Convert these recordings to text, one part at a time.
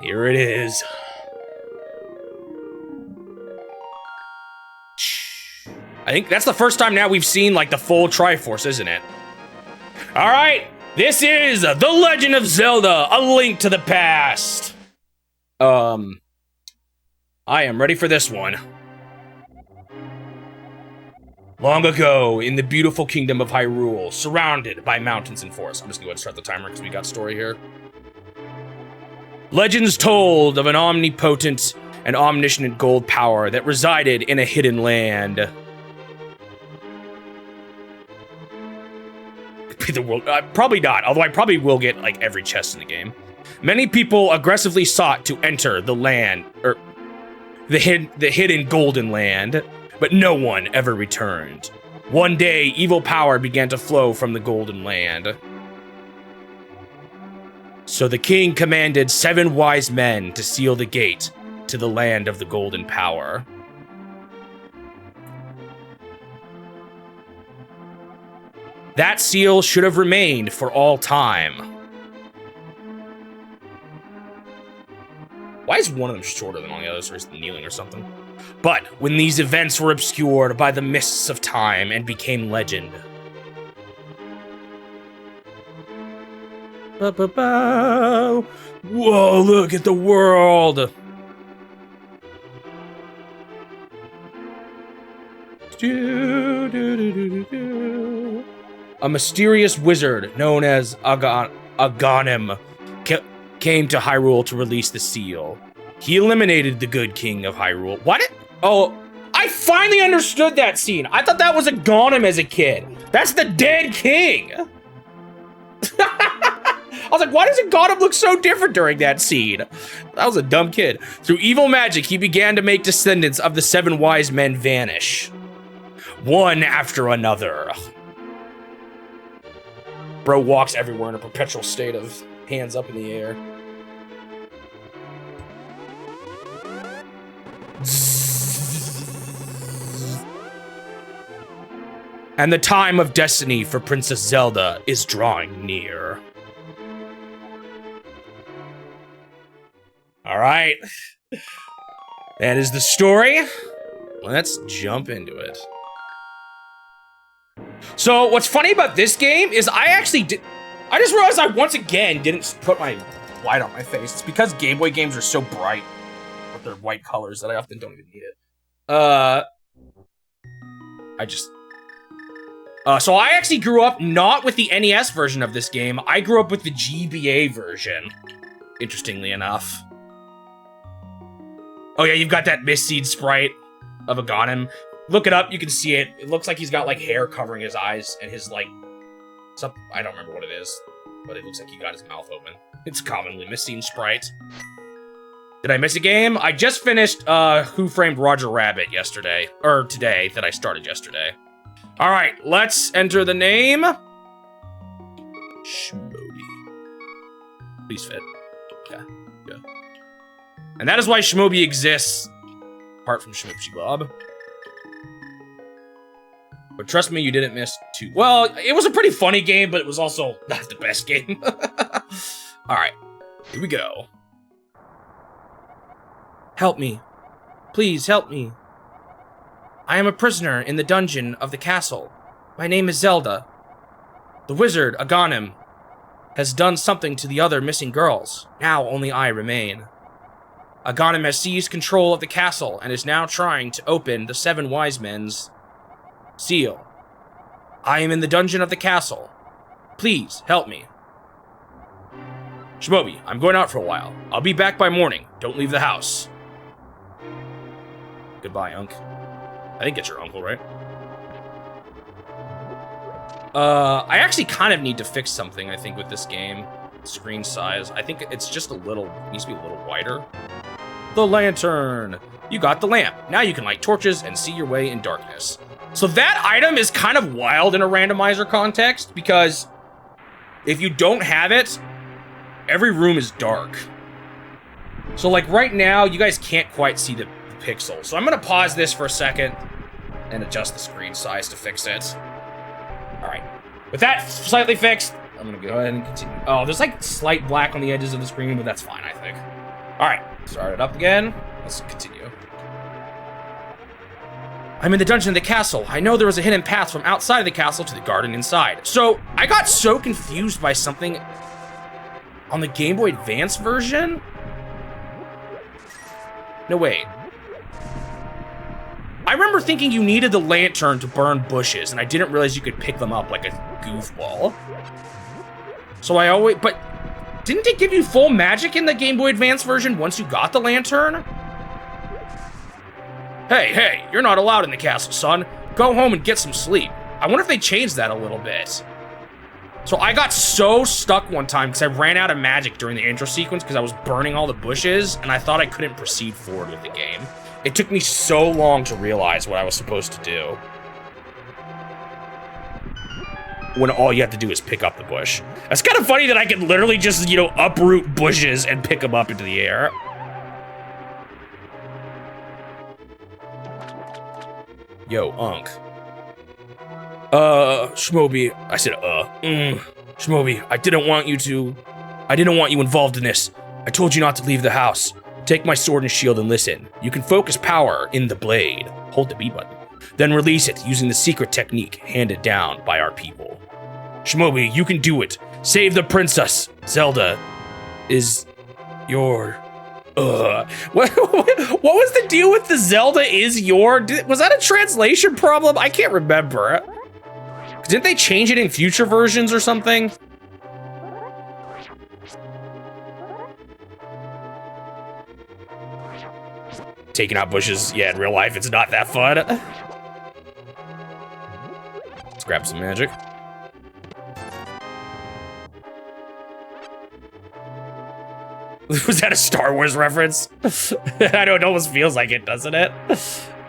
Here it is. I think that's the first time now we've seen, like, the full Triforce, isn't it? Alright, this is The Legend of Zelda, A Link to the Past. I am ready for this one. Long ago, in the beautiful kingdom of Hyrule, surrounded by mountains and forests. I'm just gonna go ahead and start the timer because we got story here. Legends told of an omnipotent and omniscient gold power that resided in a hidden land. The world, probably not, although I probably will get, like, every chest in the game. Many people aggressively sought to enter the land, or the hidden golden land, but no one ever returned. One day, evil power began to flow from the golden land. So the king commanded 7 wise men to seal the gate to the land of the golden power. That seal should have remained for all time. Why is one of them shorter than all the others, or is it kneeling or something? But when these events were obscured by the mists of time and became legend. Whoa, look at the world! A mysterious wizard known as Aghanim came to Hyrule to release the seal. He eliminated the good king of Hyrule. What? Oh, I finally understood that scene. I thought that was Aghanim as a kid. That's the dead king. I was like, why does Aghanim look so different during that scene? That was a dumb kid. Through evil magic, he began to make descendants of the 7 wise men vanish. One after another. Bro walks everywhere in a perpetual state of hands up in the air. And the time of destiny for Princess Zelda is drawing near. All right. That is the story. Let's jump into it. So what's funny about this game is I just realized I once again didn't put my light on my face. It's because Game Boy games are so bright with their white colors that I often don't even need it. So I actually grew up not with the NES version of this game. I grew up with the GBA version, interestingly enough. Oh yeah, you've got that Misseed sprite of Aghanim. Look it up, you can see it. It looks like he's got, like, hair covering his eyes and his, like, I don't remember what it is, but it looks like he got his mouth open. It's commonly Misseed sprite. Did I miss a game? I just finished Who Framed Roger Rabbit yesterday, or today, that I started yesterday. All right, let's enter the name. Shmobi. Please fit. Okay, good. And that is why Shmobi exists, apart from Shmoopsy Bob. But trust me, you didn't miss too. Well, it was a pretty funny game, but it was also not the best game. All right, here we go. Help me. Please help me. I am a prisoner in the dungeon of the castle. My name is Zelda. The wizard, Aghanim, has done something to the other missing girls. Now only I remain. Aghanim has seized control of the castle and is now trying to open the 7 wise men's seal. I am in the dungeon of the castle. Please help me. Shmobi, I'm going out for a while. I'll be back by morning. Don't leave the house. Goodbye, Unc. I think it's your uncle, right? I actually kind of need to fix something, I think, with this game. Screen size. I think it's just needs to be a little wider. The lantern. You got the lamp. Now you can light torches and see your way in darkness. So that item is kind of wild in a randomizer context, because if you don't have it, every room is dark. So, like, right now, you guys can't quite see the pixel. So I'm gonna pause this for a second and adjust the screen size to fix it. All right, with that slightly fixed, I'm gonna go ahead and continue. Oh, there's like slight black on the edges of the screen, but that's fine, I think. All right, start it up again. Let's continue. I'm in the dungeon of the castle. I know there was a hidden path from outside of the castle to the garden inside. So I got so confused by something on the Game Boy Advance version. No, wait. I remember thinking you needed the lantern to burn bushes, and I didn't realize you could pick them up like a goofball. So I always, but didn't it give you full magic in the Game Boy Advance version once you got the lantern? Hey, you're not allowed in the castle, son. Go home and get some sleep. I wonder if they changed that a little bit. So I got so stuck one time because I ran out of magic during the intro sequence because I was burning all the bushes, and I thought I couldn't proceed forward with the game. It took me so long to realize what I was supposed to do. When all you have to do is pick up the bush. That's kind of funny that I can literally just, you know, uproot bushes and pick them up into the air. Yo, Unk. Shmobi. I said, Shmobi, I didn't want you involved in this. I told you not to leave the house. Take my sword and shield and listen. You can focus power in the blade. Hold the B button. Then release it using the secret technique handed down by our people. Shmobi, you can do it. Save the princess. Zelda is your... What was the deal with the Zelda is your... Was that a translation problem? I can't remember. Didn't they change it in future versions or something? Taking out bushes, yeah, in real life, it's not that fun. Let's grab some magic. Was that a Star Wars reference? I know, it almost feels like it, doesn't it?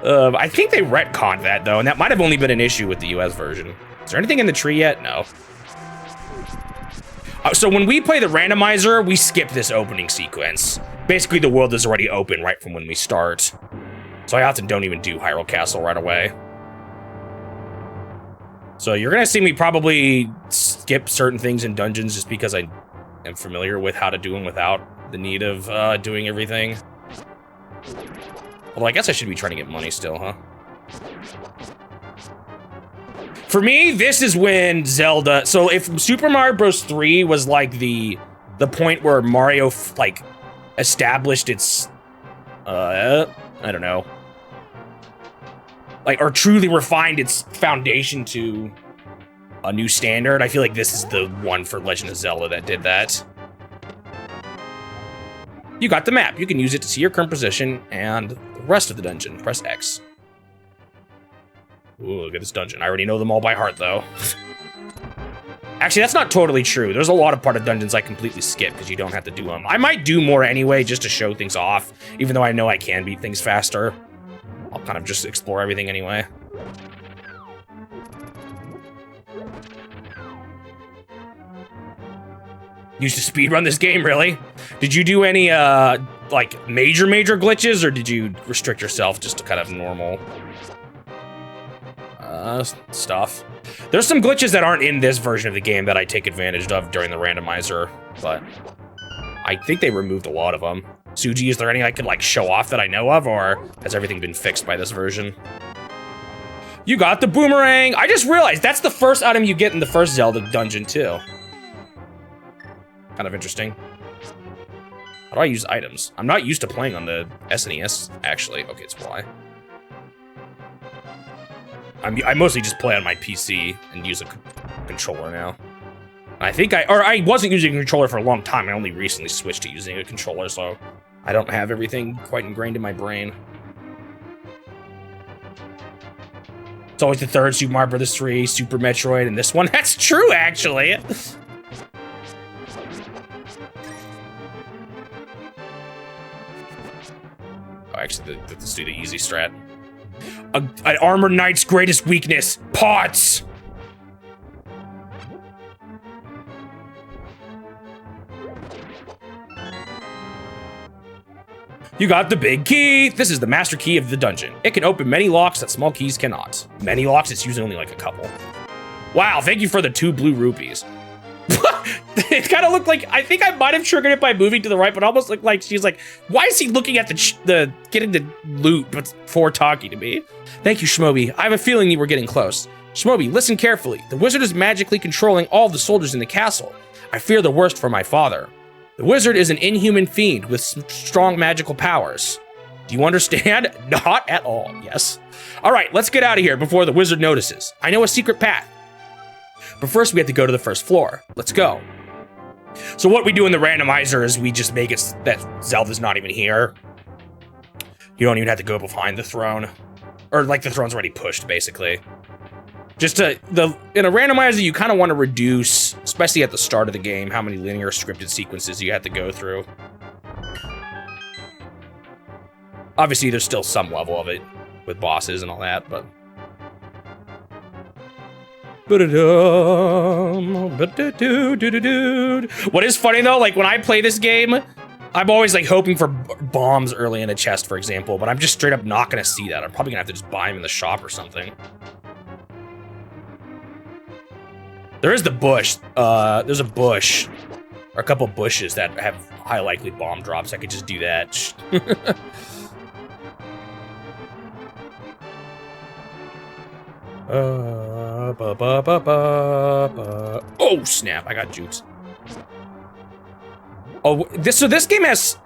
I think they retconned that, though, and that might have only been an issue with the US version. Is there anything in the tree yet? No. So when we play the randomizer, we skip this opening sequence. Basically, the world is already open right from when we start. So I often don't even do Hyrule Castle right away. So you're gonna see me probably skip certain things in dungeons just because I am familiar with how to do them without the need of doing everything. Although I guess I should be trying to get money still, huh? For me, this is when Zelda... So if Super Mario Bros. 3 was like the point where Mario, like, established its... I don't know. Like, or truly refined its foundation to a new standard, I feel like this is the one for Legend of Zelda that did that. You got the map. You can use it to see your current position and the rest of the dungeon. Press X. Ooh, look at this dungeon. I already know them all by heart, though. Actually, that's not totally true. There's a lot of part of dungeons I completely skip because you don't have to do them. I might do more anyway just to show things off, even though I know I can beat things faster. I'll kind of just explore everything anyway. Used to speedrun this game, really? Did you do any, like, major glitches, or did you restrict yourself just to kind of normal... stuff. There's some glitches that aren't in this version of the game that I take advantage of during the randomizer, but I think they removed a lot of them. Suji, is there any I could like show off that I know of, or has everything been fixed by this version? You got the boomerang! I just realized that's the first item you get in the first Zelda dungeon too. Kind of interesting. How do I use items? I'm not used to playing on the SNES, actually. Okay, it's Y. I mostly just play on my PC and use a controller now. I wasn't using a controller for a long time. I only recently switched to using a controller, so I don't have everything quite ingrained in my brain. It's always the third Super Mario Bros. 3, Super Metroid, and this one. That's true, actually. Oh, actually, let's do the easy strat. An armored knight's greatest weakness, pots! You got the big key! This is the master key of the dungeon. It can open many locks that small keys cannot. Many locks? It's usually only like a couple. Wow, thank you for the 2 blue rupees. It kind of looked like, I think I might have triggered it by moving to the right, but almost looked like she's like, why is he looking at the getting the loot before talking to me? Thank you, Shmobi. I have a feeling you were getting close. Shmobi, listen carefully. The wizard is magically controlling all the soldiers in the castle. I fear the worst for my father. The wizard is an inhuman fiend with strong magical powers. Do you understand? Not at all, yes. All right, let's get out of here before the wizard notices. I know a secret path. But first we have to go to the first floor. Let's go. So what we do in the randomizer is we just make it that Zelda's not even here. You don't even have to go behind the throne. Or like the throne's already pushed, basically. Just in a randomizer, you kind of want to reduce, especially at the start of the game, how many linear scripted sequences you have to go through. Obviously, there's still some level of it with bosses and all that, but... What is funny though, like when I play this game, I'm always like hoping for bombs early in a chest, for example, but I'm just straight up not gonna see that. I'm probably gonna have to just buy them in the shop or something. There is the bush. There's a bush, or a couple bushes that have high likely bomb drops. I could just do that. Oh snap! I got jukes. Oh, so this game has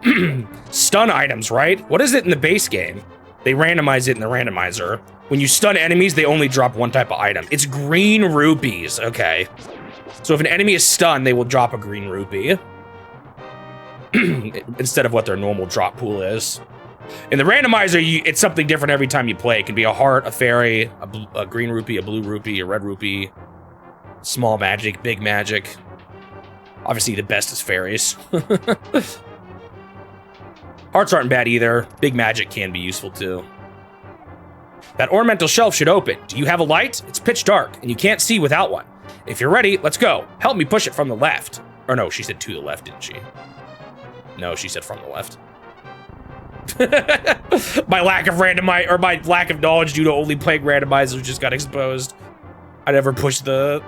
stun items, right? What is it in the base game? They randomize it in the randomizer. When you stun enemies, they only drop one type of item. It's green rupees. Okay. So if an enemy is stunned, they will drop a green rupee instead of what their normal drop pool is. In the randomizer, it's something different every time you play. It can be a heart, a fairy, a green rupee, a blue rupee, a red rupee, small magic, big magic. Obviously, the best is fairies. Hearts aren't bad either. Big magic can be useful too. That ornamental shelf should open. Do you have a light? It's pitch dark, and you can't see without one. If you're ready, let's go. Help me push it from the left. Or no, she said to the left, didn't she? No, she said from the left. My lack of knowledge due to only playing randomizers just got exposed. I never pushed the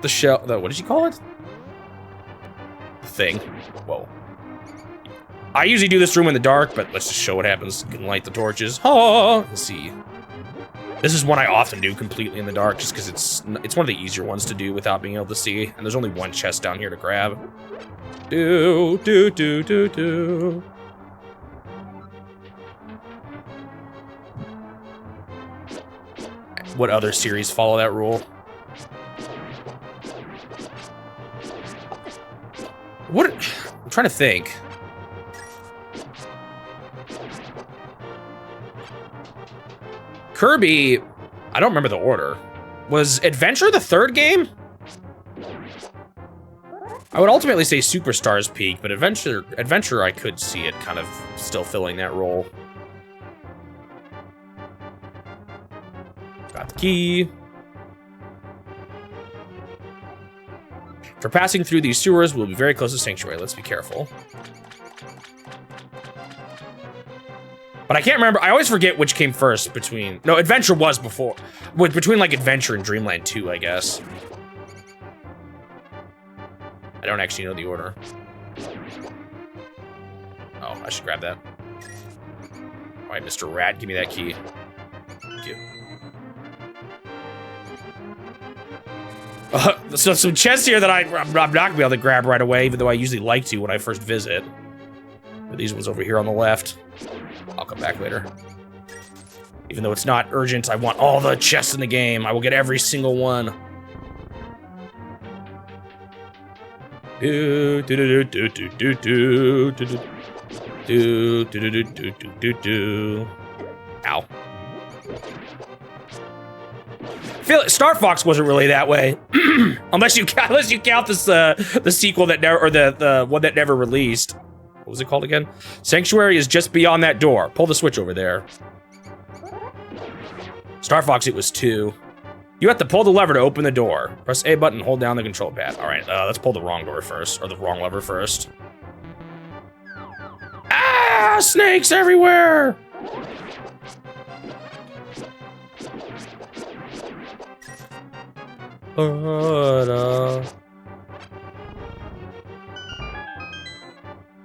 shell. What did you call it? The thing. Whoa. I usually do this room in the dark, but let's just show what happens. You can light the torches. Oh, let's see. This is one I often do completely in the dark, just because it's one of the easier ones to do without being able to see. And there's only one chest down here to grab. Do. What other series follow that rule? What? I'm trying to think. Kirby, I don't remember the order. Was Adventure the third game? I would ultimately say Superstars Peak, but Adventure I could see it kind of still filling that role. Got the key. For passing through these sewers, we'll be very close to Sanctuary. Let's be careful. But I can't remember. I always forget which came first between... No, Adventure was before. Between, like, Adventure and Dreamland 2, I guess. I don't actually know the order. Oh, I should grab that. All right, Mr. Rat, give me that key. Thank you. So some chests here that I'm not gonna be able to grab right away, even though I usually like to when I first visit. But these ones over here on the left. I'll come back later. Even though it's not urgent, I want all the chests in the game. I will get every single one. Ow. Feel it. Star Fox wasn't really that way, unless you count this the sequel that never, or the one that never released. What was it called again? Sanctuary is just beyond that door. Pull the switch over there. Star Fox, it was 2. You have to pull the lever to open the door. Press A button, hold down the control pad. All right, let's pull the wrong door first, or the wrong lever first. Ah, snakes everywhere!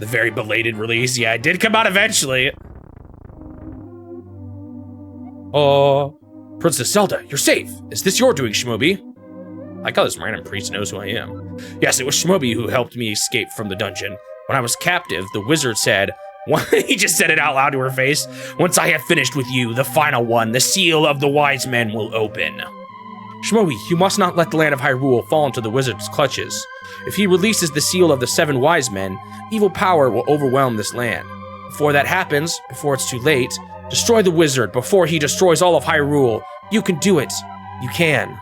The very belated release. Yeah, it did come out eventually. Oh, Princess Zelda, you're safe. Is this your doing, Shmobi? I like how this random priest knows who I am. Yes, it was Shmobi who helped me escape from the dungeon. When I was captive, the wizard said, he just said it out loud to her face. Once I have finished with you, the final one, the seal of the wise men will open. Shmobi, you must not let the land of Hyrule fall into the wizard's clutches. If he releases the seal of the 7 wise men, evil power will overwhelm this land. Before that happens, before it's too late, destroy the wizard before he destroys all of Hyrule. You can do it. You can.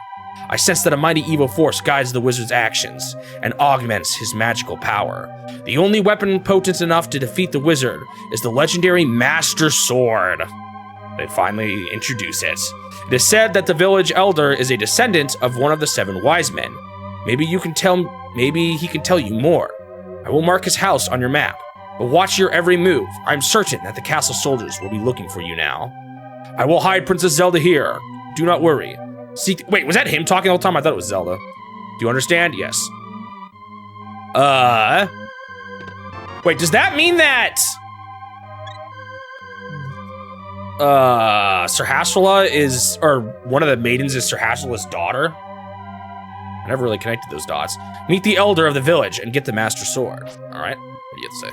I sense that a mighty evil force guides the wizard's actions and augments his magical power. The only weapon potent enough to defeat the wizard is the legendary Master Sword. They finally introduce it. It is said that the village elder is a descendant of one of the 7 wise men. Maybe he can tell you more. I will mark his house on your map, but watch your every move. I'm certain that the castle soldiers will be looking for you now. I will hide Princess Zelda here. Do not worry. Wait, was that him talking the whole time? I thought it was Zelda. Do you understand? Yes. Wait, does that mean that Sir Hassela is, or one of the maidens is Sir Hassela's daughter? I never really connected those dots. Meet the elder of the village and get the Master Sword. All right, what do you have to say?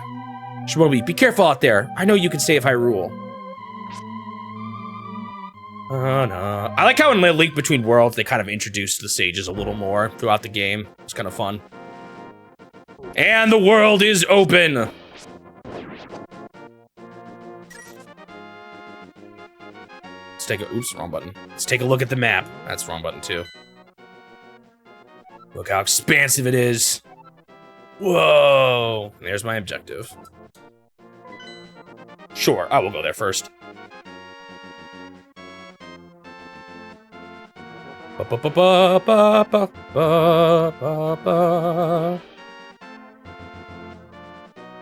Shmobi, be careful out there. I know you can save Hyrule. No. I like how in Link Between Worlds, they kind of introduced the sages a little more throughout the game. It's kind of fun. And the world is open. Let's take a, oops, wrong button. Let's take a look at the map. That's wrong button too. Look how expansive it is. Whoa. There's my objective. Sure, I will go there first.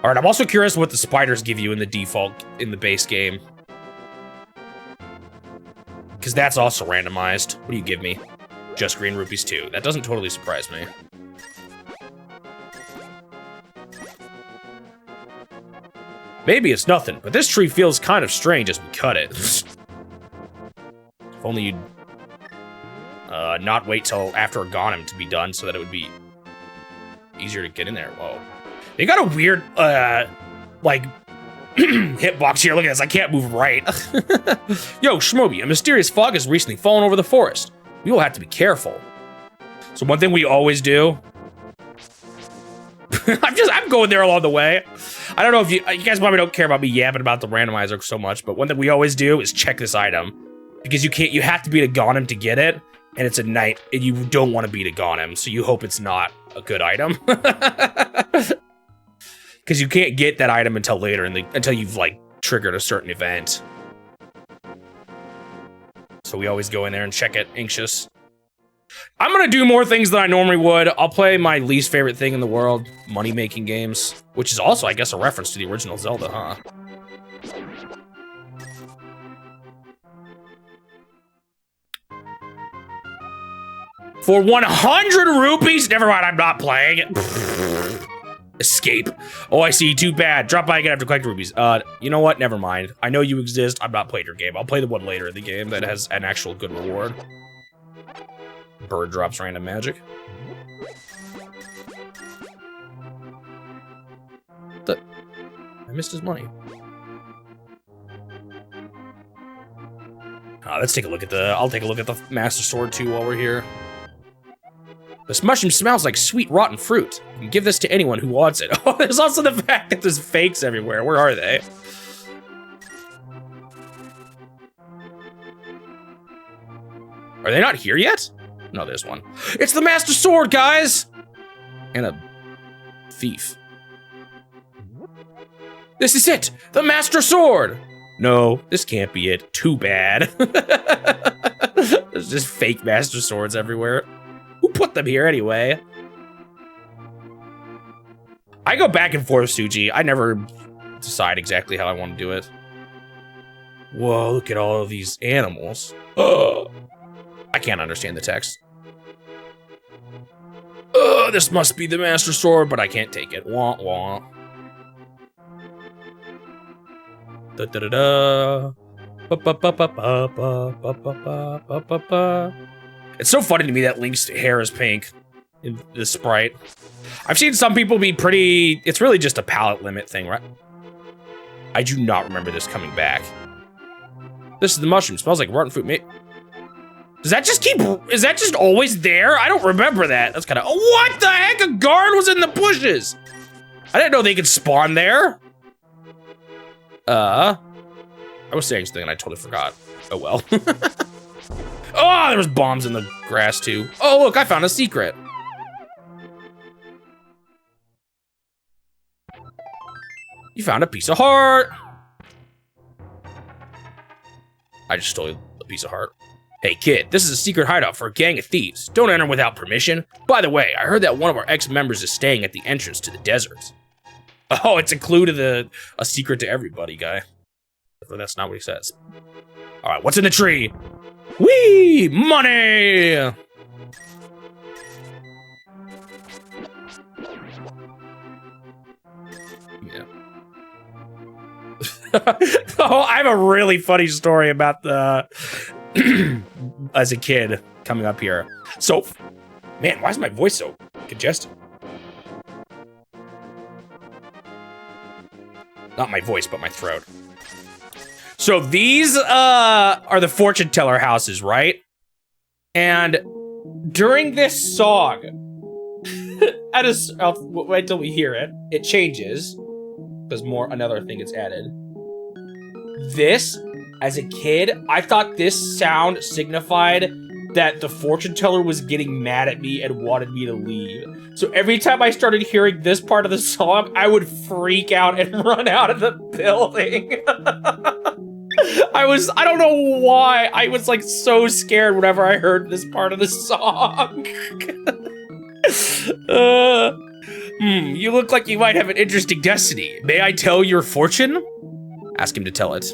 Alright, I'm also curious what the spiders give you in the default, in the base game. Because that's also randomized. What do you give me? Just green rupees too. That doesn't totally surprise me. Maybe it's nothing, but this tree feels kind of strange as we cut it. If only you'd not wait till after Aghanim to be done so that it would be easier to get in there. Whoa. They got a weird, like, hitbox here. Look at this. I can't move right. Yo, Shmobi, a mysterious fog has recently fallen over the forest. We will have to be careful. So one thing we always do... I'm going there along the way. I don't know if you guys probably don't care about me yapping about the randomizer so much, but one thing we always do is check this item. Because you have to beat a Aghanim to get it, and it's a night, and you don't want to beat a Aghanim, so you hope it's not a good item. Because you can't get that item until later, until you've, like, triggered a certain event. So we always go in there and check it, anxious. I'm gonna do more things than I normally would. I'll play my least favorite thing in the world, money-making games, which is also, I guess, a reference to the original Zelda, huh? For 100 rupees? Never mind, I'm not playing. Escape. Oh, I see. Too bad. Drop by again after collect rupees. You know what? Never mind. I know you exist. I'm not playing your game. I'll play the one later in the game that has an actual good reward. Bird drops random magic. I missed his money. Let's take a look at I'll take a look at the Master Sword too while we're here. This mushroom smells like sweet rotten fruit. You can give this to anyone who wants it. Oh, there's also the fact that there's fakes everywhere. Where are they? Are they not here yet? No, there's one. It's the Master Sword, guys! And a thief. This is it! The Master Sword! No, this can't be it. Too bad. There's just fake Master Swords everywhere. Who put them here anyway? I go back and forth, Suji. I never decide exactly how I want to do it. Whoa, look at all of these animals. Oh, I can't understand the text. This must be the Master Sword, but I can't take it. Wah, wah. Da, da, da, da. Ba, ba, ba, ba, ba, ba, ba, ba, ba, ba, ba. It's so funny to me that Link's hair is pink in the sprite. I've seen some people be pretty... It's really just a palette limit thing, right? I do not remember this coming back. This is the mushroom. Smells like rotten fruit. Does that just keep... Is that just always there? I don't remember that. That's kind of... Oh, what the heck? A guard was in the bushes. I didn't know they could spawn there. I was saying something and I totally forgot. Oh, well. Oh, there was bombs in the grass, too. Oh, look, I found a secret. You found a piece of heart. I just stole a piece of heart. Hey, kid, this is a secret hideout for a gang of thieves. Don't enter without permission. By the way, I heard that one of our ex-members is staying at the entrance to the desert. Oh, it's a clue to a secret to everybody guy. But that's not what he says. All right, what's in the tree? Whee! Money! Yeah. Oh, I have a really funny story about the... as a kid coming up here. So, man, why is my voice so congested? Not my voice, but my throat. So these are the fortune teller houses, right? And during this song, I'll wait till we hear it. It changes because another thing gets added. This, as a kid, I thought this sound signified that the fortune teller was getting mad at me and wanted me to leave. So every time I started hearing this part of the song, I would freak out and run out of the building. I don't know why, I was like so scared whenever I heard this part of the song. You look like you might have an interesting destiny. May I tell your fortune? Ask him to tell it.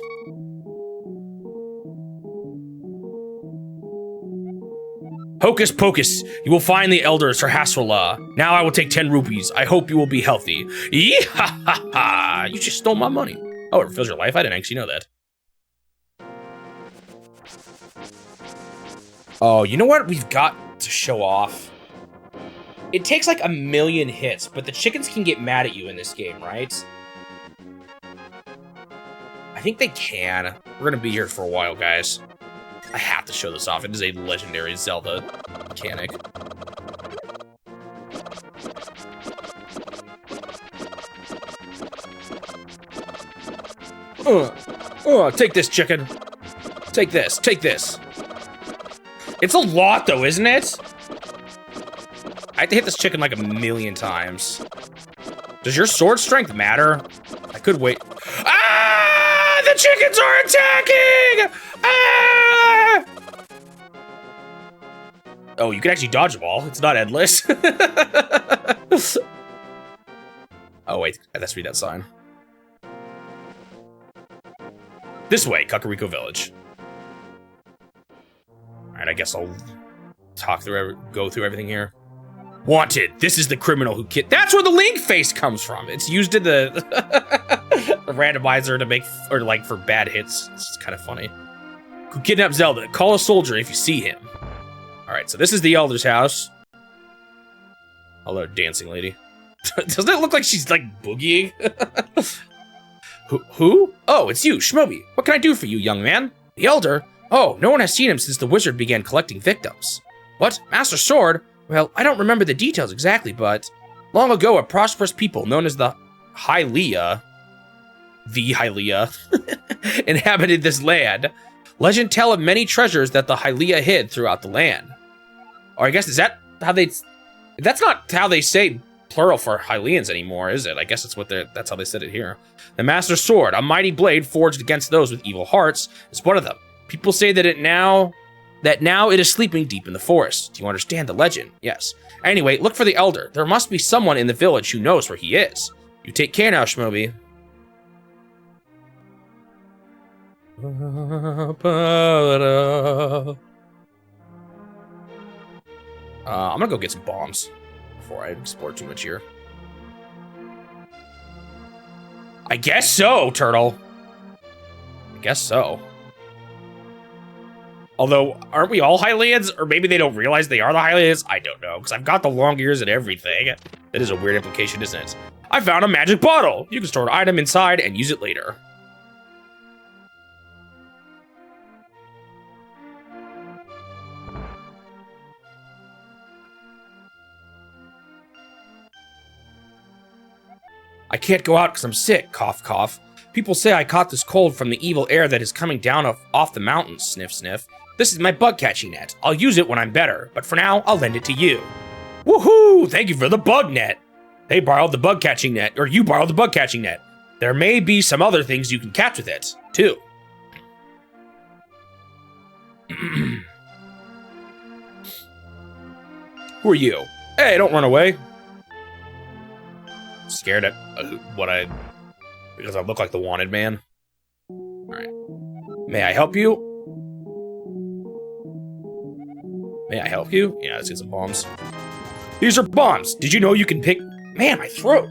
Hocus pocus, you will find the elders for Hasrullah. Now I will take 10 rupees. I hope you will be healthy. Yee-ha-ha-ha! You just stole my money. Oh, it refills your life? I didn't actually know that. Oh, you know what we've got to show off? It takes like 1,000,000 hits, but the chickens can get mad at you in this game, right? I think they can. We're gonna be here for a while, guys. I have to show this off. It is a legendary Zelda mechanic. Take this, chicken. Take this, take this. It's a lot, though, isn't it? I have to hit this chicken like 1,000,000 times. Does your sword strength matter? I could wait. Ah! The chickens are attacking! Ah! Oh, you can actually dodge them all. It's not endless. Oh, wait. Let's read that sign. This way, Kakariko Village. Alright, I guess I'll go through everything here. Wanted. This is the criminal who That's where the Link face comes from. It's used in the, the randomizer to make, or like for bad hits. It's kind of funny. Who kidnapped Zelda? Call a soldier if you see him. All right, so this is the Elder's house. Hello, dancing lady. Doesn't it look like she's like boogieing? Who? Oh, it's you, Shmobi. What can I do for you, young man? The Elder? Oh, no one has seen him since the wizard began collecting victims. What? Master Sword? Well, I don't remember the details exactly, but long ago, a prosperous people known as the Hylia, inhabited this land. Legend tell of many treasures that the Hylia hid throughout the land. Or I guess, is that how they... That's not how they say plural for Hylians anymore, is it? I guess that's how they said it here. The Master Sword, a mighty blade forged against those with evil hearts, is one of them. People say that now it is sleeping deep in the forest. Do you understand the legend? Yes. Anyway, look for the Elder. There must be someone in the village who knows where he is. You take care now, Shmobi. I'm gonna go get some bombs before I explore too much here. I guess so, Turtle. I guess so. Although, aren't we all Hylians? Or maybe they don't realize they are the Hylians? I don't know, because I've got the long ears and everything. That is a weird implication, isn't it? I found a magic bottle! You can store an item inside and use it later. I can't go out because I'm sick, cough, cough. People say I caught this cold from the evil air that is coming down off the mountains, sniff, sniff. This is my bug catching net. I'll use it when I'm better, but for now, I'll lend it to you. Woohoo! Thank you for the bug net. They borrowed the bug catching net, or you borrowed the bug catching net. There may be some other things you can catch with it, too. Who are you? Hey, don't run away. Scared at because I look like the wanted man. All right. May I help you? May I help you? Yeah, let's get some bombs. These are bombs. Did you know you can pick? Man, my throat.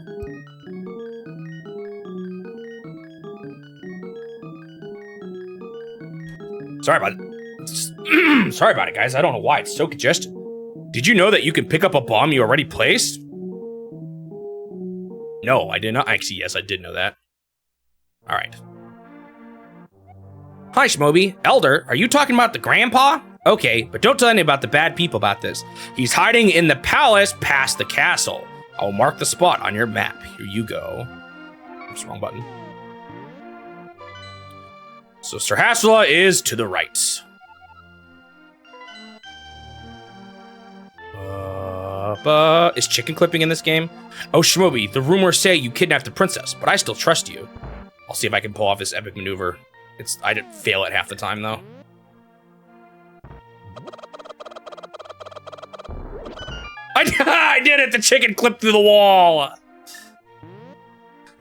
Sorry about it. Sorry about it, guys. I don't know why it's so congested. Did you know that you can pick up a bomb you already placed? No, I did not. Actually, yes, I did know that. All right. Hi, Shmoby. Elder, are you talking about the grandpa? Okay, but don't tell any about the bad people about this. He's hiding in the palace past the castle. I'll mark the spot on your map. Here you go. Oops, wrong button. So Sir Hassela is to the right. Is chicken clipping in this game? Oh, Shmoby, the rumors say you kidnapped the princess, but I still trust you. I'll see if I can pull off this epic maneuver. I did fail it half the time, though. I did it! The chicken clipped through the wall!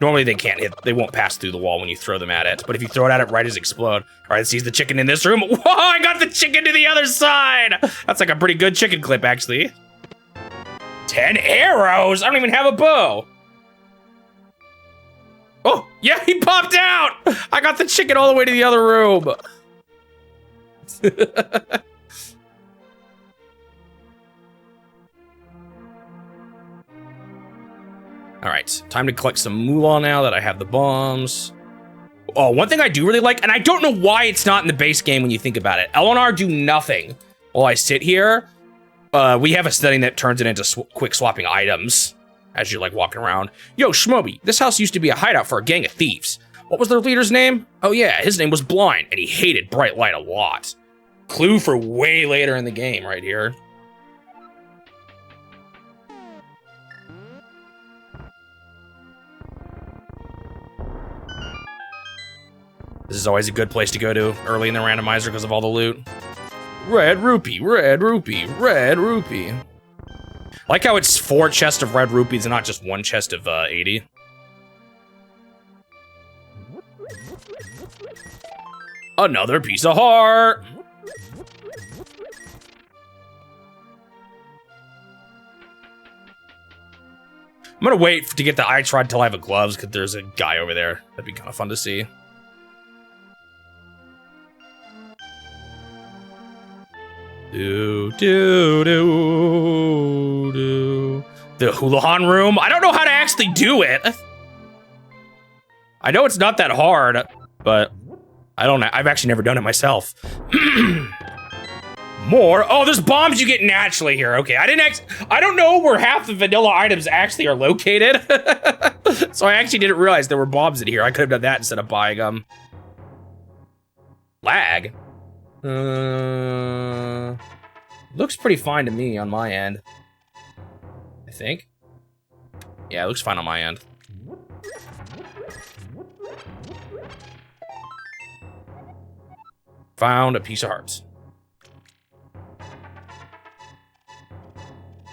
Normally they can't hit, they won't pass through the wall when you throw them at it, but if you throw it at it right as explode. All right, seize the chicken in this room. Whoa, I got the chicken to the other side! That's like a pretty good chicken clip, actually. 10 arrows? I don't even have a bow. Oh, yeah, he popped out! I got the chicken all the way to the other room. All right, time to collect some moolah now that I have the bombs. Oh, one thing I do really like, and I don't know why it's not in the base game when you think about it. L&R do nothing while I sit here. We have a setting that turns it into quick swapping items as you're like walking around. Yo, Shmoby, this house used to be a hideout for a gang of thieves. What was their leader's name? Oh yeah, his name was Blind, and he hated bright light a lot. Clue for way later in the game right here. This is always a good place to go to early in the randomizer because of all the loot. Red rupee, red rupee, red rupee. Like how it's 4 chests of red rupees and not just 1 chest of 80. Another piece of heart. I'm gonna wait to get the eye trod till I have a gloves because there's a guy over there. That'd be kind of fun to see. Do, do, do, do. The Houlihan room? I don't know how to actually do it. I know it's not that hard, but I've actually never done it myself. More? Oh, there's bombs you get naturally here. Okay, I don't know where half the vanilla items actually are located. So I actually didn't realize there were bombs in here. I could have done that instead of buying them. Lag? Looks pretty fine to me on my end. I think. Yeah, it looks fine on my end. Found a piece of hearts.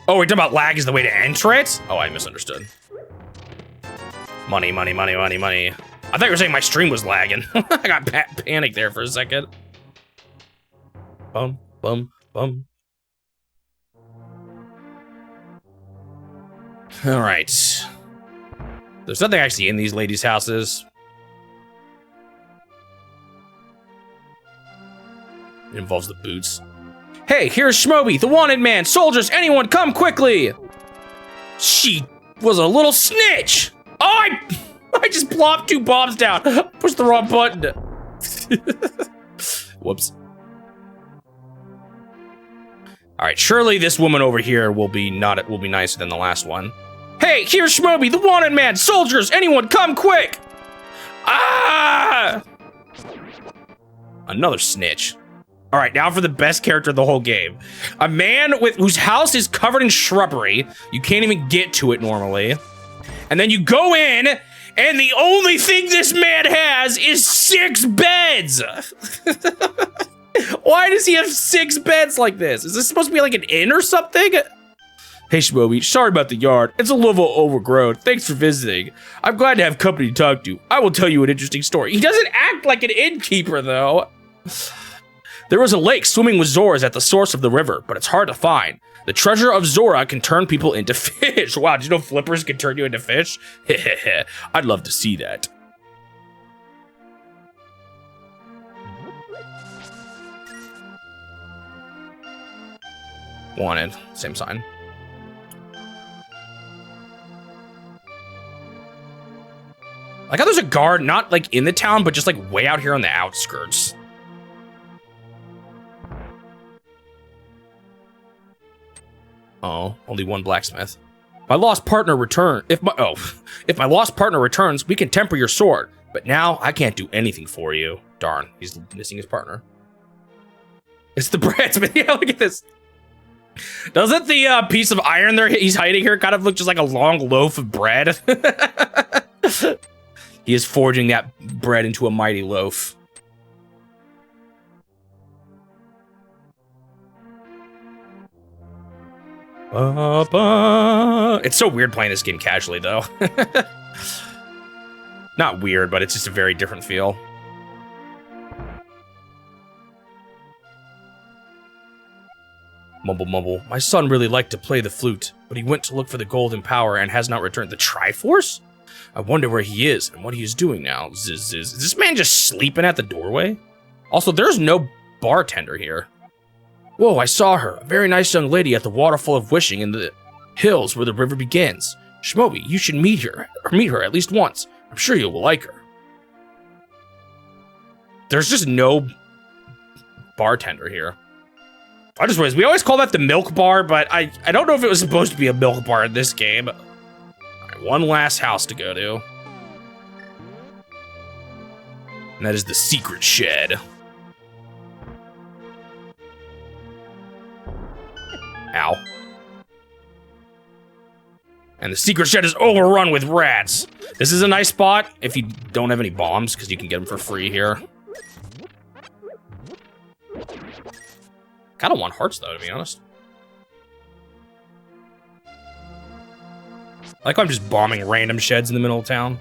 Oh, we're talking about lag is the way to enter it? Oh, I misunderstood. Money, money, money, money, money. I thought you were saying my stream was lagging. I got panicked there for a second. Bum, bum, bum. All right. There's nothing actually in these ladies' houses. It involves the boots. Hey, here's Shmoby, the wanted man. Soldiers, anyone, come quickly. She was a little snitch. Oh, I just plopped 2 bombs down. Pushed the wrong button. Whoops. All right, surely this woman over here will be nicer than the last one. Hey, here's Shmoby, the wanted man. Soldiers, anyone, come quick. Ah! Another snitch. All right, now for the best character of the whole game. A man whose house is covered in shrubbery. You can't even get to it normally. And then you go in, and the only thing this man has is 6 beds. Why does he have 6 beds like this? Is this supposed to be like an inn or something? Hey, Shmoby, sorry about the yard. It's a little overgrown. Thanks for visiting. I'm glad to have company to talk to. I will tell you an interesting story. He doesn't act like an innkeeper, though. There was a lake swimming with Zoras at the source of the river, but it's hard to find. The treasure of Zora can turn people into fish. Wow, did you know flippers can turn you into fish? I'd love to see that. Wanted. Same sign. Like how there's a guard, not like in the town, but just like way out here on the outskirts. Oh, only one blacksmith. My lost partner returns. If my lost partner returns, we can temper your sword. But now I can't do anything for you. Darn, he's missing his partner. It's the breadsmith. Yeah, look at this. Doesn't the piece of iron there he's hiding here kind of look just like a long loaf of bread? He is forging that bread into a mighty loaf. It's so weird playing this game casually, though. Not weird, but it's just a very different feel. Mumble, mumble. My son really liked to play the flute, but he went to look for the golden power and has not returned. The Triforce? I wonder where he is and what he is doing now. Is this man just sleeping at the doorway? Also, there's no bartender here. Whoa, I saw her. A very nice young lady at the Waterfall of Wishing in the hills where the river begins. Shmoby, you should meet her at least once. I'm sure you will like her. There's just no bartender here. I just realized we always call that the milk bar, but I don't know if it was supposed to be a milk bar in this game. All right, one last house to go to. And that is the secret shed. Ow. And the secret shed is overrun with rats. This is a nice spot if you don't have any bombs, because you can get them for free here. Kinda want hearts, though, to be honest. I like how I'm just bombing random sheds in the middle of town.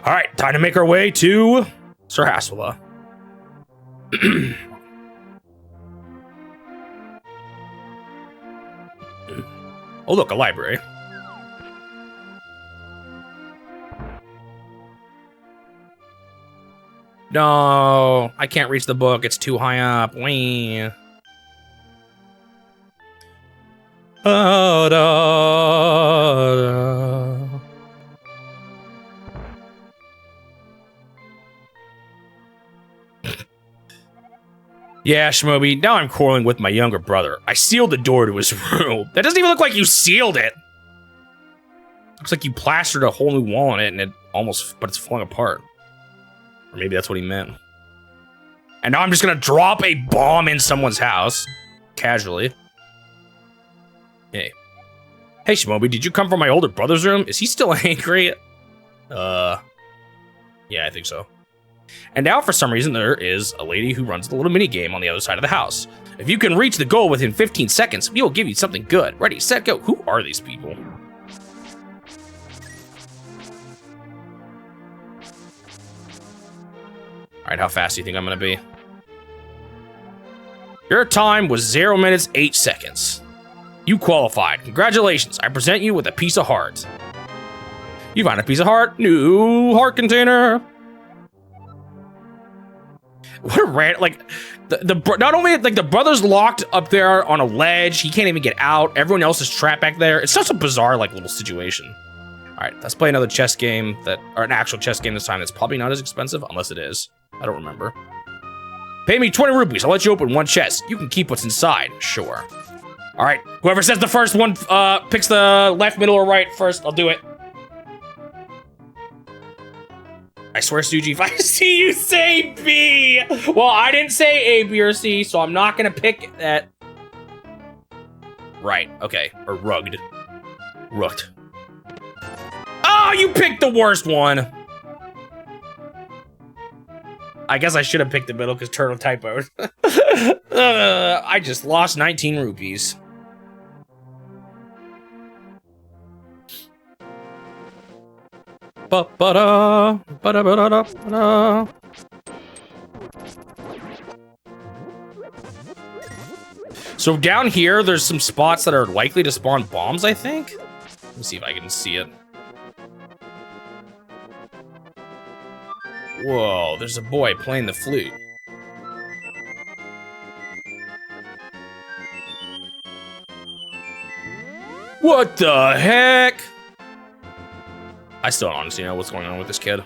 Alright, time to make our way to Sir Haswala. Oh, look, a library. No, I can't reach the book. It's too high up. Wee. Oh, no. Yeah, Shmoby, now I'm quarreling with my younger brother. I sealed the door to his room. That doesn't even look like you sealed it. Looks like you plastered a whole new wall on it and but it's falling apart. Or maybe that's what he meant. And now I'm just gonna drop a bomb in someone's house. Casually. Hey. Hey, Shmoby, did you come from my older brother's room? Is he still angry? Yeah, I think so. And now, for some reason, there is a lady who runs the little mini game on the other side of the house. If you can reach the goal within 15 seconds, we will give you something good. Ready, set, go. Who are these people? All right, how fast do you think I'm gonna be? Your time was 0 minutes, 8 seconds. You qualified. Congratulations. I present you with a piece of heart. You found a piece of heart. New heart container. What a like not only like the brother's locked up there on a ledge, he can't even get out. Everyone else is trapped back there. It's such a bizarre like little situation. All right, let's play another chess game or an actual chess game this time. That's probably not as expensive, unless it is. I don't remember. Pay me 20 rupees. I'll let you open one chest. You can keep what's inside. Sure. All right, whoever says the first one picks the left, middle, or right first. I'll do it. I swear, Suji, if I see you say B, well, I didn't say A, B, or C, so I'm not gonna pick that. Right, okay, or rugged. Rooked. Oh, you picked the worst one. I guess I should have picked the middle because turtle typoed. I just lost 19 rupees. Ba-ba-da, ba-da-ba-da-da-ba-da. So down here, there's some spots that are likely to spawn bombs, I think. Let me see if I can see it. Whoa, there's a boy playing the flute. What the heck? I still don't honestly know what's going on with this kid.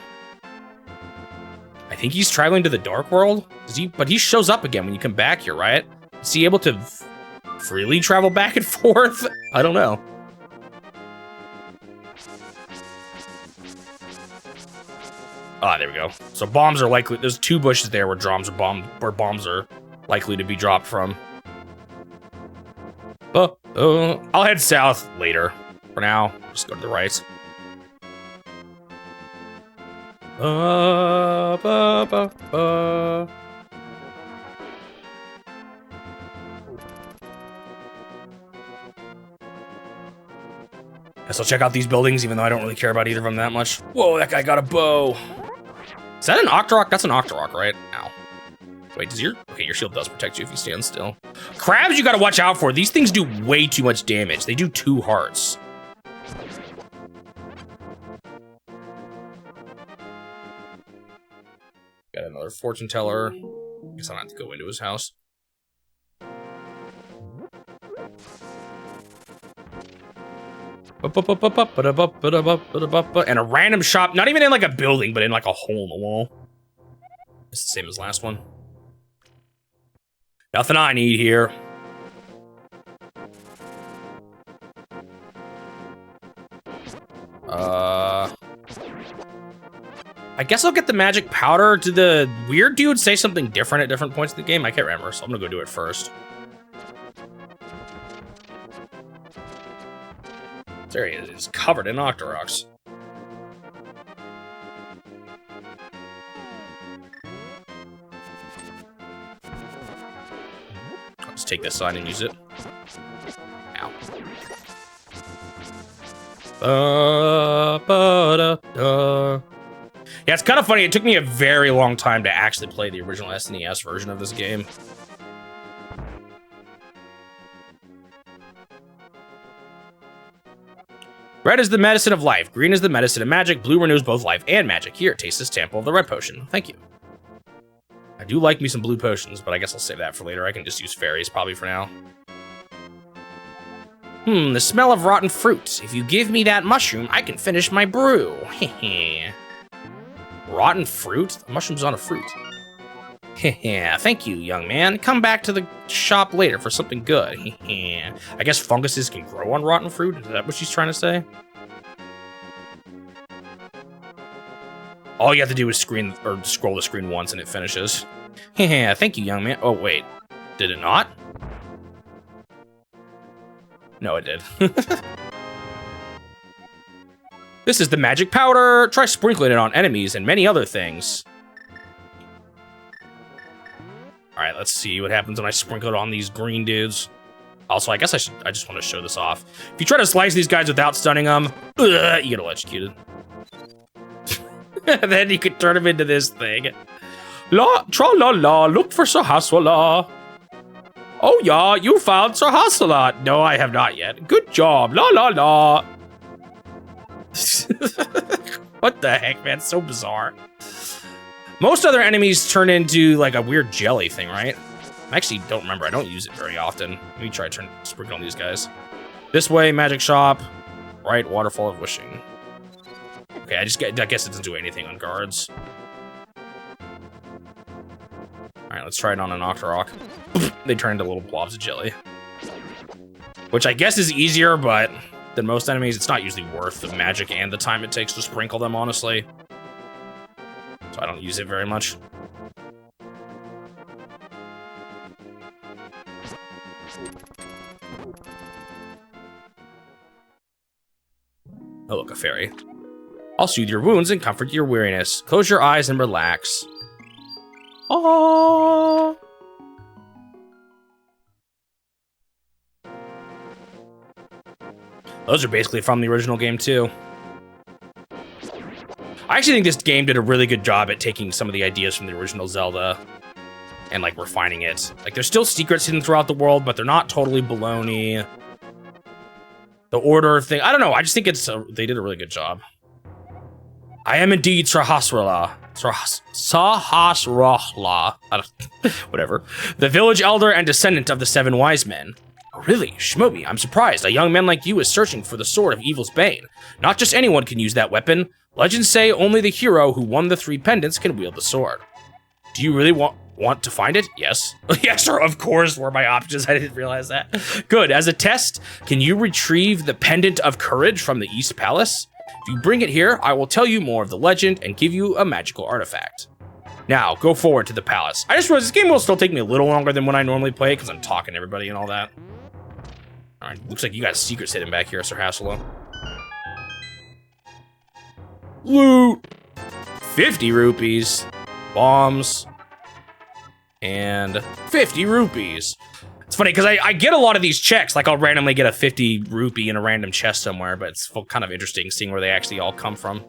I think he's traveling to the Dark World. But he shows up again when you come back here, right? Is he able to freely travel back and forth? I don't know. Ah, there we go. So bombs are likely. There's 2 bushes there where bombs are likely to be dropped from. I'll head south later. For now, just go to the right. Guess I'll check out these buildings, even though I don't really care about either of them that much. Whoa, that guy got a bow. Is that an Octorok? That's an Octorok, right? Ow. Wait, does your shield does protect you if you stand still. Crabs you gotta watch out for. These things do way too much damage. They do 2 hearts. Got another fortune teller. Guess I'll have to go into his house. And a random shop, not even in like a building, but in like a hole in the wall. It's the same as last one. Nothing I need here. I guess I'll get the magic powder. Did the weird dude say something different at different points in the game? I can't remember, so I'm gonna go do it first. There he is. It's covered in Octoroks. I'll just take this sign and use it. Ow. Yeah, it's kind of funny. It took me a very long time to actually play the original SNES version of this game. Red is the medicine of life. Green is the medicine of magic. Blue renews both life and magic. Here, taste this sample of the red potion. Thank you. I do like me some blue potions, but I guess I'll save that for later. I can just use fairies probably for now. The smell of rotten fruit. If you give me that mushroom, I can finish my brew. Hehe. Rotten fruit? The mushroom's on a fruit. Hehe. Thank you, young man. Come back to the shop later for something good. Hehe. I guess funguses can grow on rotten fruit? Is that what she's trying to say? All you have to do is scroll the screen once and it finishes. Hehe. Thank you, young man. Oh, wait. Did it not? No, it did. This is the magic powder. Try sprinkling it on enemies and many other things. All right, let's see what happens when I sprinkle it on these green dudes. Also, I guess I just want to show this off. If you try to slice these guys without stunning them, you get electrocuted. Then you could turn them into this thing. La, tra la la, look for Sahaswala. Oh yeah, you found Sahaswala. No, I have not yet. Good job, la la la. What the heck, man? So bizarre. Most other enemies turn into like a weird jelly thing, right? I actually don't remember. I don't use it very often. Let me try to sprinkle on these guys. This way, magic shop. Right, waterfall of wishing. Okay, I guess it doesn't do anything on guards. All right, let's try it on an Octorok. They turn into little blobs of jelly. Which I guess is easier, but than most enemies, it's not usually worth the magic and the time it takes to sprinkle them, honestly. So I don't use it very much. Oh, look, a fairy. I'll soothe your wounds and comfort your weariness. Close your eyes and relax. Oh. Those are basically from the original game, too. I actually think this game did a really good job at taking some of the ideas from the original Zelda and, like, refining it. Like, there's still secrets hidden throughout the world, but they're not totally baloney. The order thing, I don't know. I just think they did a really good job. I am indeed Sahasrahla. Whatever. The village elder and descendant of the 7 wise men. Oh, really? Shmobi, I'm surprised. A young man like you is searching for the sword of evil's bane. Not just anyone can use that weapon. Legends say only the hero who won the 3 pendants can wield the sword. Do you really want to find it? Yes. Yes, sir, of course were my options. I didn't realize that. Good. As a test, can you retrieve the pendant of courage from the East Palace? If you bring it here, I will tell you more of the legend and give you a magical artifact. Now, go forward to the palace. I just realized this game will still take me a little longer than when I normally play because I'm talking to everybody and all that. All right, looks like you got secrets hidden back here, Sir Hasselo. Loot! 50 rupees. Bombs. And 50 rupees. It's funny, because I get a lot of these checks. Like, I'll randomly get a 50 rupee in a random chest somewhere, but it's kind of interesting seeing where they actually all come from.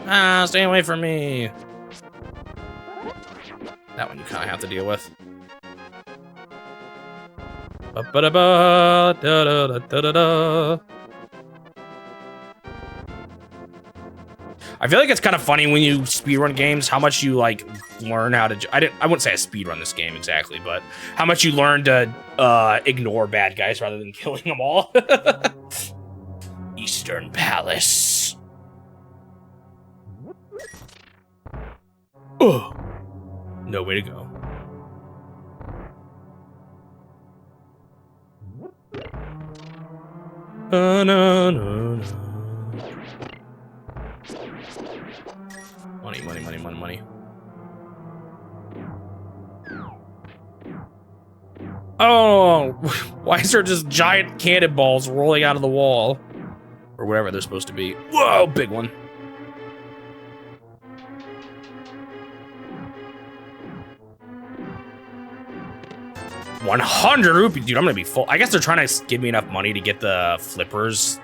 Ah, stay away from me. That one you kind of have to deal with. Ba-ba-da-ba, I feel like it's kind of funny when you speedrun games, how much you, like, learn how to... I wouldn't say I speedrun this game exactly, but how much you learn to ignore bad guys rather than killing them all. Eastern Palace. Ugh. No way to go. No, no, no. Money, money, money, money, money. Oh, why is there just giant cannonballs rolling out of the wall? Or whatever they're supposed to be. Whoa, big one. $100 rupees, dude, I'm gonna be full. I guess they're trying to give me enough money to get the flippers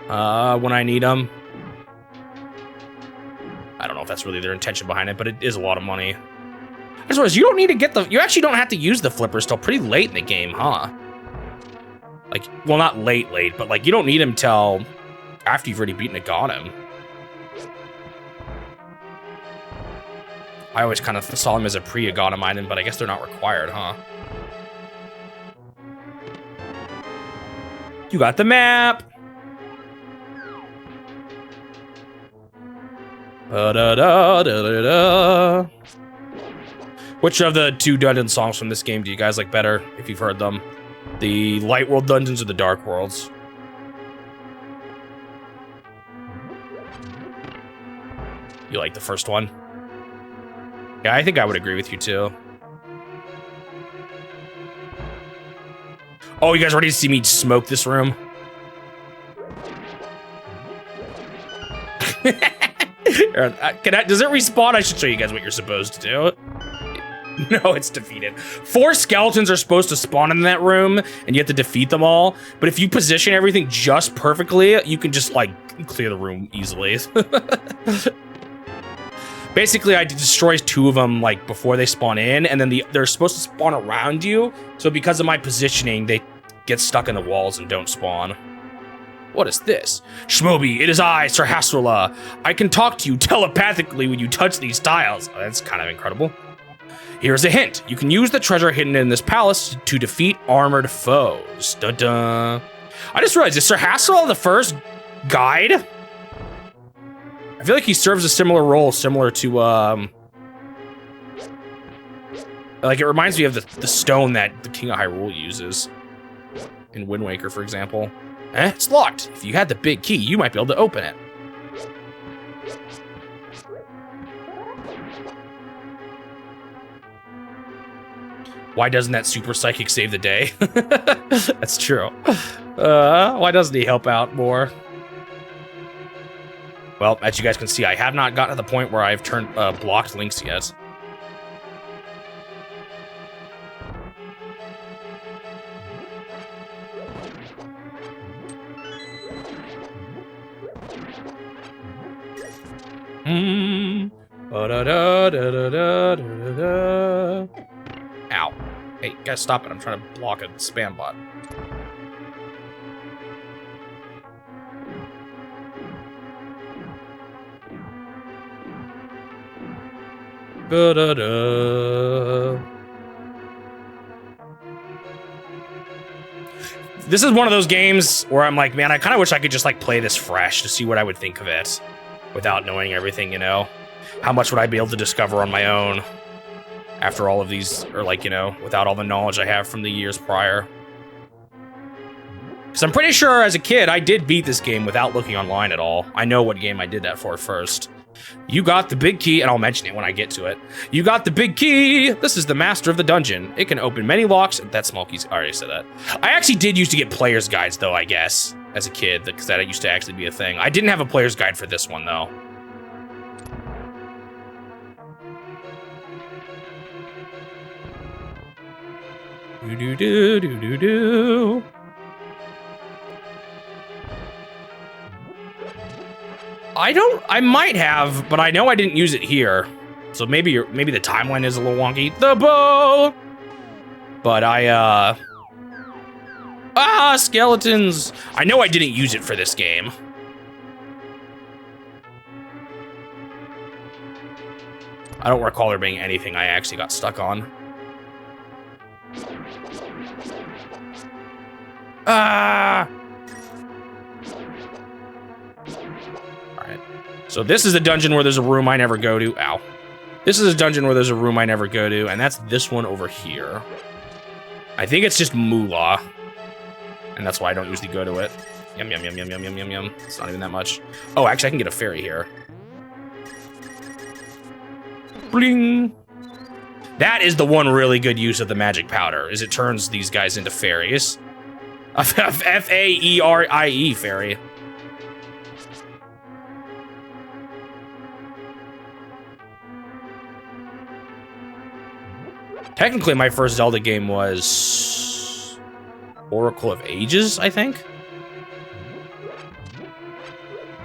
when I need them. I don't know if that's really their intention behind it, but it is a lot of money. I just realized you don't need to get you actually don't have to use the flippers till pretty late in the game, huh? Like, well, not late, but like you don't need them till after you've already beaten a Ganem. I always kind of saw them as a pre-Ganem item, but I guess they're not required, huh? You got the map. Da-da-da-da-da-da. Which of the 2 dungeon songs from this game do you guys like better, if you've heard them? The Light World dungeons or the Dark Worlds? You like the first one? Yeah, I think I would agree with you too. Oh, you guys ready to see me smoke this room? Does it respawn? I should show you guys what you're supposed to do. No, it's defeated. 4 skeletons are supposed to spawn in that room, and you have to defeat them all. But if you position everything just perfectly, you can just, like, clear the room easily. Basically, I destroy 2 of them, like, before they spawn in, and then they're supposed to spawn around you. So because of my positioning, they get stuck in the walls and don't spawn. What is this? Shmobi, it is I, Sir Hasrullah. I can talk to you telepathically when you touch these tiles. Oh, that's kind of incredible. Here's a hint. You can use the treasure hidden in this palace to defeat armored foes. Dun-dun. I just realized, is Sir Hasrullah the first guide? I feel like he serves a similar role, similar to, like, it reminds me of the stone that the King of Hyrule uses in Wind Waker, for example. It's locked. If you had the big key, you might be able to open it. Why doesn't that super psychic save the day? That's true. Why doesn't he help out more? Well, as you guys can see, I have not gotten to the point where I've turned blocked links yet. Ow. Hey, guys, stop it. I'm trying to block a spam bot. This is one of those games where I'm like, man, I kind of wish I could just like play this fresh to see what I would think of it without knowing everything, you know? How much would I be able to discover on my own after all of these, or like, you know, without all the knowledge I have from the years prior? Because I'm pretty sure as a kid, I did beat this game without looking online at all. I know what game I did that for first. You got the big key, and I'll mention it when I get to it. You got the big key! This is the master of the dungeon. It can open many locks. That's Smokey's. I already said that. I actually did used to get player's guides, though, I guess, as a kid, because that used to actually be a thing. I didn't have a player's guide for this one, though. Do-do-do-do-do-do. I might have, but I know I didn't use it here. So maybe the timeline is a little wonky. The bow! But skeletons! I know I didn't use it for this game. I don't recall there being anything I actually got stuck on. Alright. So this is a dungeon where there's a room I never go to. Ow. This is a dungeon where there's a room I never go to, and that's this one over here. I think it's just Moolah. And that's why I don't usually go to it. Yum, yum, yum, yum, yum, yum, yum, yum. It's not even that much. Oh, actually, I can get a fairy here. Bling! That is the one really good use of the magic powder, is it turns these guys into fairies. F-A-E-R-I-E, fairy. Technically, my first Zelda game was Oracle of Ages, I think.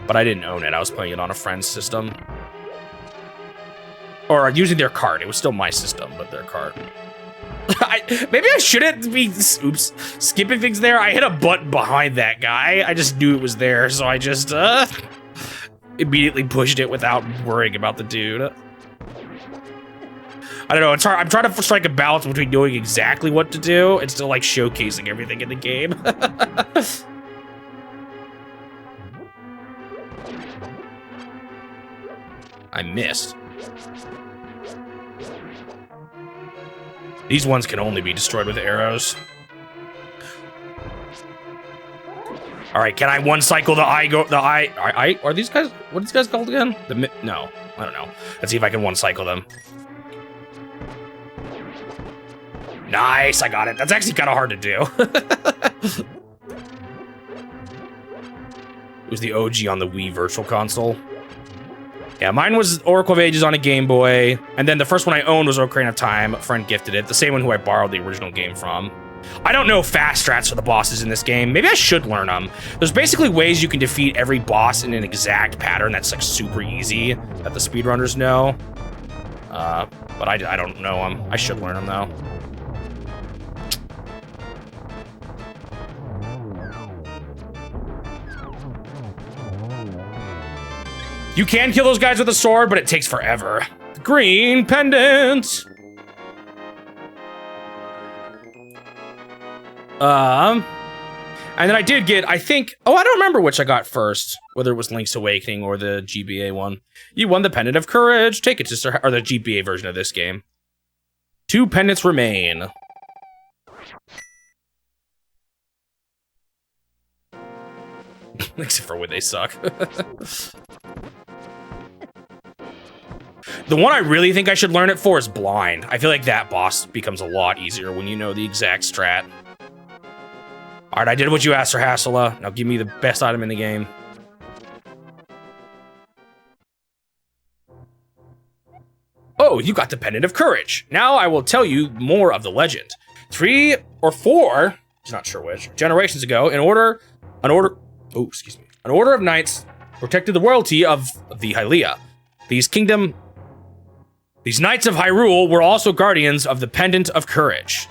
But I didn't own it. I was playing it on a friend's system. Or using their cart. It was still my system, but their cart. Maybe I shouldn't be, oops, skipping things there. I hit a button behind that guy. I just knew it was there, so I just immediately pushed it without worrying about the dude. I don't know, it's hard. I'm trying to strike a balance between knowing exactly what to do and still like showcasing everything in the game. I missed. These ones can only be destroyed with arrows. All right, can I one cycle the eye? Are these guys, what are these guys called again? No, I don't know. Let's see if I can one cycle them. Nice, I got it. That's actually kind of hard to do. It was the OG on the Wii Virtual Console. Yeah, mine was Oracle of Ages on a Game Boy, and then the first one I owned was Ocarina of Time. A friend gifted it, the same one who I borrowed the original game from. I don't know fast strats for the bosses in this game. Maybe I should learn them. There's basically ways you can defeat every boss in an exact pattern that's like super easy that the speedrunners know. But I don't know them. I should learn them though. You can kill those guys with a sword, but it takes forever. Green pendant. And then I did get, I think, oh, I don't remember which I got first, whether it was Link's Awakening or the GBA one. You won the Pendant of Courage. Take it to or the GBA version of this game. 2 pendants remain. Except for when they suck. The one I really think I should learn it for is Blind. I feel like that boss becomes a lot easier when you know the exact strat. All right, I did what you asked for, Hassela. Now give me the best item in the game. Oh, you got the Pendant of Courage. Now I will tell you more of the legend. 3 or 4, he's not sure which, generations ago, an order of knights protected the royalty of the Hylia. These knights of Hyrule were also guardians of the Pendant of Courage.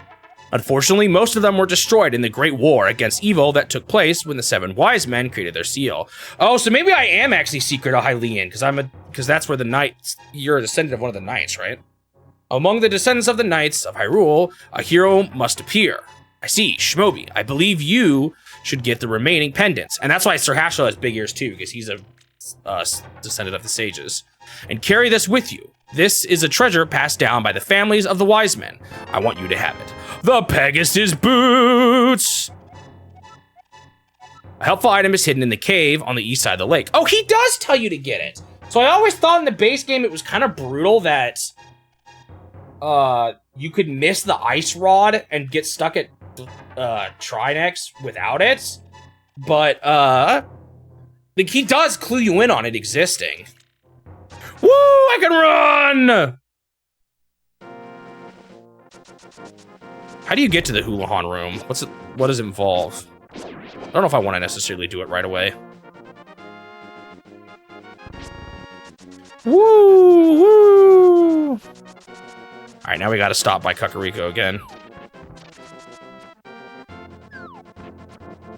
Unfortunately, most of them were destroyed in the Great War against evil that took place when the 7 wise men created their seal. Oh, so maybe I am actually secret a Hylian, because that's where the knights, you're a descendant of one of the knights, right? Among the descendants of the knights of Hyrule, a hero must appear. I see, Shmobi, I believe you should get the remaining pendants. And that's why Sir Hassel has big ears too, because he's a descendant of the sages. And carry this with you. This is a treasure passed down by the families of the wise men. I want you to have it. The Pegasus Boots! A helpful item is hidden in the cave on the east side of the lake. Oh, he does tell you to get it! So I always thought in the base game it was kind of brutal that you could miss the ice rod and get stuck at Trinex without it. But like he does clue you in on it existing. Woo! I can run! How do you get to the Houlihan room? What does it involve? I don't know if I want to necessarily do it right away. Woo! Woo! All right, now we got to stop by Kakariko again.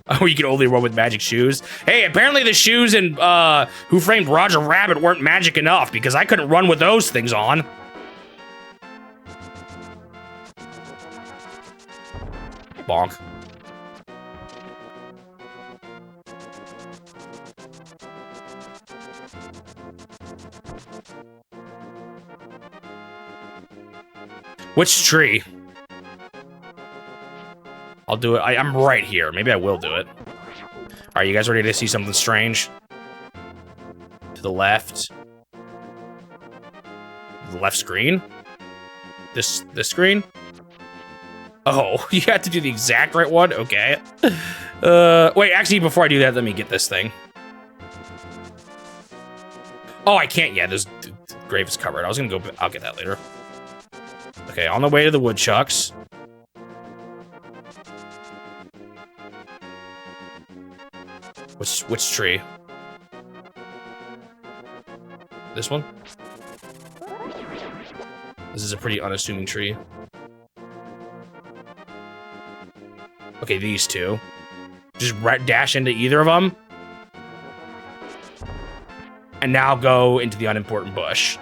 Oh, you can only run with magic shoes? Hey, apparently the shoes in Who Framed Roger Rabbit weren't magic enough because I couldn't run with those things on. Bonk. Which tree? I'll do it. I'm right here. Maybe I will do it. All right, you guys ready to see something strange? To the left. The left screen? This screen? Oh, you have to do the exact right one? Okay. Wait, actually, before I do that, let me get this thing. Oh, I can't yet. The grave is covered. I was gonna go, I'll get that later. Okay, on the way to the woodchucks. Which tree? This one? This is a pretty unassuming tree. Okay, these two. Just dash into either of them. And now go into the unimportant bush.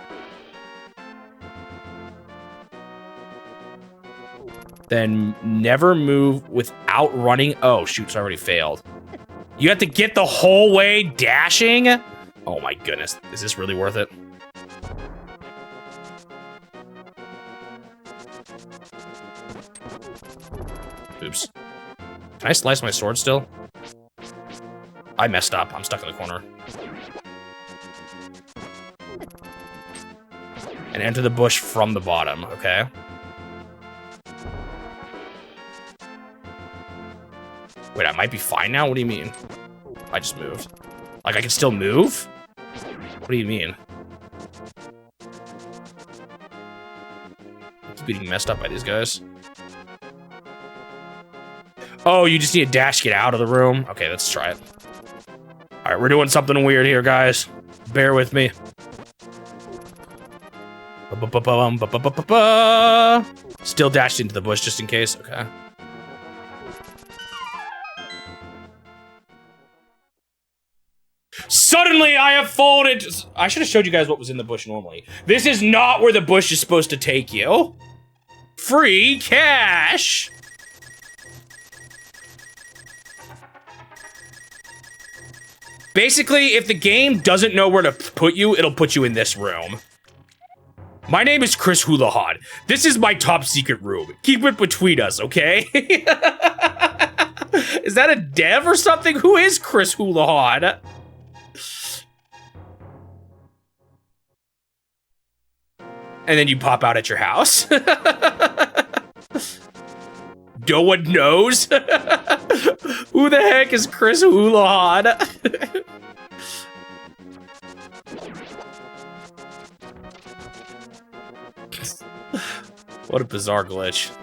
Then never move without running. Oh, shoot, so I already failed. You have to get the whole way dashing? Oh my goodness, is this really worth it? Oops. Can I slice my sword still? I messed up, I'm stuck in the corner. And enter the bush from the bottom, okay? Wait, I might be fine now? What do you mean? I just moved. Like, I can still move? What do you mean? I keep getting messed up by these guys. Oh, you just need to dash get out of the room? Okay, let's try it. All right, we're doing something weird here, guys. Bear with me. Still dashed into the bush just in case. Okay. Suddenly, I have folded. I should have showed you guys what was in the bush normally. This is not where the bush is supposed to take you. Free cash. Basically, if the game doesn't know where to put you, it'll put you in this room. My name is Chris Houlihan. This is my top secret room. Keep it between us, okay? Is that a dev or something? Who is Chris Houlihan? And then you pop out at your house. No one knows. Who the heck is Chris Houlihan? What a bizarre glitch.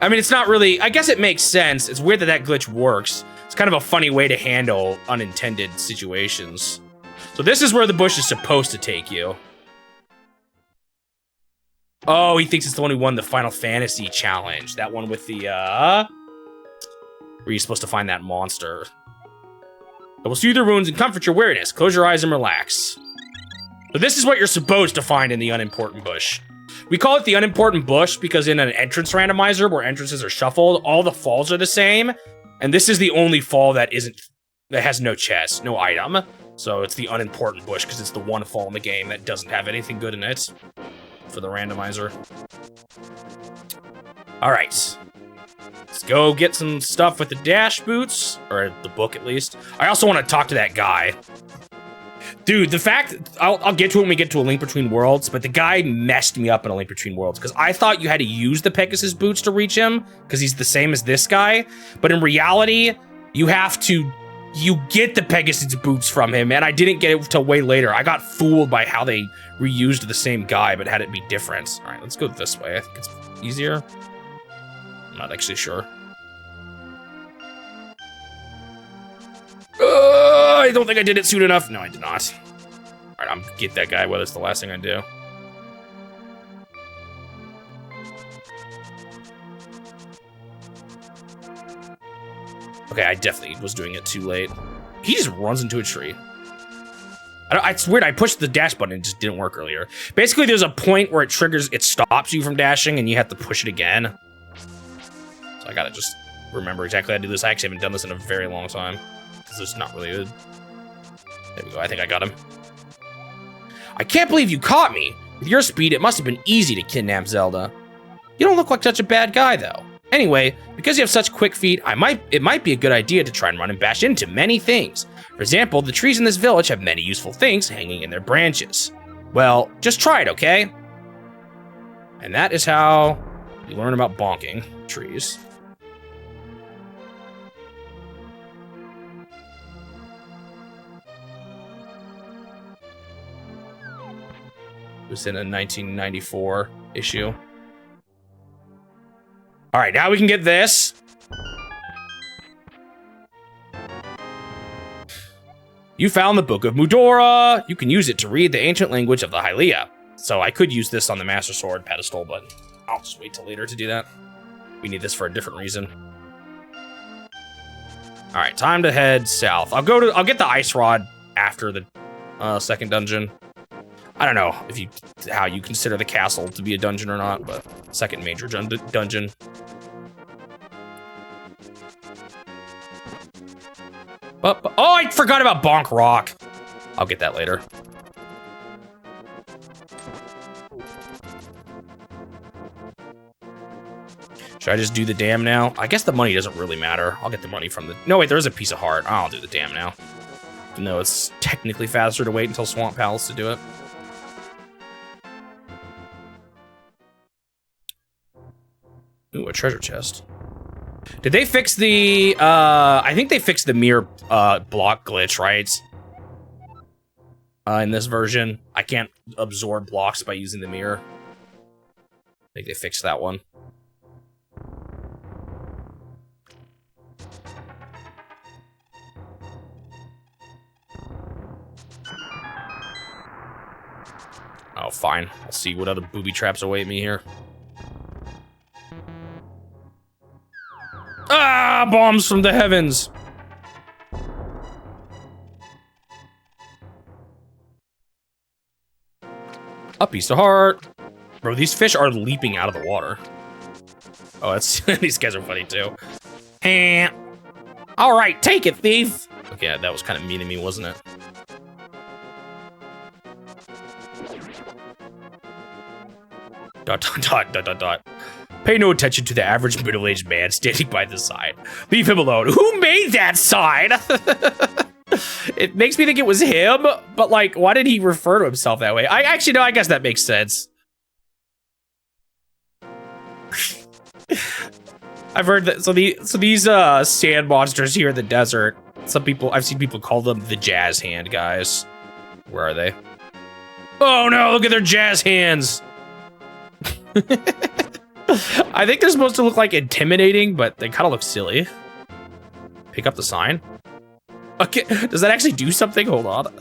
I mean, it's not really, I guess it makes sense. It's weird that that glitch works. It's kind of a funny way to handle unintended situations. So this is where the bush is supposed to take you. Oh, he thinks it's the one who won the Final Fantasy challenge. That one with the, where you're supposed to find that monster. It will soothe your wounds and comfort your weariness. Close your eyes and relax. So this is what you're supposed to find in the unimportant bush. We call it the unimportant bush because in an entrance randomizer where entrances are shuffled, all the falls are the same. And this is the only fall that has no chest, no item. So it's the unimportant bush because it's the one fall in the game that doesn't have anything good in it for the randomizer. All right. Let's go get some stuff with the dash boots, or the book at least. I also want to talk to that guy. Dude, the fact, I'll get to it when we get to A Link Between Worlds, but the guy messed me up in A Link Between Worlds because I thought you had to use the Pegasus boots to reach him because he's the same as this guy. But in reality, you get the Pegasus boots from him, and I didn't get it till way later. I got fooled by how they reused the same guy, but had it be different. All right, let's go this way. I think it's easier. I'm not actually sure. I don't think I did it soon enough. No, I did not. All right, I'm gonna get that guy, whether it's the last thing I do. Okay, I definitely was doing it too late. He just runs into a tree. It's weird, I pushed the dash button and it just didn't work earlier. Basically, there's a point where it stops you from dashing and you have to push it again. So I gotta just remember exactly how to do this. I actually haven't done this in a very long time. Because it's not really good. There we go, I think I got him. I can't believe you caught me. With your speed, it must have been easy to kidnap Zelda. You don't look like such a bad guy, though. Anyway, because you have such quick feet, it might be a good idea to try and run and bash into many things. For example, the trees in this village have many useful things hanging in their branches. Well, just try it, okay? And that is how you learn about bonking trees. It was in a 1994 issue. All right, now we can get this. You found the Book of Mudora. You can use it to read the ancient language of the Hylia. So I could use this on the Master Sword pedestal, but I'll just wait till later to do that. We need this for a different reason. All right, time to head south. I'll get the ice rod after the second dungeon. I don't know how you consider the castle to be a dungeon or not, but second major dungeon. Oh, I forgot about Bonk Rock. I'll get that later. Should I just do the dam now? I guess the money doesn't really matter. I'll get the money from the... No, wait, there is a piece of heart. I'll do the dam now. Even though it's technically faster to wait until Swamp Palace to do it. Ooh, a treasure chest. Did they fix the, I think they fixed the mirror, block glitch, right? In this version. I can't absorb blocks by using the mirror. I think they fixed that one. Oh, fine. I'll see what other booby traps await me here. Ah, bombs from the heavens. A piece of heart. Bro, these fish are leaping out of the water. Oh, that's these guys are funny too. All right, take it, thief. Okay, that was kind of mean to me, wasn't it? Dot, dot, dot, dot, dot, dot. Pay no attention to the average middle-aged man standing by the sign. Leave him alone. Who made that sign? It makes me think it was him, but like, why did he refer to himself that way? I actually, no, I guess that makes sense. I've heard that, so these sand monsters here in the desert, I've seen people call them the jazz hand guys. Where are they? Oh no, look at their jazz hands. I think they're supposed to look like intimidating, but they kind of look silly. Pick up the sign. Okay, does that actually do something? Hold on.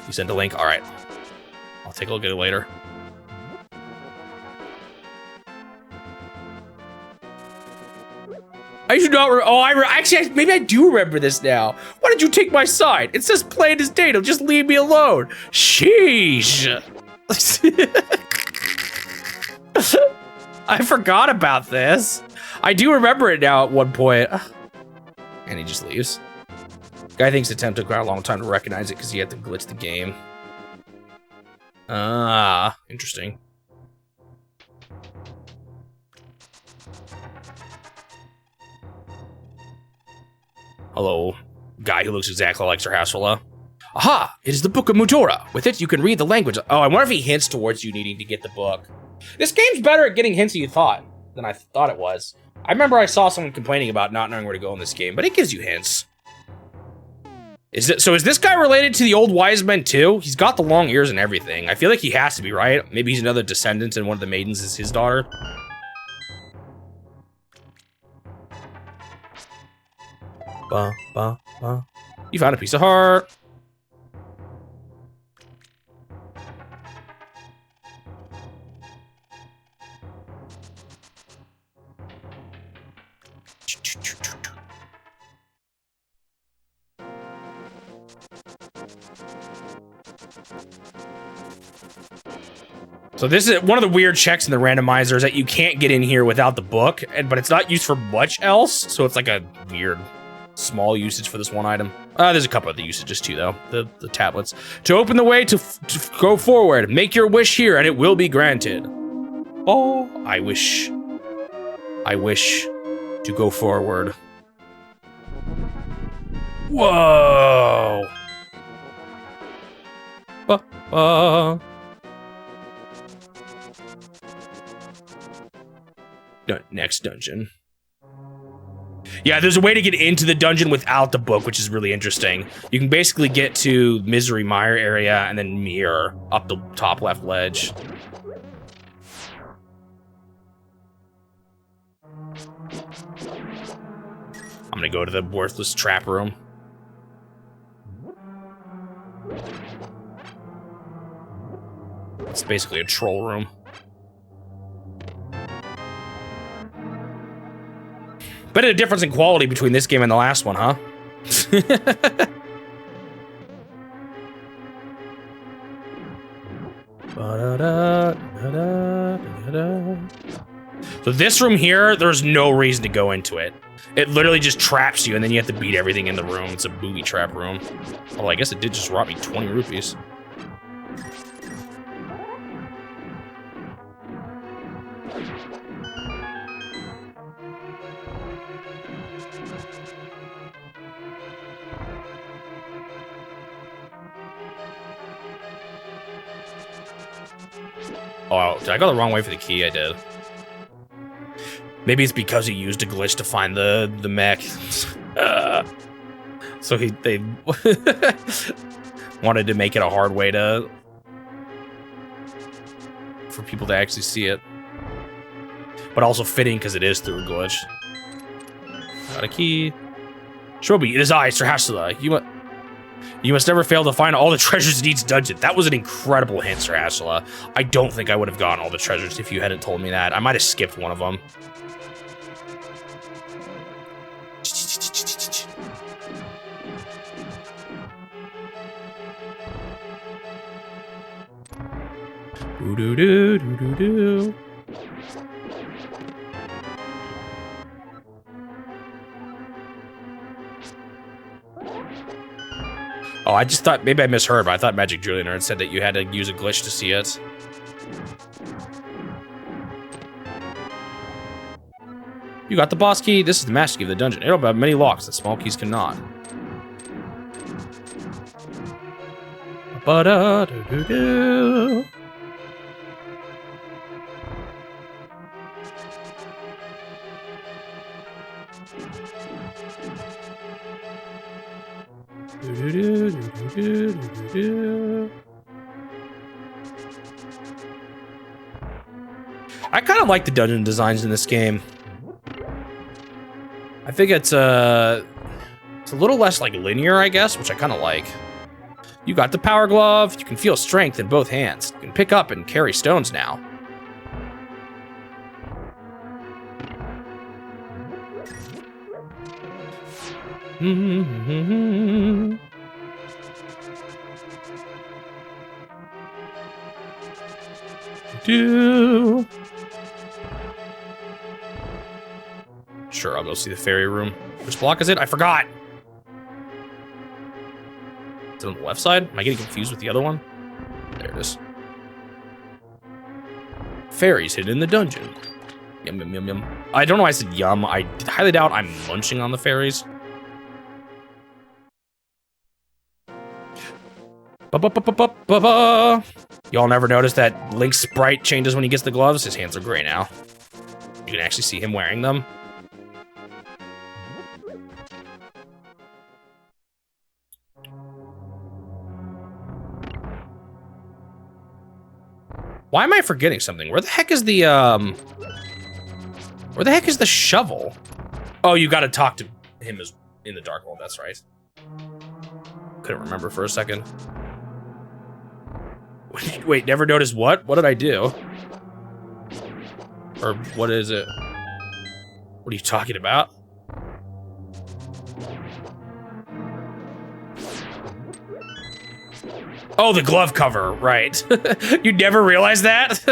You send a link? All right. I'll take a look at it later. I do not. Actually, maybe I do remember this now. Why did you take my sign? It says plain as day. Just leave me alone. Sheesh. I forgot about this. I do remember it now at one point. And he just leaves. Guy thinks the attempt took quite a long time to recognize it because he had to glitch the game. Ah, interesting. Hello, guy who looks exactly like Sir Hassela. Aha! It is the Book of Mutora. With it, you can read the language. Oh, I wonder if he hints towards you needing to get the book. This game's better at getting hints than I thought it was. I remember I saw someone complaining about not knowing where to go in this game, but it gives you hints. Is this guy related to the old wise men too? He's got the long ears and everything. I feel like he has to be, right? Maybe he's another descendant and one of the maidens is his daughter. Ba, ba, ba. You found a piece of heart. So this is one of the weird checks in the randomizers that you can't get in here without the book, but it's not used for much else, so it's like a weird small usage for this one item. There's a couple other usages too, though. The tablets. To open the way to go forward, make your wish here and it will be granted. Oh, I wish to go forward. Whoa. Next dungeon. Yeah, there's a way to get into the dungeon without the book, which is really interesting. You can basically get to Misery Mire area and then mirror up the top left ledge. I'm gonna go to the worthless trap room. It's basically a troll room. But a difference in quality between this game and the last one, huh? So this room here, there's no reason to go into it. It literally just traps you and then you have to beat everything in the room. It's a booby trap room. Well, I guess it did just rob me 20 rupees. Oh, did I go the wrong way for the key? I did. Maybe it's because he used a glitch to find the mech. So they wanted to make it a hard way for people to actually see it. But also fitting because it is through a glitch. Got a key. Shrobi, it is I, Sir Hassela. You must never fail to find all the treasures in each dungeon. That was an incredible hint, Sir Hassela. I don't think I would have gotten all the treasures if you hadn't told me that. I might have skipped one of them. Do-do-do-do-do-do. Oh, I just thought, maybe I misheard, but I thought Magic Julian had said that you had to use a glitch to see it. You got the boss key. This is the master key of the dungeon. It'll have many locks that small keys cannot. Ba-da-do-do-do. I kind of like the dungeon designs in this game. I think it's a little less like linear, I guess, which I kind of like. You got the power glove. You can feel strength in both hands. You can pick up and carry stones now. Sure, I'll go see the fairy room. Which block is it? I forgot. Is it on the left side? Am I getting confused with the other one? There it is. Fairies hidden in the dungeon. Yum, yum, yum, yum. I don't know why I said yum. I highly doubt I'm munching on the fairies. Ba-ba-ba-ba-ba-ba-ba. Y'all never noticed that Link's sprite changes when he gets the gloves? His hands are gray now. You can actually see him wearing them. Why am I forgetting something? Where the heck is the, where the heck is the shovel? Oh, you gotta talk to him as in the Dark World, that's right. Couldn't remember for a second. Wait, never noticed what? What did I do? Or what is it? What are you talking about? Oh, the glove cover, right. You never realized that?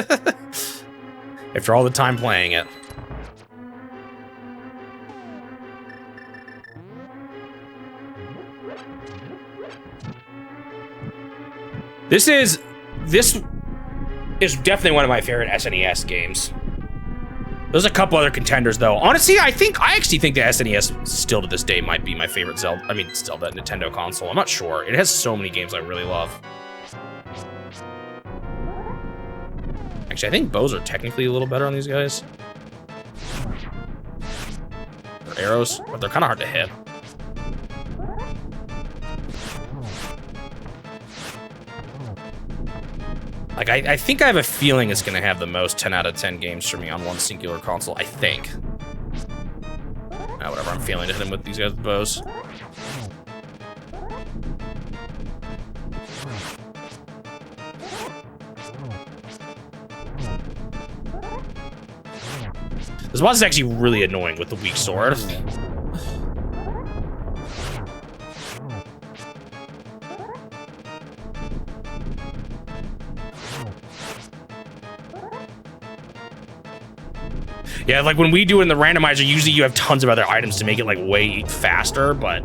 After all the time playing it. This is definitely one of my favorite SNES games. There's a couple other contenders though. Honestly, I actually think the SNES still to this day might be my favorite Zelda. I mean, Zelda Nintendo console. I'm not sure. It has so many games I really love. Actually, I think bows are technically a little better on these guys. Or arrows, but they're kind of hard to hit. Like, I think I have a feeling it's gonna have the most 10 out of 10 games for me on one singular console, I think. Whatever, I'm feeling to hit him with these guys' bows. This boss is actually really annoying with the weak sword. Yeah, like when we do it in the randomizer, usually you have tons of other items to make it like way faster, but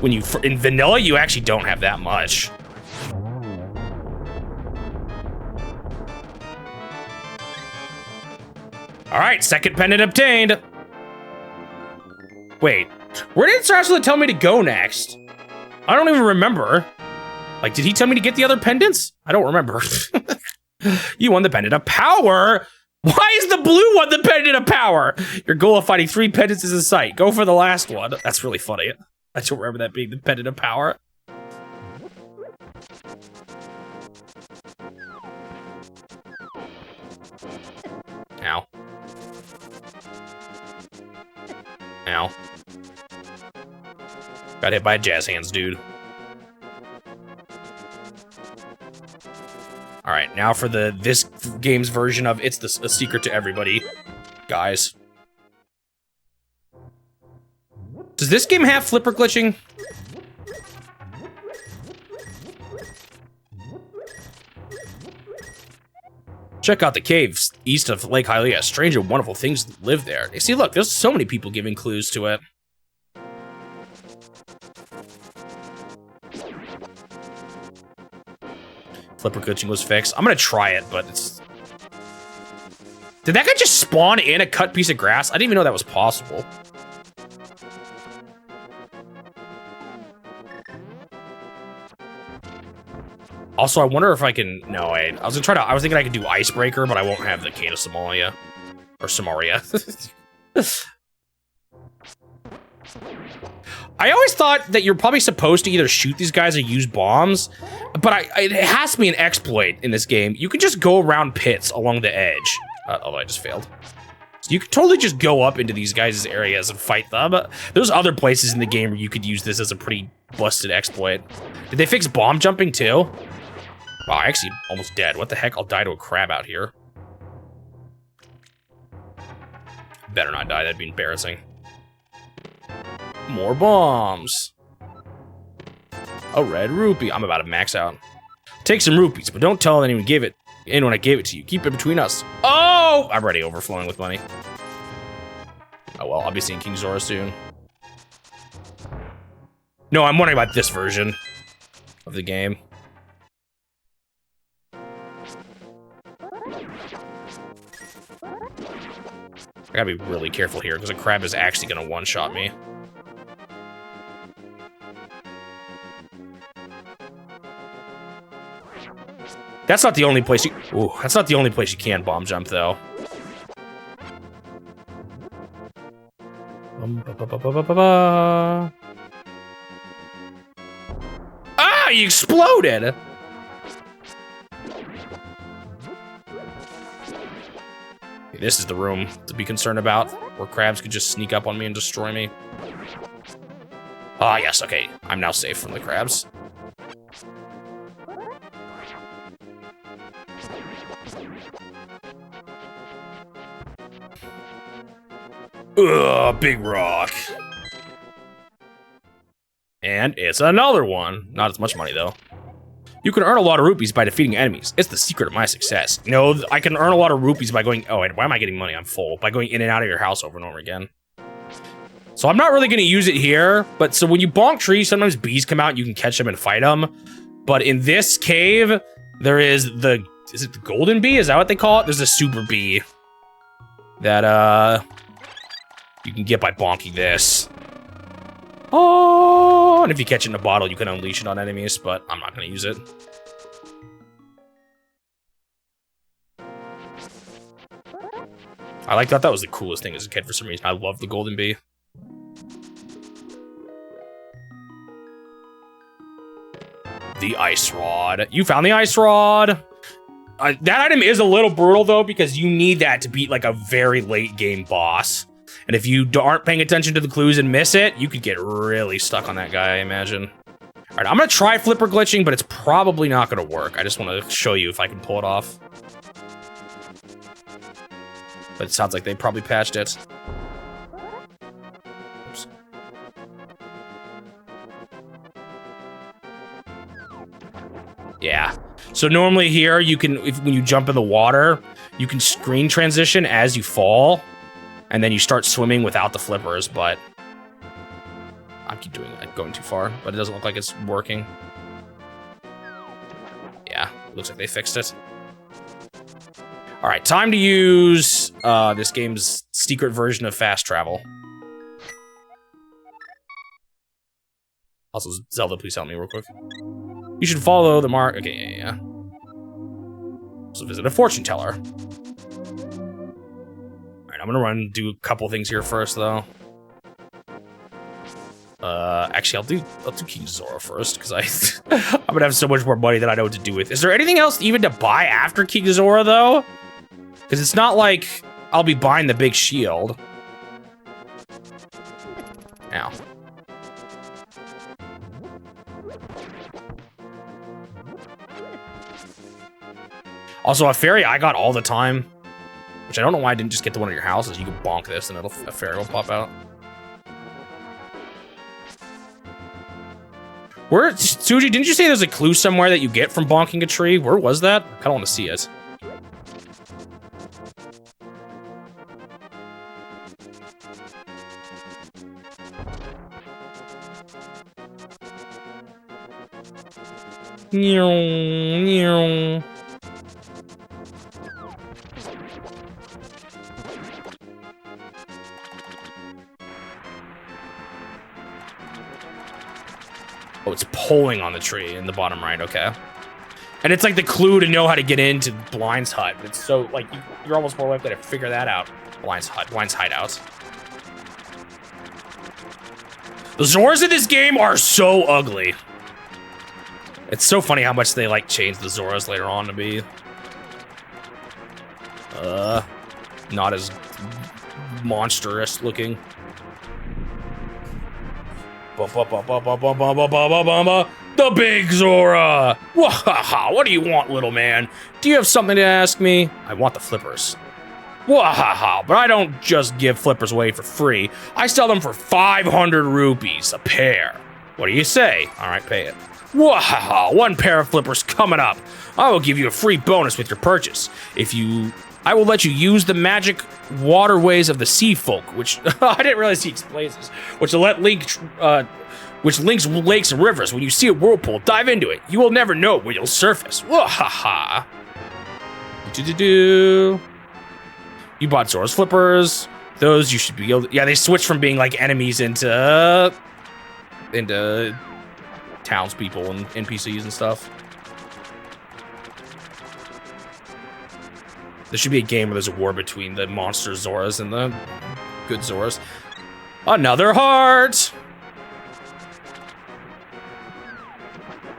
when you, in vanilla, you actually don't have that much. All right, second pendant obtained. Wait, where did Saraswati tell me to go next? I don't even remember. Like, did he tell me to get the other pendants? I don't remember. You won the pendant of power. Why is the blue one the pendant of power? Your goal of finding 3 pendants is in sight. Go for the last one. That's really funny. I don't remember that being the pendant of power. Ow. Ow. Got hit by jazz hands, dude. All right, now for this game's version of It's a Secret to Everybody, guys. Does this game have flipper glitching? Check out the caves east of Lake Hylia. Strange and wonderful things live there. You see, look, there's so many people giving clues to it. Flipper glitching was fixed. I'm gonna try it, but it's... Did that guy just spawn in a cut piece of grass? I didn't even know that was possible. Also, I wonder if I can... No, I was gonna try to... I was thinking I could do Icebreaker, but I won't have the Cane of Somalia. Or Samaria. I always thought that you're probably supposed to either shoot these guys or use bombs, but it has to be an exploit in this game. You can just go around pits along the edge. Although I just failed. So you could totally just go up into these guys' areas and fight them. There's other places in the game where you could use this as a pretty busted exploit. Did they fix bomb jumping too? Wow, I actually almost dead. What the heck? I'll die to a crab out here. Better not die, that'd be embarrassing. More bombs. A red rupee. I'm about to max out. Take some rupees, but don't tell anyone I gave it to you. Keep it between us. Oh! I'm already overflowing with money. Oh well, I'll be seeing King Zora soon. No, I'm wondering about this version of the game. I gotta be really careful here, because a crab is actually gonna one-shot me. That's not the only place you... Ooh, that's not the only place you can bomb jump, though. Ah, you exploded! This is the room to be concerned about, where crabs could just sneak up on me and destroy me. Ah, yes, okay. I'm now safe from the crabs. Ugh, big rock. And it's another one. Not as much money, though. You can earn a lot of rupees by defeating enemies. It's the secret of my success. No, I can earn a lot of rupees by going... Oh, wait, why am I getting money? I'm full. By going in and out of your house over and over again. So I'm not really going to use it here. But so when you bonk trees, sometimes bees come out and you can catch them and fight them. But in this cave, there is the... Is it the golden bee? Is that what they call it? There's a super bee. That, you can get by bonking this. Oh, and if you catch it in a bottle, you can unleash it on enemies, but I'm not going to use it. I thought that was the coolest thing as a kid for some reason. I love the golden bee. The ice rod. You found the ice rod. That item is a little brutal, though, because you need that to beat, like, a very late game boss. And if you aren't paying attention to the clues and miss it, you could get really stuck on that guy, I imagine. All right, I'm gonna try flipper glitching, but it's probably not gonna work. I just want to show you if I can pull it off. But it sounds like they probably patched it. Oops. Yeah. So normally here, you can, when you jump in the water, you can screen transition as you fall. And then you start swimming without the flippers, but I keep doing it, going too far, but it doesn't look like it's working. Yeah, looks like they fixed it. All right, time to use this game's secret version of fast travel. Also, Zelda, please help me real quick. You should follow the mark. Okay, yeah. So visit a fortune teller. I'm gonna do a couple things here first, though. Actually, I'll do King Zora first, because I'm gonna have so much more money that I know what to do with. Is there anything else even to buy after King Zora, though? Because it's not like I'll be buying the big shield. Ow. Also, a fairy I got all the time. Which I don't know why I didn't just get to one of your houses. You can bonk this and a fairy will pop out. Where, Suji, didn't you say there's a clue somewhere that you get from bonking a tree? Where was that? I kind of want to see it. Oh, it's pulling on the tree in the bottom right, okay. And it's like the clue to know how to get into Blind's hut. It's so, like, you're almost more likely to figure that out. Blind's hideout. The Zoras in this game are so ugly. It's so funny how much they, like, change the Zoras later on to be. Not as monstrous looking. The big Zora! Wahaha! What do you want, little man? Do you have something to ask me? I want the flippers. Wahaha! But I don't just give flippers away for free. I sell them for 500 rupees a pair. What do you say? All right, pay it. Wahaha! 1 pair of flippers coming up. I will give you a free bonus with your purchase. I will let you use the magic waterways of the sea folk, which I didn't realize he explains this, which links lakes and rivers. When you see a whirlpool, dive into it. You will never know where you'll surface. Wahaha. You bought Zora's flippers. Those you should be able to, yeah, they switch from being like enemies into townspeople and NPCs and stuff. There should be a game where there's a war between the monster Zoras and the good Zoras. Another heart!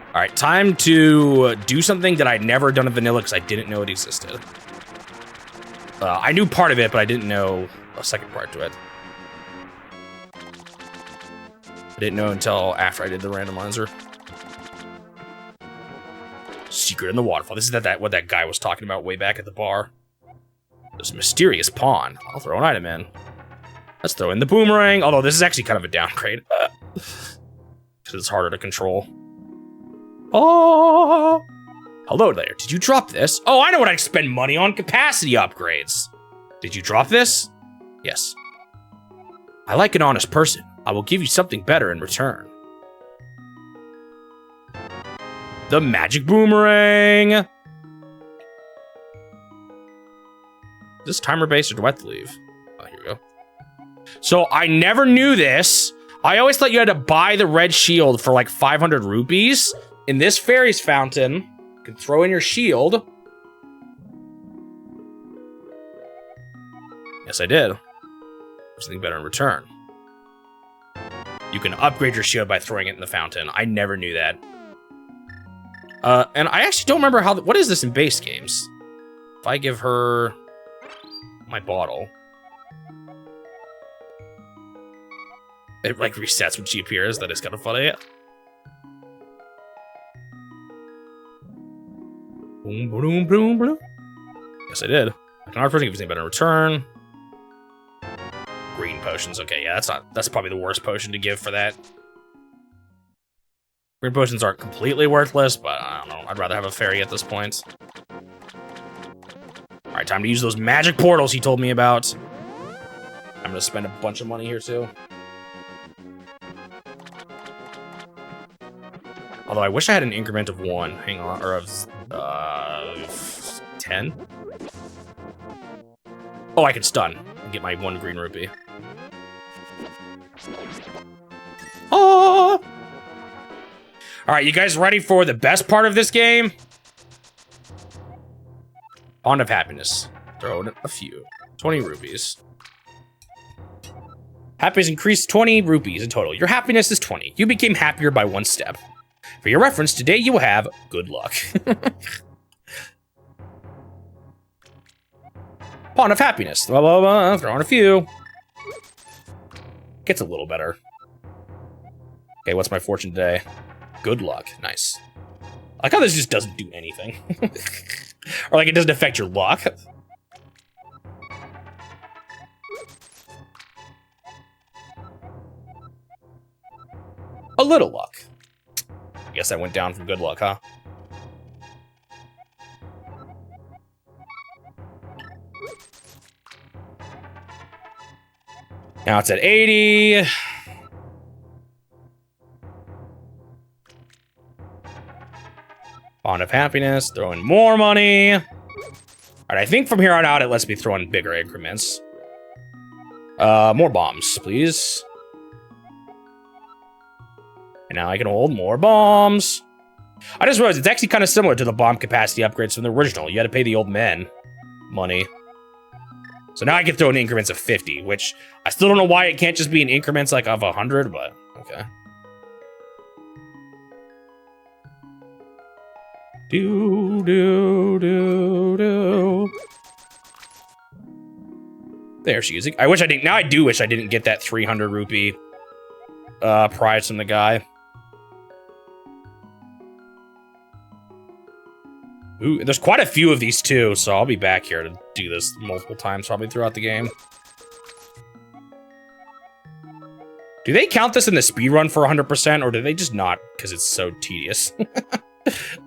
Alright, time to do something that I'd never done in vanilla because I didn't know it existed. I knew part of it, but I didn't know a second part to it. I didn't know until after I did the randomizer. Secret in the waterfall. This is what that guy was talking about way back at the bar. There's a mysterious pond. I'll throw an item in. Let's throw in the boomerang, although this is actually kind of a downgrade. Because it's harder to control. Oh! Hello there. Did you drop this? Oh, I know what I spend money on. Capacity upgrades. Did you drop this? Yes. I like an honest person. I will give you something better in return. The magic boomerang. Is this timer based or do I have to leave? Oh, here we go. So I never knew this. I always thought you had to buy the red shield for like 500 rupees. In this fairy's fountain, you can throw in your shield. Yes, I did. Something better in return. You can upgrade your shield by throwing it in the fountain. I never knew that. And I actually don't remember what is this in base games? If I give her my bottle, it like resets when she appears. That is kind of funny. Boom, boom, boom, boom. Yes, I did. I can offer anything better in return. Green potions. Okay, yeah, that's probably the worst potion to give for that. Green potions aren't completely worthless, but I don't know. I'd rather have a fairy at this point. All right, time to use those magic portals he told me about. I'm gonna spend a bunch of money here too. Although I wish I had an increment of 1. Hang on, or of 10. Oh, I can stun and get my 1 green rupee. Oh! All right, you guys ready for the best part of this game? Pond of Happiness. Throw in a few. 20 rupees. Happiness increased 20 rupees in total. Your happiness is 20. You became happier by 1 step. For your reference, today you will have good luck. Pond of Happiness. Blah, blah, blah. Throw in a few. Gets a little better. Okay, what's my fortune today? Good luck. Nice. I like how this just doesn't do anything. Or like it doesn't affect your luck. A little luck. I guess that went down from good luck, huh? Now it's at 80. Bond of happiness. Throw in more money. All right, I think from here on out, it lets me throw in bigger increments. More bombs, please. And now I can hold more bombs. I just realized it's actually kind of similar to the bomb capacity upgrades from the original. You had to pay the old men money. So now I can throw in increments of 50, which I still don't know why it can't just be in increments like of 100, but okay. Do, do, do, do. There she is. I wish I didn't. Now I do wish I didn't get that 300 rupee prize from the guy. Ooh, there's quite a few of these too, so I'll be back here to do this multiple times probably throughout the game. Do they count this in the speedrun for 100%, or do they just not because it's so tedious?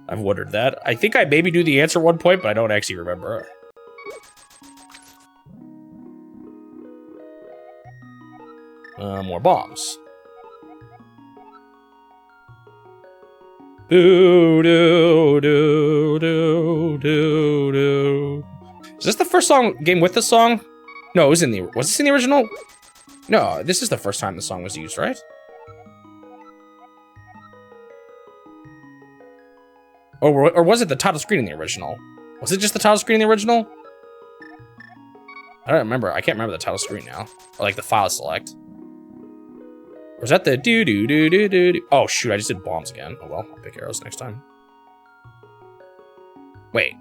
I've wondered that. I think I maybe knew the answer at one point, but I don't actually remember. More bombs. Do, do, do, do, do, do. Is this the first game with this song? No, it was was this in the original? No, this is the first time the song was used, right? Or was it the title screen in the original? Was it just the title screen in the original? I don't remember. I can't remember the title screen now. Or like the file select. Or was that the do-do-do-do-do-do? Oh, shoot, I just did bombs again. Oh, well, I'll pick arrows next time. Wait.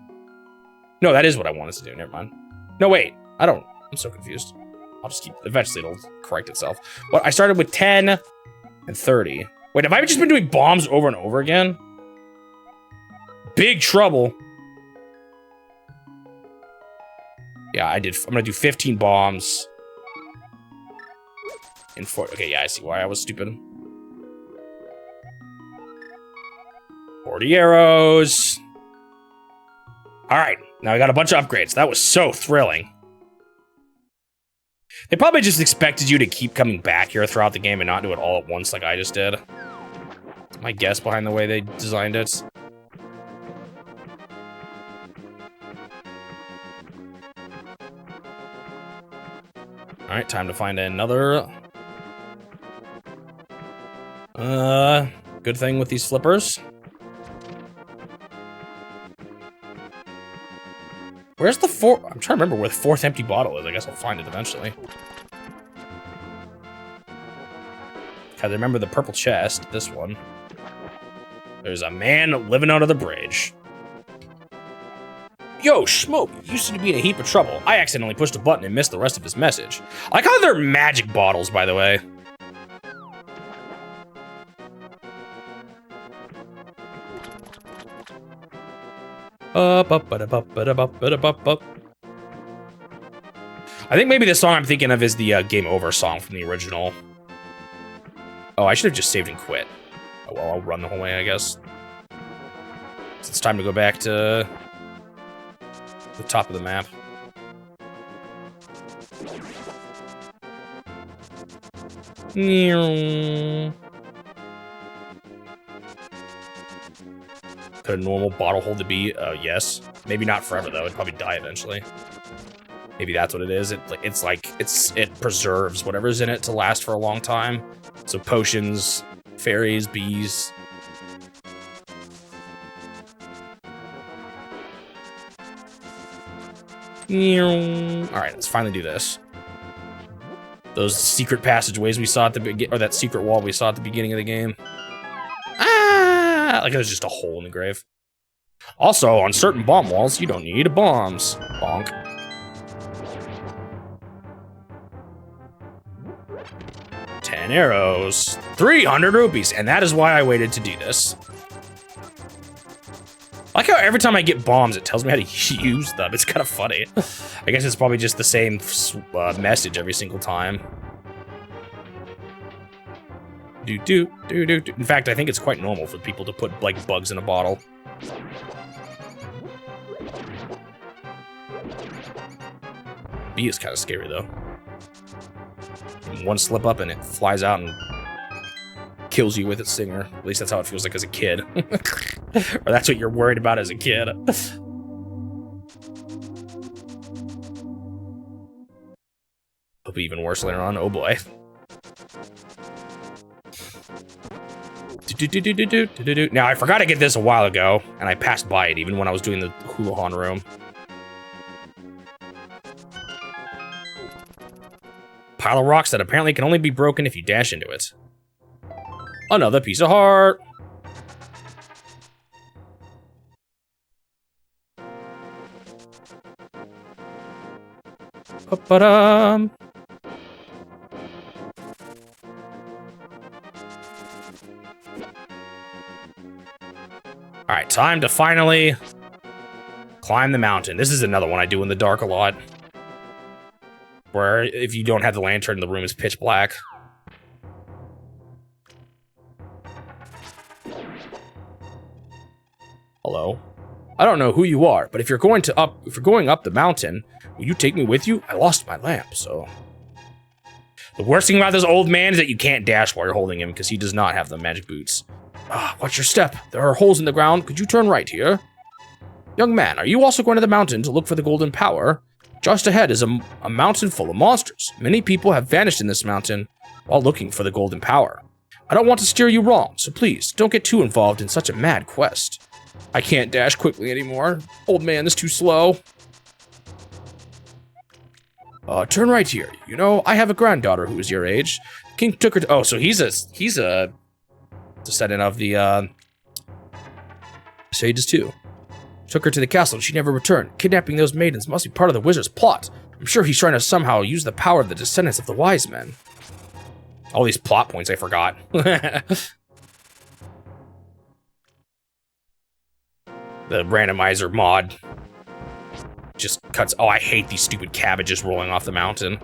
No, that is what I wanted to do. Never mind. No, wait. I'm so confused. I'll just keep, eventually it'll correct itself. What, I started with 10 and 30. Wait, have I just been doing bombs over and over again? Big trouble. Yeah, I'm gonna do 15 bombs. In 4. Okay, yeah, I see why I was stupid. 40 arrows. All right, now I got a bunch of upgrades. That was so thrilling. They probably just expected you to keep coming back here throughout the game and not do it all at once like I just did. That's my guess behind the way they designed it. All right, time to find another. Good thing with these flippers. Where's the fourth? I'm trying to remember where the fourth empty bottle is. I guess I'll find it eventually. Gotta remember the purple chest, this one. There's a man living under the bridge. Yo, Schmoke, you used to be in a heap of trouble. I accidentally pushed a button and missed the rest of his message. I like how they're magic bottles, by the way. I think maybe the song I'm thinking of is the Game Over song from the original. Oh, I should have just saved and quit. Oh, well, I'll run the whole way, I guess. So it's time to go back to the top of the map. Could a normal bottle hold to be? Yes. Maybe not forever though. It'd probably die eventually. Maybe that's what it is. It preserves whatever's in it to last for a long time. So potions, fairies, bees. All right, let's finally do this. Those secret passageways we saw at the beginning, or that secret wall we saw at the beginning of the game. Ah, like it was just a hole in the grave. Also, on certain bomb walls, you don't need bombs. Bonk. Ten arrows, 300 rupees, and that is why I waited to do this. I like how every time I get bombs, it tells me how to use them. It's kind of funny. I guess it's probably just the same message every single time. In fact, I think it's quite normal for people to put, like, bugs in a bottle. B is kind of scary, though. One slip up and it flies out and kills you with its stinger. At least that's how it feels like as a kid. Or that's what you're worried about as a kid. It'll be even worse later on. Oh boy. Now, I forgot to get this a while ago, and I passed by it even when I was doing the Hulahan room. Pile of rocks that apparently can only be broken if you dash into it. Another piece of heart. Ba-ba-dum. All right, time to finally climb the mountain. This is another one I do in the dark a lot. Where if you don't have the lantern, the room is pitch black. Hello? I don't know who you are, but if you're going up the mountain, will you take me with you? I lost my lamp, so... The worst thing about this old man is that you can't dash while you're holding him, because he does not have the magic boots. Watch your step. There are holes in the ground. Could you turn right here? Young man, are you also going to the mountain to look for the golden power? Just ahead is a mountain full of monsters. Many people have vanished in this mountain while looking for the golden power. I don't want to steer you wrong, so please, don't get too involved in such a mad quest. I can't dash quickly anymore. Old man is too slow. Turn right here. You know, I have a granddaughter who is your age. King took her to... Oh, so he's a descendant of the, Sages too. Took her to the castle and she never returned. Kidnapping those maidens must be part of the wizard's plot. I'm sure he's trying to somehow use the power of the descendants of the wise men. All these plot points I forgot. The randomizer mod just cuts... Oh, I hate these stupid cabbages rolling off the mountain.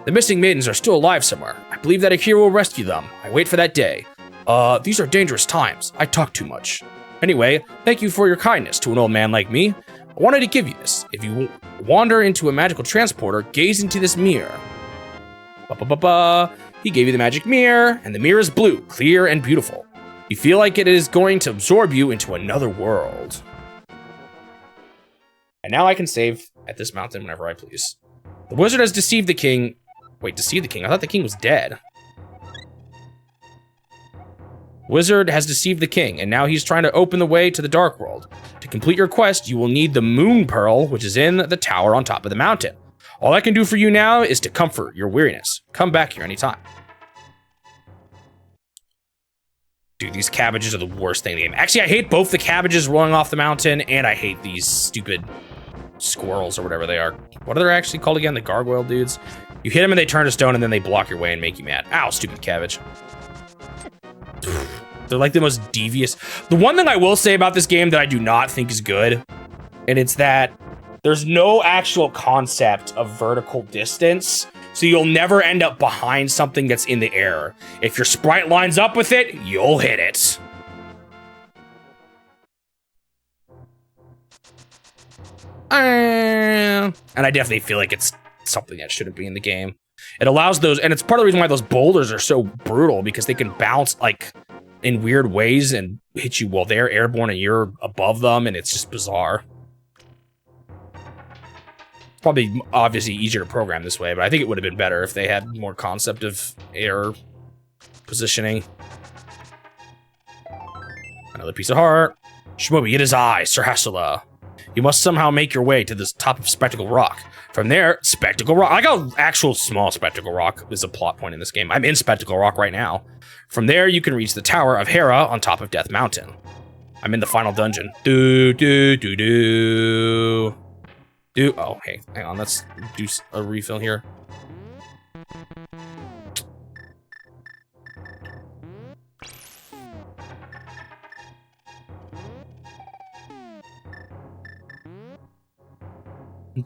The missing maidens are still alive somewhere. I believe that a hero will rescue them. I wait for that day. These are dangerous times. I talk too much. Anyway, thank you for your kindness to an old man like me. I wanted to give you this. If you wander into a magical transporter, gaze into this mirror. Ba-ba-ba-ba. He gave you the magic mirror, and the mirror is blue, clear, and beautiful. You feel like it is going to absorb you into another world. And now I can save at this mountain whenever I please. The wizard has deceived the king. Wait, deceived the king? I thought the king was dead. Wizard has deceived the king, and now he's trying to open the way to the dark world. To complete your quest, you will need the moon pearl, which is in the tower on top of the mountain. All I can do for you now is to comfort your weariness. Come back here anytime. Dude, these cabbages are the worst thing in the game. Actually, I hate both the cabbages rolling off the mountain, and I hate these stupid squirrels or whatever they are. What are they actually called again? The gargoyle dudes? You hit them and they turn to stone, and then they block your way and make you mad. Ow, stupid cabbage. They're like the most devious. The one thing I will say about this game that I do not think is good, and it's that there's no actual concept of vertical distance, so you'll never end up behind something that's in the air. If your sprite lines up with it, you'll hit it. And I definitely feel like it's something that shouldn't be in the game. It allows those, and it's part of the reason why those boulders are so brutal, because they can bounce like in weird ways and hit you while they're airborne and you're above them, and it's just bizarre. It's probably obviously easier to program this way, but I think it would have been better if they had more concept of air positioning. Another piece of heart. Shmobi, it is I, Sir Hassela. You must somehow make your way to the top of Spectacle Rock. From there, Spectacle Rock. I got actual small Spectacle Rock is a plot point in this game. I'm in Spectacle Rock right now. From there, you can reach the Tower of Hera on top of Death Mountain. I'm in the final dungeon. Oh, hey, hang on. Let's do a refill here.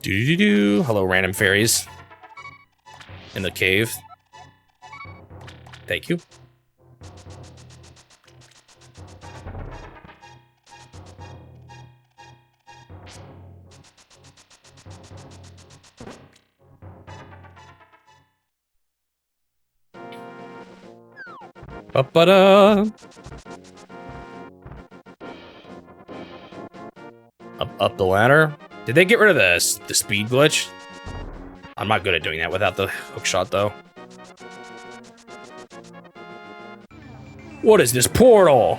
Hello, random fairies in the cave. Thank you. Ba-ba-da. Up the ladder. Did they get rid of the speed glitch? I'm not good at doing that without the hook shot, though. What is this portal?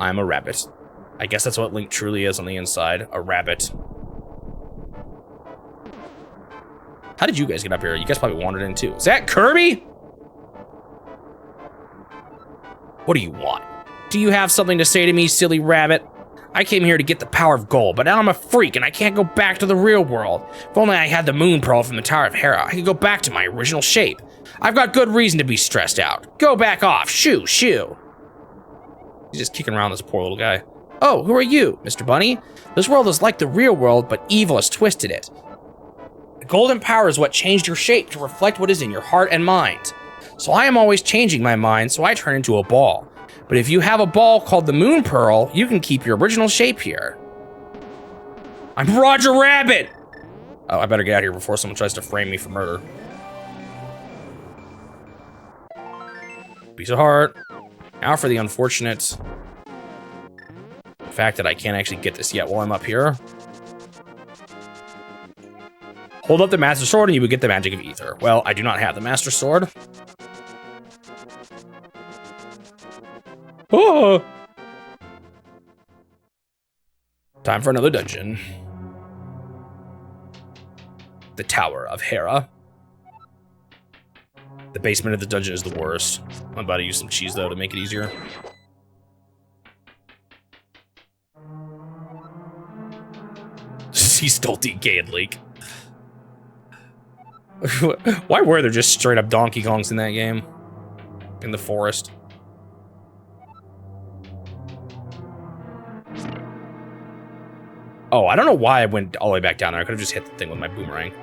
I'm a rabbit. I guess that's what Link truly is on the inside, a rabbit. How did you guys get up here? You guys probably wandered in too. Is that Kirby? What do you want? Do you have something to say to me, silly rabbit? I came here to get the power of gold, but now I'm a freak and I can't go back to the real world. If only I had the moon pearl from the Tower of Hera, I could go back to my original shape. I've got good reason to be stressed out. Go back off, shoo, shoo. He's just kicking around this poor little guy. Oh, who are you, Mr. Bunny? This world is like the real world, but evil has twisted it. The golden power is what changed your shape to reflect what is in your heart and mind. So I am always changing my mind, so I turn into a ball. But if you have a ball called the Moon Pearl, you can keep your original shape here. I'm Roger Rabbit! Oh, I better get out of here before someone tries to frame me for murder. Piece of heart. Now for the unfortunate fact that I can't actually get this yet while I'm up here. Hold up the Master Sword and you would get the magic of ether. Well, I do not have the Master Sword. Oh! Time for another dungeon. The Tower of Hera. The basement of the dungeon is the worst. I'm about to use some cheese, though, to make it easier. He's still DK'd, Leak. Why were there just straight up Donkey Kongs in that game? In the forest. Oh, I don't know why I went all the way back down there. I could have just hit the thing with my boomerang.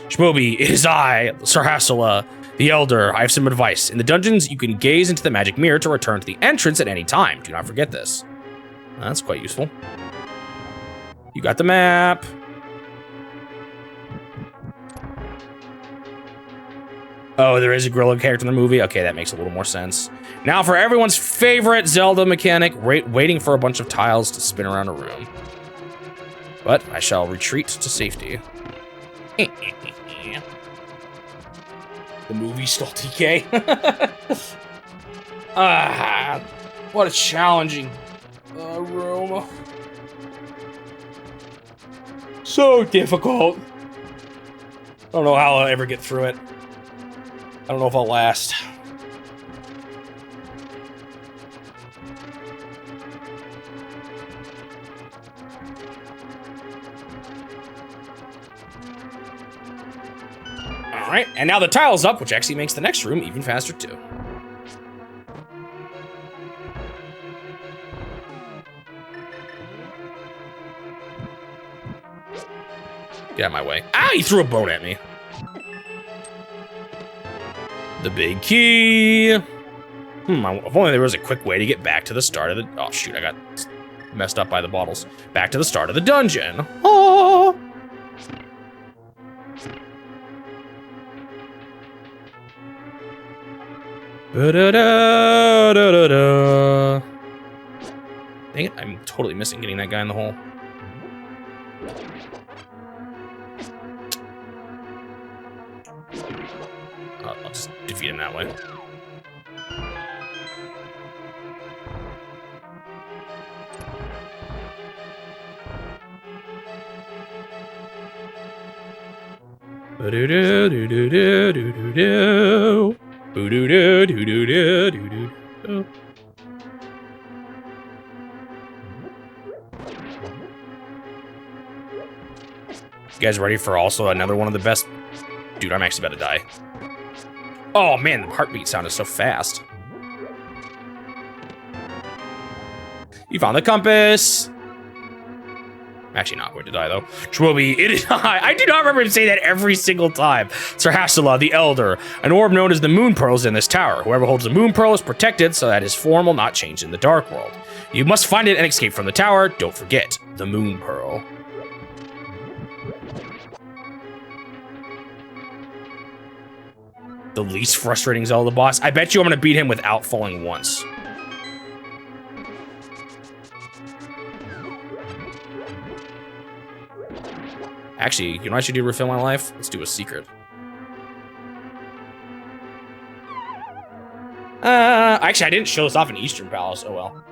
Shmobi, it is I, Sir Hassela, the Elder. I have some advice. In the dungeons, you can gaze into the magic mirror to return to the entrance at any time. Do not forget this. That's quite useful. You got the map. Oh, there is a gorilla character in the movie? Okay, that makes a little more sense. Now for everyone's favorite Zelda mechanic, waiting for a bunch of tiles to spin around a room. But I shall retreat to safety. The movie stole TK. What a challenging room. So difficult. I don't know how I'll ever get through it. I don't know if I'll last. All right, and now the tile's up, which actually makes the next room even faster too. Get out of my way. Ah, he threw a bone at me. The big key. If only there was a quick way to get back to the start of the... Oh, shoot, I got messed up by the bottles. Back to the start of the dungeon. Oh! Ba-da-da-da-da-da. Dang it, I'm totally missing getting that guy in the hole. I'll just defeat him that way. Ba-do-do-do-do-do-do-do. Boo-doo-doo-doo-doo-doo-doo-doo. You guys ready for also another one of the best? Dude, I'm actually about to die. Oh man, the heartbeat sound is so fast. You found the compass. I'm actually not going to die, though. Shmobi, it is I do not remember him saying that every single time. Sir Hassela, the Elder. An orb known as the Moon Pearl is in this tower. Whoever holds the Moon Pearl is protected so that his form will not change in the Dark World. You must find it and escape from the tower. Don't forget, the Moon Pearl. The least frustrating Zelda boss. I bet you I'm gonna beat him without falling once. Actually, you know what I should do to refill my life? Let's do a secret. Actually, I didn't show this off in Eastern Palace. Oh well.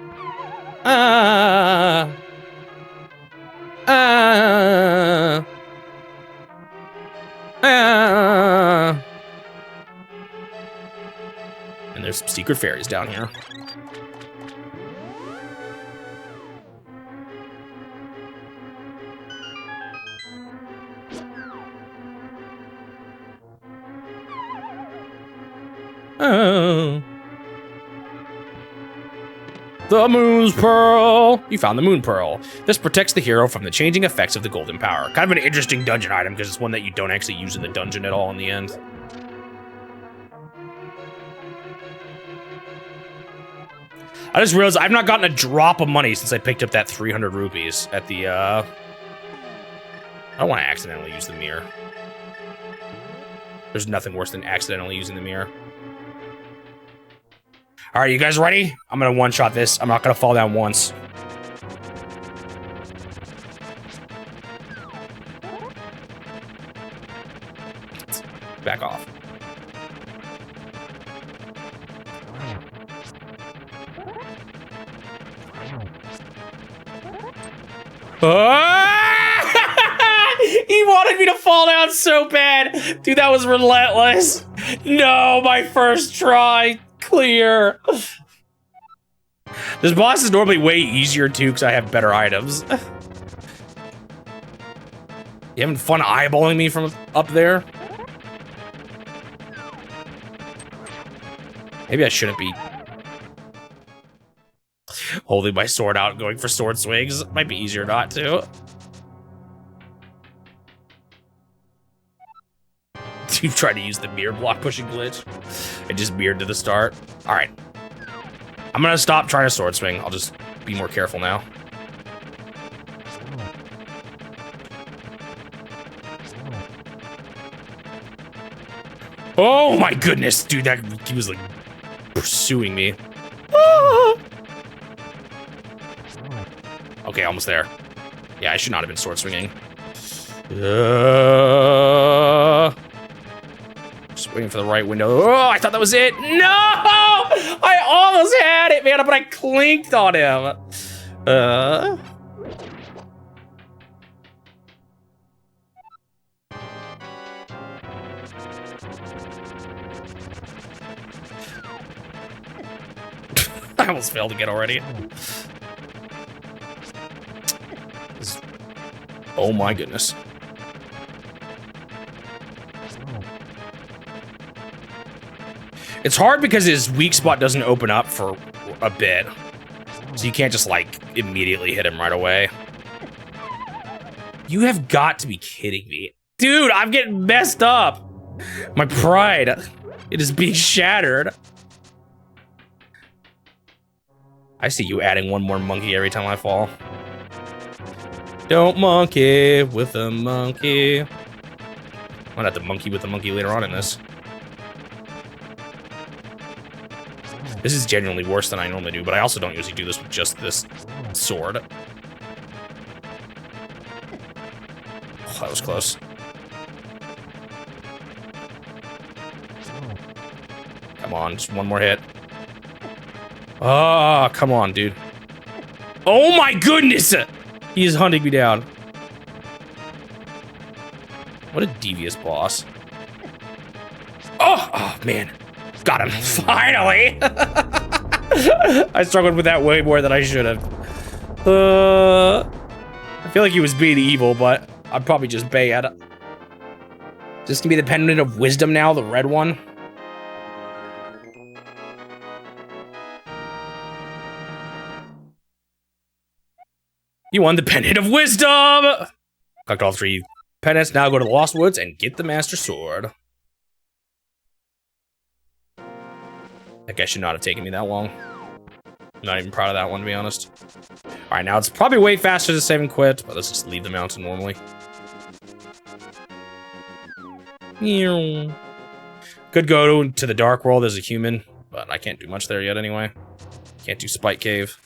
And there's some secret fairies down here. Oh. The Moon's Pearl! You found the Moon Pearl. This protects the hero from the changing effects of the Golden Power. Kind of an interesting dungeon item because it's one that you don't actually use in the dungeon at all in the end. I just realized I've not gotten a drop of money since I picked up that 300 rupees at the, I don't want to accidentally use the mirror. There's nothing worse than accidentally using the mirror. All right, you guys ready? I'm gonna one-shot this. I'm not gonna fall down once. Back off. He wanted me to fall down so bad. Dude, that was relentless. No, my first try. Clear. This boss is normally way easier too because I have better items. You having fun eyeballing me from up there? Maybe I shouldn't be holding my sword out and going for sword swings. Might be easier not to. You've tried to use the mirror block pushing glitch. I just mirrored to the start. All right. I'm gonna stop trying to sword swing. I'll just be more careful now. Oh my goodness, dude, that he was like pursuing me. Ah! Okay, almost there. Yeah, I should not have been sword swinging. Just waiting for the right window. Oh, I thought that was it. No! I almost had it, man, but I clinked on him. I almost failed again already. Oh my goodness. It's hard because his weak spot doesn't open up for a bit. So you can't just like immediately hit him right away. You have got to be kidding me. Dude, I'm getting messed up. My pride, it is being shattered. I see you adding one more monkey every time I fall. Don't monkey with a monkey. I'm gonna have to monkey with a monkey later on in this. This is genuinely worse than I normally do, but I also don't usually do this with just this sword. Oh, that was close. Come on, just one more hit. Ah, oh, come on, dude. Oh my goodness! He is hunting me down. What a devious boss. Oh man. Got him. Finally! I struggled with that way more than I should have. I feel like he was being evil, but I'm probably just bad. Is this gonna be the Pendant of Wisdom now, the red one? You won the Pendant of Wisdom! Collect all 3 pendants, now go to the Lost Woods and get the Master Sword. That guy should not have taken me that long. I'm not even proud of that one, to be honest. Alright, now it's probably way faster to save and quit, but let's just leave the mountain normally. Could go to the Dark World as a human, but I can't do much there yet anyway. Can't do Spike Cave.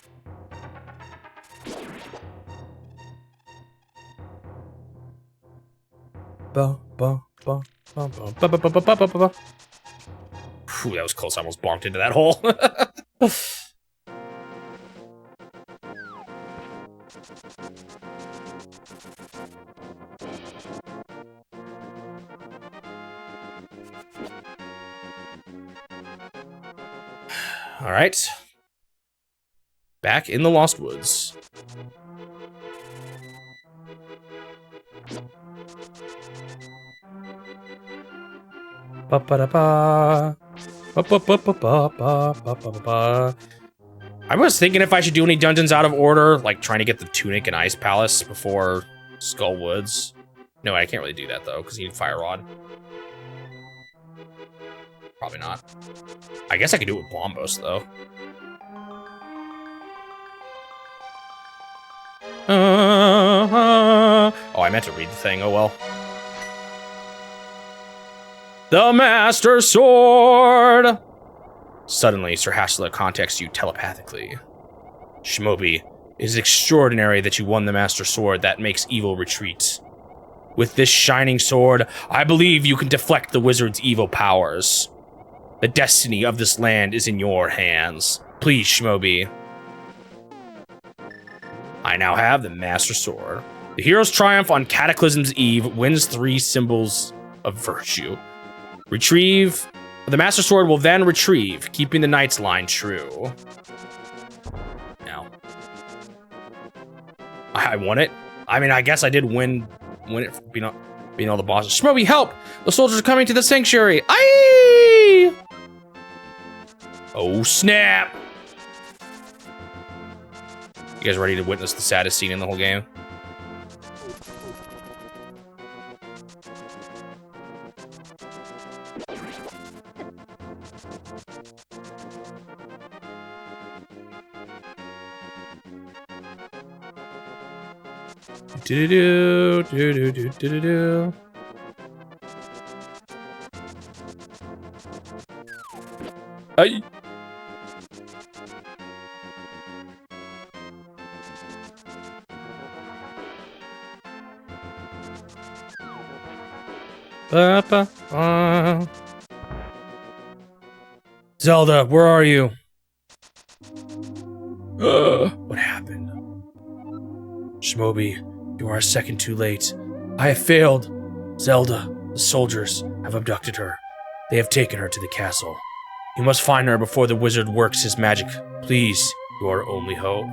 Whew, that was close. I almost bonked into that hole. All right. Back in the Lost Woods. I was thinking if I should do any dungeons out of order, like trying to get the Tunic and Ice Palace before Skull Woods. No, I can't really do that though, because you need Fire Rod. Probably not. I guess I could do it with Bombos though. Oh, I meant to read the thing. Oh well. The Master Sword! Suddenly, Sir Hassler contacts you telepathically. Shmobi, it is extraordinary that you won the Master Sword that makes evil retreat. With this shining sword, I believe you can deflect the wizard's evil powers. The destiny of this land is in your hands. Please, Shmobi. I now have the Master Sword. The hero's triumph on Cataclysm's Eve wins 3 symbols of virtue. Retrieve. The Master Sword will then retrieve, keeping the Knight's line true. Now. I won it. I mean, I guess I did win it for being all the bosses. Shmobi, help! The soldiers are coming to the sanctuary. Aye! Oh, snap! You guys ready to witness the saddest scene in the whole game? Do-do-do. Ay. Zelda, where are you? What happened? Shmobi, you are a second too late. I have failed. Zelda, the soldiers have abducted her. They have taken her to the castle. You must find her before the wizard works his magic. Please, you are our only hope.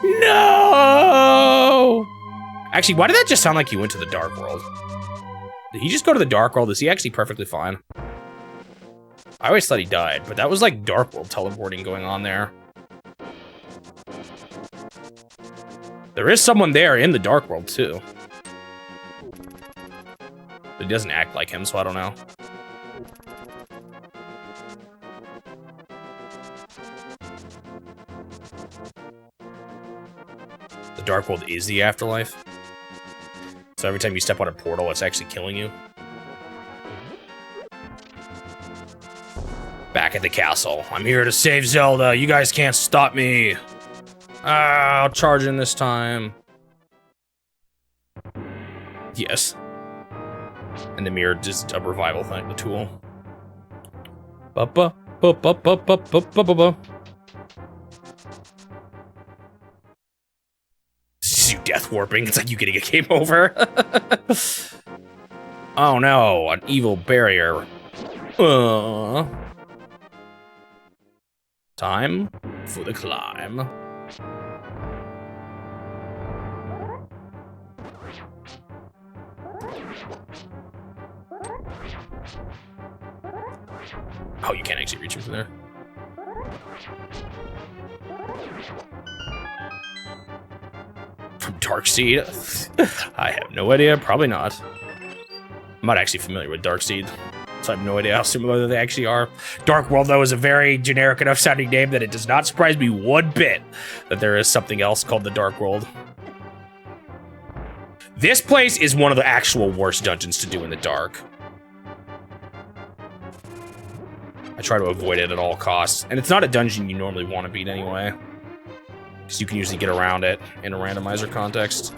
No! Actually, why did that just sound like he went to the Dark World? Did he just go to the Dark World? Is he actually perfectly fine? I always thought he died, but that was like Dark World teleporting going on there. There is someone there in the Dark World, too. But he doesn't act like him, so I don't know. The Dark World is the afterlife. So every time you step on a portal, it's actually killing you. Back at the castle. I'm here to save Zelda. You guys can't stop me. I'll charge in this time. Yes. And the mirror is a revival thing, the tool. This is you death warping. It's like you getting a game over. Oh no, an evil barrier. Time for the climb. Oh, you can't actually reach him from there. From Darkseed? I have no idea. Probably not. I'm not actually familiar with Darkseed, so I have no idea how similar they actually are. Dark World, though, is a very generic enough sounding name that it does not surprise me one bit that there is something else called the Dark World. This place is one of the actual worst dungeons to do in the dark. I try to avoid it at all costs. And it's not a dungeon you normally want to beat anyway. Because you can usually get around it in a randomizer context.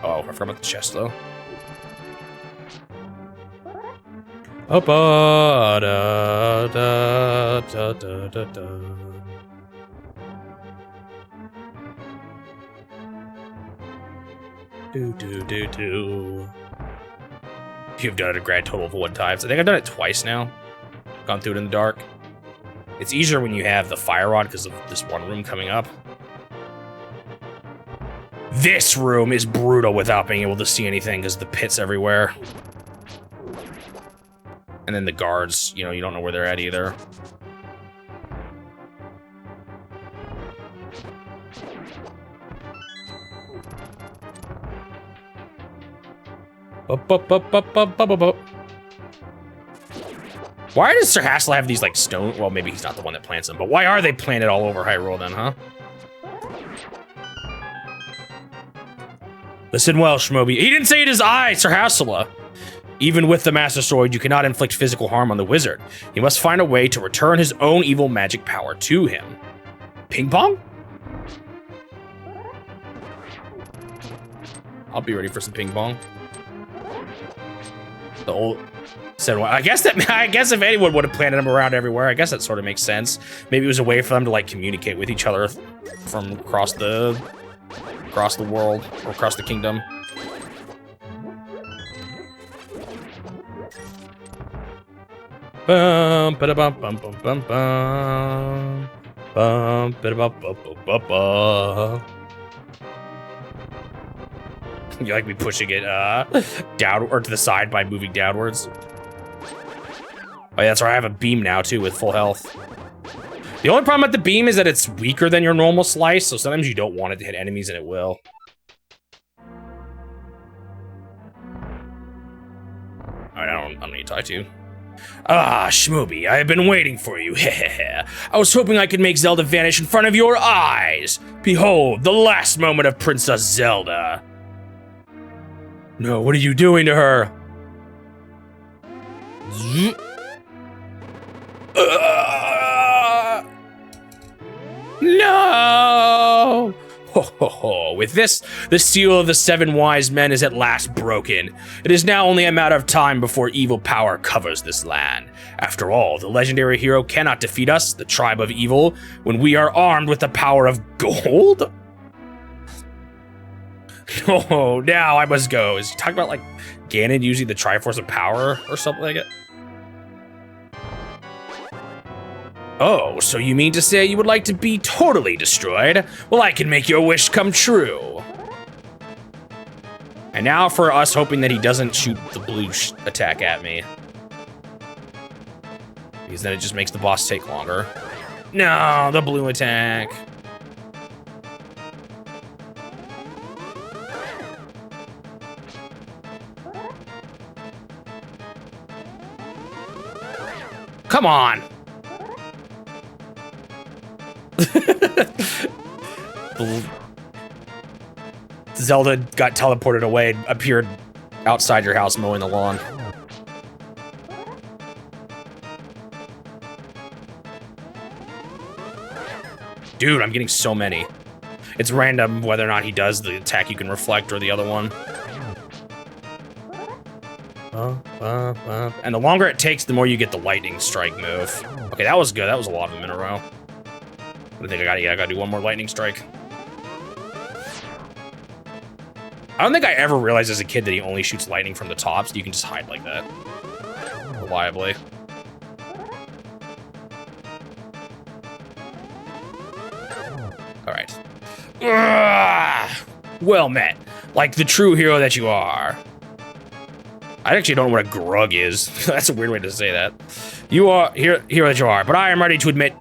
Oh, I forgot about the chest, though. Da, da, da, da, da, da. Do. You've done it a grand total of 1 time. I think I've done it twice now. Gone through it in the dark. It's easier when you have the fire rod because of this one room coming up. This room is brutal without being able to see anything because the pit's everywhere. And then the guards, you know, you don't know where they're at either. Why does Sir Hassel have these, like, stone? Well, maybe he's not the one that plants them, but why are they planted all over Hyrule then, huh? Listen well, Shmobi. He didn't say it is I, Sir Hassel. Even with the Master Sword, you cannot inflict physical harm on the wizard. He must find a way to return his own evil magic power to him. Ping pong? I'll be ready for some ping pong. The old said, well, I guess if anyone would have planted them around everywhere, I guess that sort of makes sense. Maybe it was a way for them to like communicate with each other from across the world or across the kingdom. Bum ba bum bum bum bum bum bum ba bum bum bum bum. You like me pushing it down or to the side by moving downwards? Oh yeah, that's right. I have a beam now too with full health. The only problem with the beam is that it's weaker than your normal slice, so sometimes you don't want it to hit enemies and it will. Alright, I don't need to talk to you. Ah, Shmobi, I have been waiting for you. I was hoping I could make Zelda vanish in front of your eyes. Behold, the last moment of Princess Zelda. No, what are you doing to her? No! Ho ho ho. With this, the seal of the 7 wise men is at last broken. It is now only a matter of time before evil power covers this land. After all, the legendary hero cannot defeat us, the tribe of evil, when we are armed with the power of gold? Oh, now I must go. Is he talking about like Ganon using the Triforce of Power or something like it? Oh, so you mean to say you would like to be totally destroyed? Well, I can make your wish come true. And now for us hoping that he doesn't shoot the blue attack at me. Because then it just makes the boss take longer. No, the blue attack. Come on. Zelda got teleported away and appeared outside your house mowing the lawn. Dude, I'm getting so many. It's random whether or not he does the attack you can reflect or the other one. And the longer it takes, the more you get the lightning strike move. Okay, that was good. That was a lot of them in a row. I think I gotta do one more lightning strike. I don't think I ever realized as a kid that he only shoots lightning from the top, so you can just hide like that. Reliably. Alright. Well met. Like the true hero that you are. I actually don't know what a grug is. That's a weird way to say that. You are hero that you are, but I am ready to admit,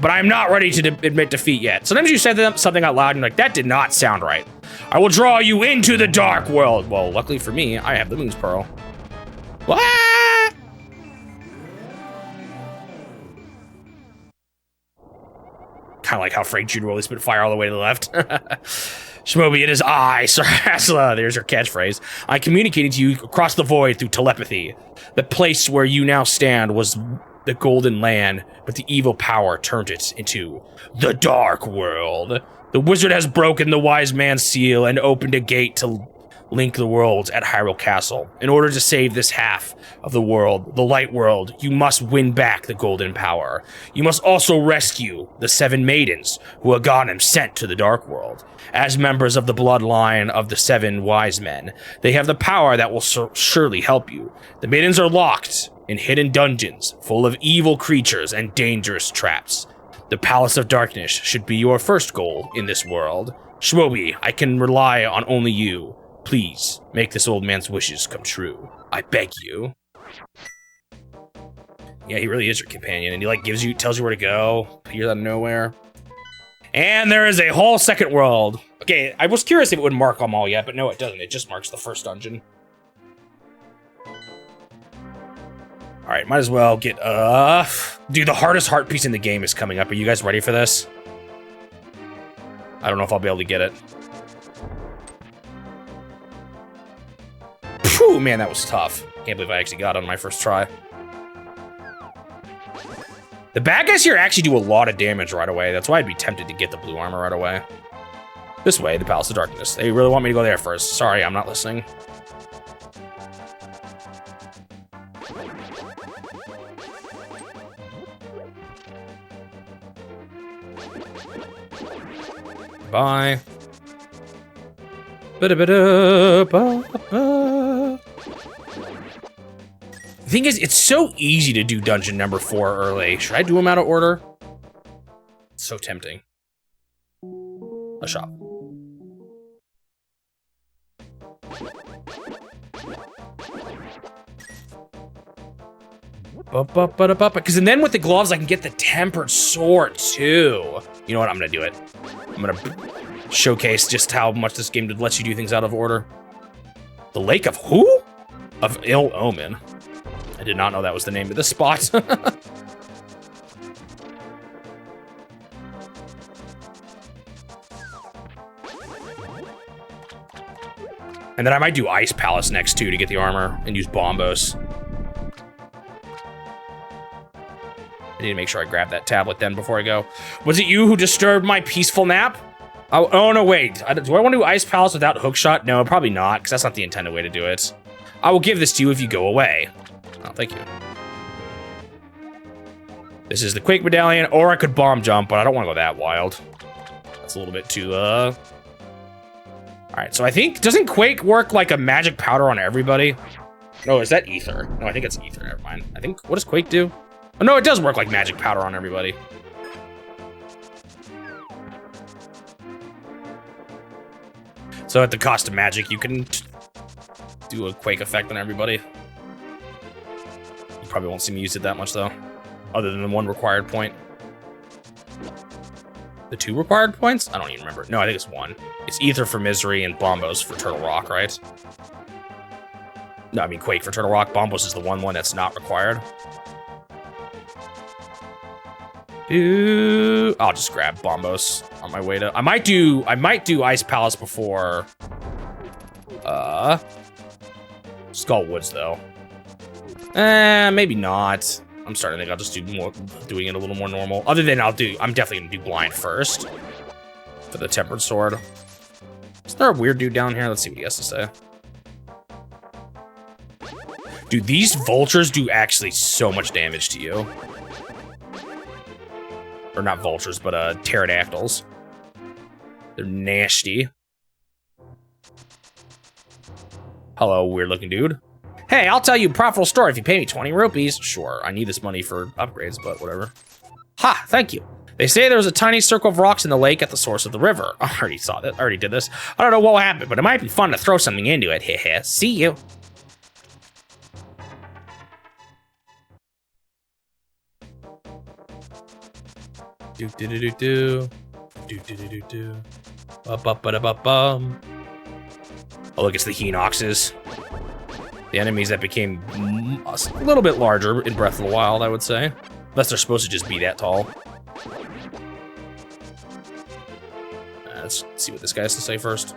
but I am not ready to admit defeat yet. Sometimes you said something out loud and you're like, that did not sound right. I will draw you into the dark world. Well, luckily for me, I have the Moon's Pearl. What? Kind of like how Frank Jr. really spit fire all the way to the left. Shmobi, it is I, Sir Hasla. There's your catchphrase. I communicated to you across the void through telepathy. The place where you now stand was the Golden Land, but the evil power turned it into the Dark World. The wizard has broken the wise man's seal and opened a gate to link the worlds at Hyrule Castle. In order to save this half of the world, the light world, you must win back the golden power. You must also rescue the 7 maidens who Aghanim sent to the Dark World. As members of the bloodline of the 7 wise men, they have the power that will surely help you. The maidens are locked in hidden dungeons full of evil creatures and dangerous traps. The Palace of Darkness should be your first goal in this world. Shmobi, I can rely on only you. Please, make this old man's wishes come true. I beg you. Yeah, he really is your companion, and he like tells you where to go. Appears out of nowhere. And there is a whole second world. Okay, I was curious if it would mark them all yet, but no, it doesn't. It just marks the first dungeon. All right, might as well get, dude, the hardest heart piece in the game is coming up. Are you guys ready for this? I don't know if I'll be able to get it. Phew, man, that was tough. Can't believe I actually got it on my first try. The bad guys here actually do a lot of damage right away. That's why I'd be tempted to get the blue armor right away. This way, the Palace of Darkness. They really want me to go there first. Sorry, I'm not listening. Bye. The thing is, it's so easy to do dungeon number 4 early. Should I do them out of order? It's so tempting. A shop. Because then with the gloves, I can get the tempered sword too. You know what? I'm gonna do it. I'm gonna showcase just how much this game lets you do things out of order. The Lake of who? Of Ill Omen. I did not know that was the name of the spot. And then I might do Ice Palace next too to get the armor and use bombos. I need to make sure I grab that tablet then before I go. Was it you who disturbed my peaceful nap? Oh no, wait. Do I want to do Ice Palace without hookshot? No, probably not, because that's not the intended way to do it. I will give this to you if you go away. Oh, thank you. This is the Quake Medallion, or I could bomb jump, but I don't want to go that wild. That's a little bit too, All right, so I think, doesn't Quake work like a magic powder on everybody? No, is that Ether? No, I think it's Ether, never mind. I think, what does Quake do? Oh, no, it does work like magic powder on everybody. So at the cost of magic, you can do a Quake effect on everybody. You probably won't see me use it that much, though. Other than the 1 required point. The 2 required points? I don't even remember. No, I think it's 1. It's Ether for Misery and Bombos for Turtle Rock, right? No, I mean Quake for Turtle Rock. Bombos is the one that's not required. I'll just grab Bombos on my way to. I might do Ice Palace before Skull Woods though. Maybe not. I'm starting to think I'll just do doing it a little more normal. Other than I'm definitely gonna do blind first for the tempered sword. Is there a weird dude down here? Let's see what he has to say. Dude, these vultures do actually so much damage to you. Or not vultures, but pterodactyls. They're nasty. Hello, weird looking dude. Hey, I'll tell you a profitable story if you pay me 20 rupees. Sure, I need this money for upgrades, but whatever. Ha, thank you. They say there was a tiny circle of rocks in the lake at the source of the river. I already saw that, I already did this. I don't know what will happen, but it might be fun to throw something into it. Heh. See you. Do. Ba-ba-ba-da-ba-bum. Oh, look, it's the Hinoxes. The enemies that became a little bit larger in Breath of the Wild, I would say. Unless they're supposed to just be that tall. let's see what this guy has to say first.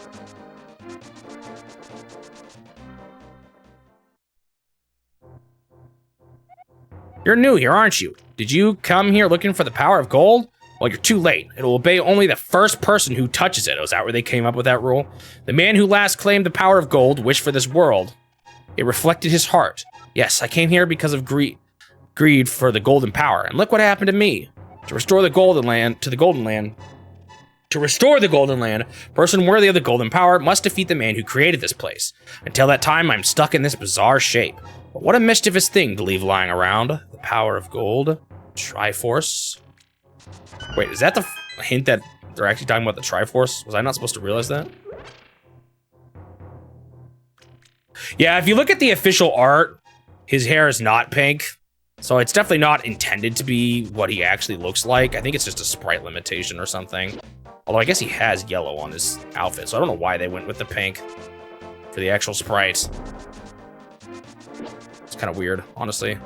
You're new here, aren't you? Did you come here looking for the power of gold? Well, you're too late. It will obey only the first person who touches it. Oh, is that where they came up with that rule? The man who last claimed the power of gold wished for this world. It reflected his heart. Yes, I came here because of greed for the golden power. And look what happened to me. To restore the golden land, person worthy of the golden power must defeat the man who created this place. Until that time, I'm stuck in this bizarre shape. But what a mischievous thing to leave lying around. The power of gold. Triforce. Wait, is that the hint that they're actually talking about the Triforce? Was I not supposed to realize that? Yeah, if you look at the official art, his hair is not pink. So it's definitely not intended to be what he actually looks like. I think it's just a sprite limitation or something. Although I guess he has yellow on his outfit, so I don't know why they went with the pink for the actual sprite. It's kind of weird, honestly.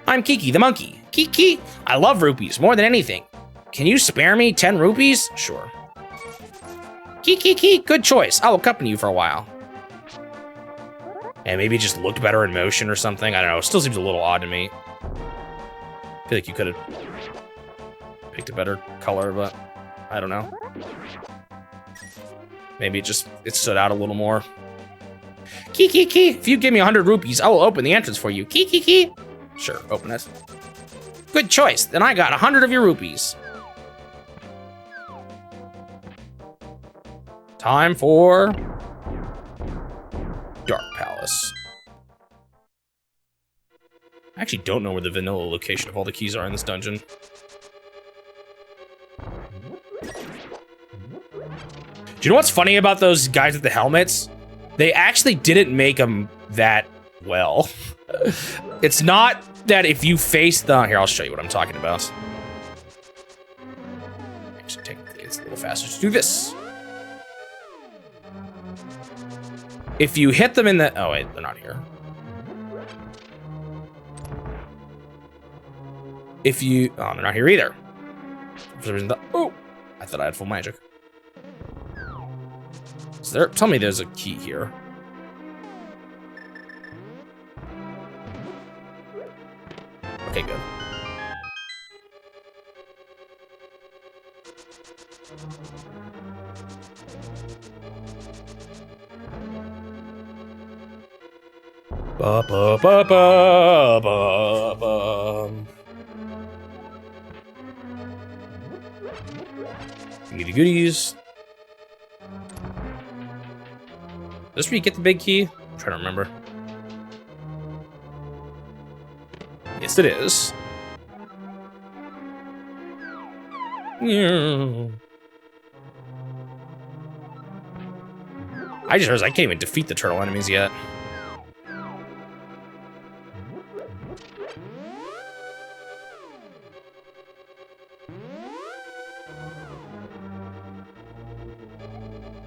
I'm Kiki the monkey. Kiki, I love rupees more than anything. Can you spare me 10 rupees? Sure. Kiki, good choice. I'll accompany you for a while. And maybe it just looked better in motion or something. I don't know. It still seems a little odd to me. I feel like you could have picked a better color, but I don't know. Maybe it stood out a little more. Kiki, if you give me 100 rupees, I will open the entrance for you. Kiki. Sure, open it. Good choice. Then I got 100 of your rupees. Time for Dark Palace. I actually don't know where the vanilla location of all the keys are in this dungeon. Do you know what's funny about those guys with the helmets? They actually didn't make them that well. It's not that if you face the... Here, I'll show you what I'm talking about. Actually, technically, it's a little faster to do this. If you hit them in the... Oh, wait, they're not here. If you... Oh, they're not here either. For some reason, oh! I thought I had full magic. So there... Tell me there's a key here. Okay, good. Ba ba ba ba ba ba. Give me the goodies. Is this where you get the big key? I'm trying to remember. Yes, it is. I just realized I can't even defeat the turtle enemies yet.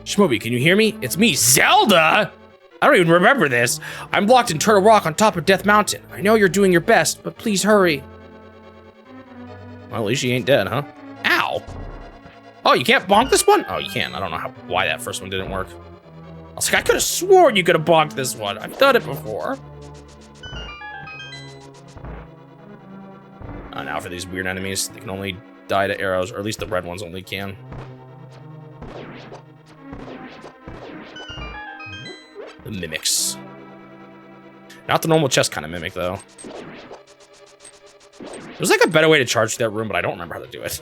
Shmobi, can you hear me? It's me, Zelda! I don't even remember this. I'm blocked in Turtle Rock on top of Death Mountain. I know you're doing your best, but please hurry. Well, at least she ain't dead, huh? Ow! Oh, you can't bonk this one? Oh, you can. I don't know why that first one didn't work. I was like, I could have sworn you could have bonked this one. I've done it before. Now for these weird enemies, they can only die to arrows, or at least the red ones only can. The mimics. Not the normal chest kind of mimic, though. There's like a better way to charge through that room, but I don't remember how to do it.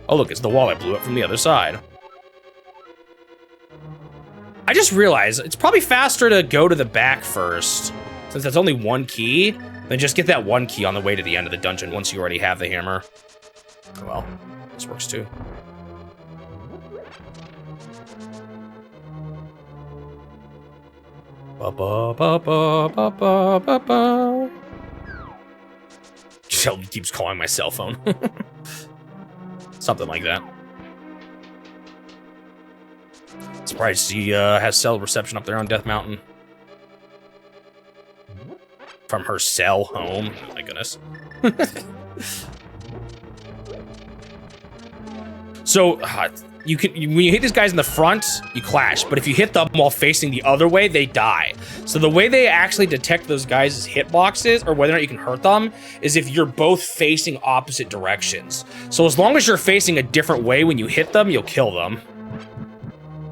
Oh, look, it's the wall I blew up from the other side. I just realized it's probably faster to go to the back first, since that's only one key, than just get that one key on the way to the end of the dungeon once you already have the hammer. Oh, well, this works too. Ba ba ba ba ba ba ba ba. Sheldon keeps calling my cell phone. Something like that. Surprised he has cell reception up there on Death Mountain. from her cell home. Oh my goodness. So, when you hit these guys in the front, you clash. But if you hit them while facing the other way, they die. So the way they actually detect those guys' hitboxes, or whether or not you can hurt them, is if you're both facing opposite directions. So as long as you're facing a different way when you hit them, you'll kill them.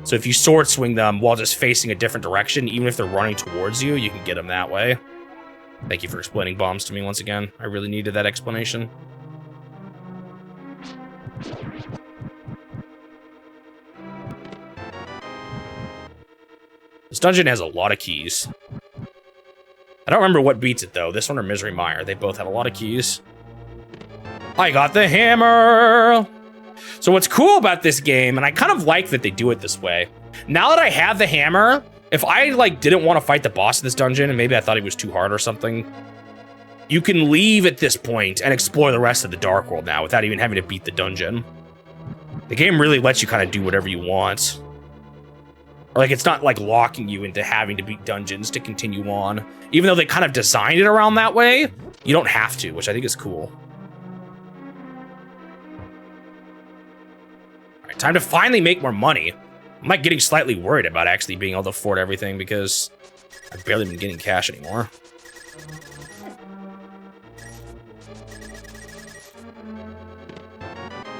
So if you sword swing them while just facing a different direction, even if they're running towards you, you can get them that way. Thank you for explaining bombs to me once again. I really needed that explanation. This dungeon has a lot of keys. I don't remember what beats it, though. This one or Misery Mire. They both have a lot of keys. I got the hammer! So what's cool about this game, and I kind of like that they do it this way. Now that I have the hammer, if I, like, didn't want to fight the boss of this dungeon, and maybe I thought he was too hard or something, you can leave at this point and explore the rest of the Dark World now without even having to beat the dungeon. The game really lets you kind of do whatever you want. Like, it's not like locking you into having to beat dungeons to continue on. Even though they kind of designed it around that way, you don't have to, which I think is cool. All right, time to finally make more money. I'm like getting slightly worried about actually being able to afford everything because I've barely been getting cash anymore.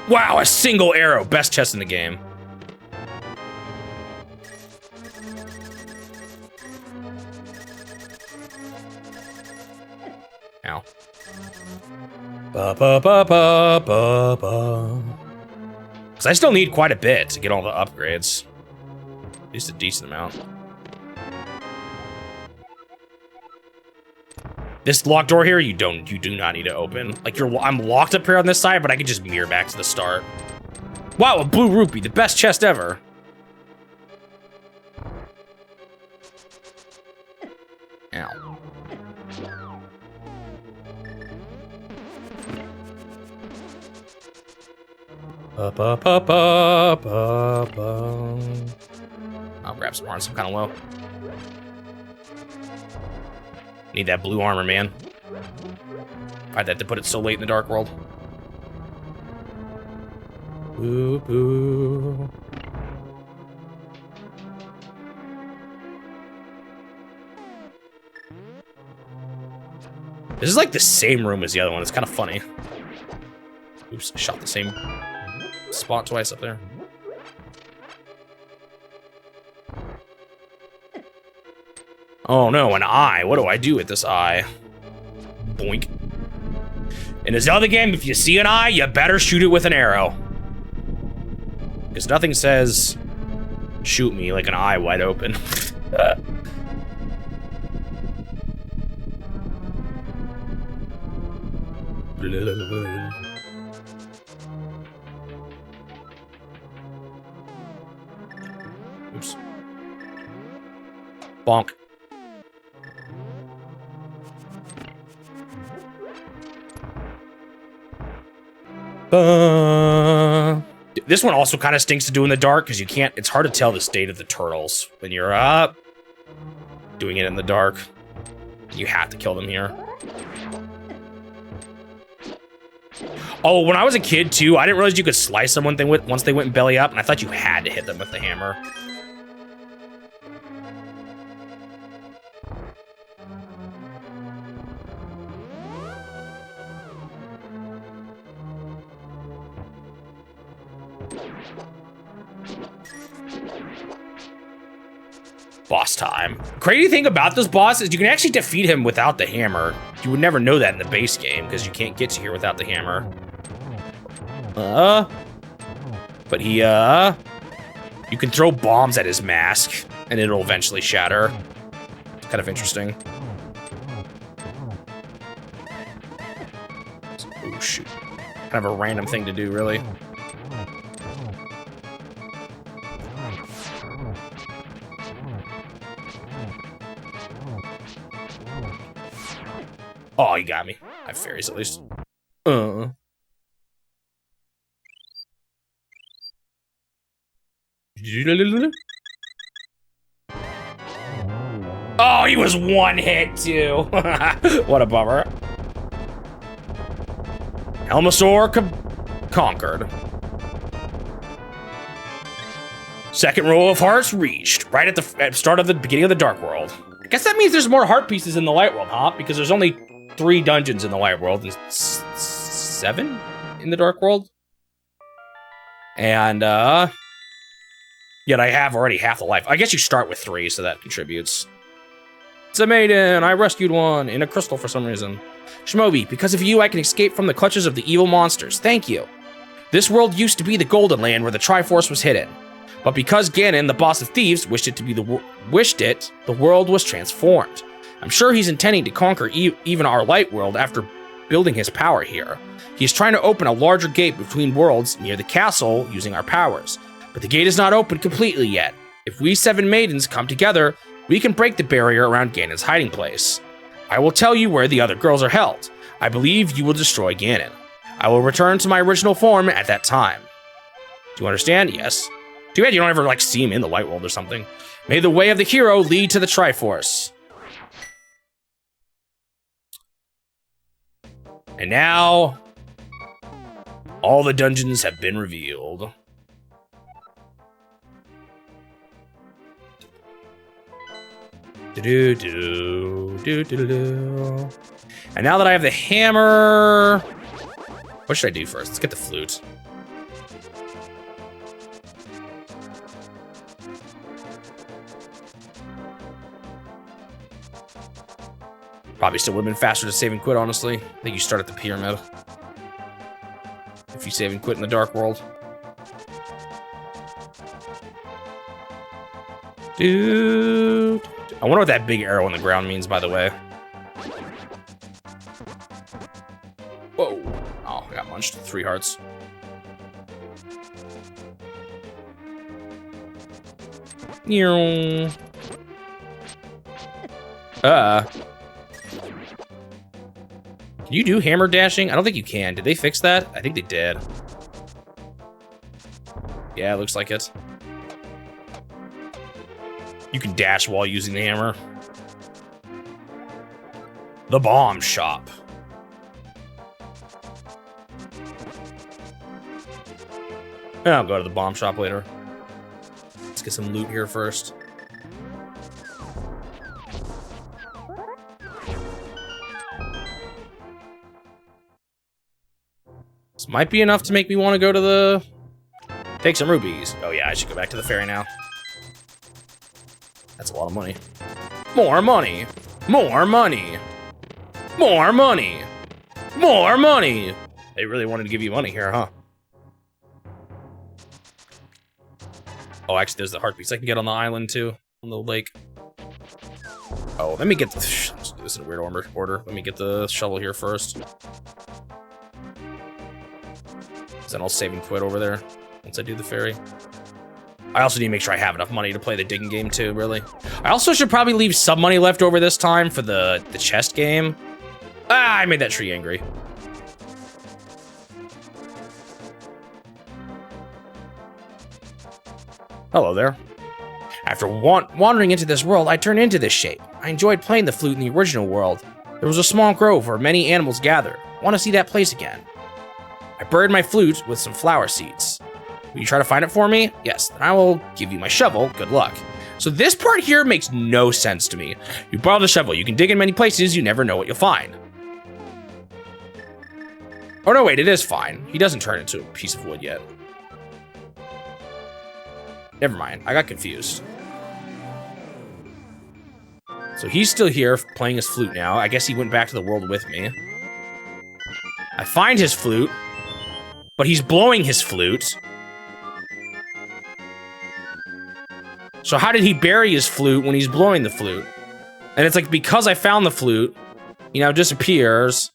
Wow, a single arrow. Best chest in the game. Ow. Ba ba ba ba ba ba. Because I still need quite a bit to get all the upgrades. At least a decent amount. This locked door here, you do not need to open. Like I'm locked up here on this side, but I can just mirror back to the start. Wow, a blue rupee, the best chest ever. Ow. Ba, ba, ba, ba, ba, ba. I'll grab some arms, I'm kind of low. Need that blue armor, man. Why'd that to put it so late in the Dark World? Boo, boo. This is like the same room as the other one. It's kind of funny. Oops, I shot the same spot twice up there. Oh no, an eye. What do I do with this eye? Boink. In a Zelda game, if you see an eye, you better shoot it with an arrow. Because nothing says, shoot me like an eye wide open. Oops. Bonk. This one also kind of stinks to do in the dark because you can't, it's hard to tell the state of the turtles when you're up doing it in the dark. You have to kill them here. Oh, when I was a kid too, I didn't realize you could slice them once they went belly up, and I thought you had to hit them with the hammer. Boss time. Crazy thing about this boss is you can actually defeat him without the hammer. You would never know that in the base game because you can't get to here without the hammer. But he, you can throw bombs at his mask and it'll eventually shatter. It's kind of interesting. Oh shoot. Kind of a random thing to do, really. Oh, you got me. I have fairies at least. Oh, Oh, he was one hit too. What a bummer. Helmasaur conquered. Second row of hearts reached, right at the start of the beginning of the Dark World. I guess that means there's more heart pieces in the Light World, huh? Because there's only 3 dungeons in the Light World and 7 in the Dark World. And, yet I have already half the life. I guess you start with 3, so that contributes. It's a maiden. I rescued one in a crystal for some reason. Shmobi, because of you, I can escape from the clutches of the evil monsters. Thank you. This world used to be the Golden Land where the Triforce was hidden. But because Ganon, the boss of thieves, wished it, the world was transformed. I'm sure he's intending to conquer even our light world after building his power here. He's trying to open a larger gate between worlds near the castle using our powers. But the gate is not open completely yet. If we 7 maidens come together, we can break the barrier around Ganon's hiding place. I will tell you where the other girls are held. I believe you will destroy Ganon. I will return to my original form at that time. Do you understand? Yes. Too bad you don't ever, like, see him in the Light World or something. May the way of the hero lead to the Triforce. And now, all the dungeons have been revealed. And now that I have the hammer, what should I do first? Let's get the flute. Probably still would have been faster to save and quit, honestly. I think you start at the pyramid. If you save and quit in the Dark World. Dude. I wonder what that big arrow on the ground means, by the way. Whoa. Oh, I got munched. 3 hearts. Can you do hammer dashing? I don't think you can. Did they fix that? I think they did. Yeah, it looks like it. You can dash while using the hammer. The bomb shop. I'll go to the bomb shop later. Let's get some loot here first. This might be enough to make me want to go to the... Take some rubies. Oh yeah, I should go back to the ferry now. That's a lot of money. More money! More money! More money! More money! They really wanted to give you money here, huh? Oh, actually, there's the heart piece I can get on the island, too. On the lake. Oh, let me get the... Let's do this in a weird order. Let me get the shovel here first. Then I'll save and quit over there once I do the ferry. I also need to make sure I have enough money to play the digging game too, really. I also should probably leave some money left over this time for the chest game. Ah, I made that tree angry. Hello there. After wandering into this world, I turned into this shape. I enjoyed playing the flute in the original world. There was a small grove where many animals gathered. Want to see that place again. I buried my flute with some flower seeds. Will you try to find it for me? Yes, then I will give you my shovel. Good luck. So this part here makes no sense to me. You borrowed a shovel. You can dig in many places. You never know what you'll find. Oh, no, wait. It is fine. He doesn't turn into a piece of wood yet. Never mind. I got confused. So he's still here playing his flute now. I guess he went back to the world with me. I find his flute. But he's blowing his flute. So how did he bury his flute when he's blowing the flute? And it's like, because I found the flute, he now disappears.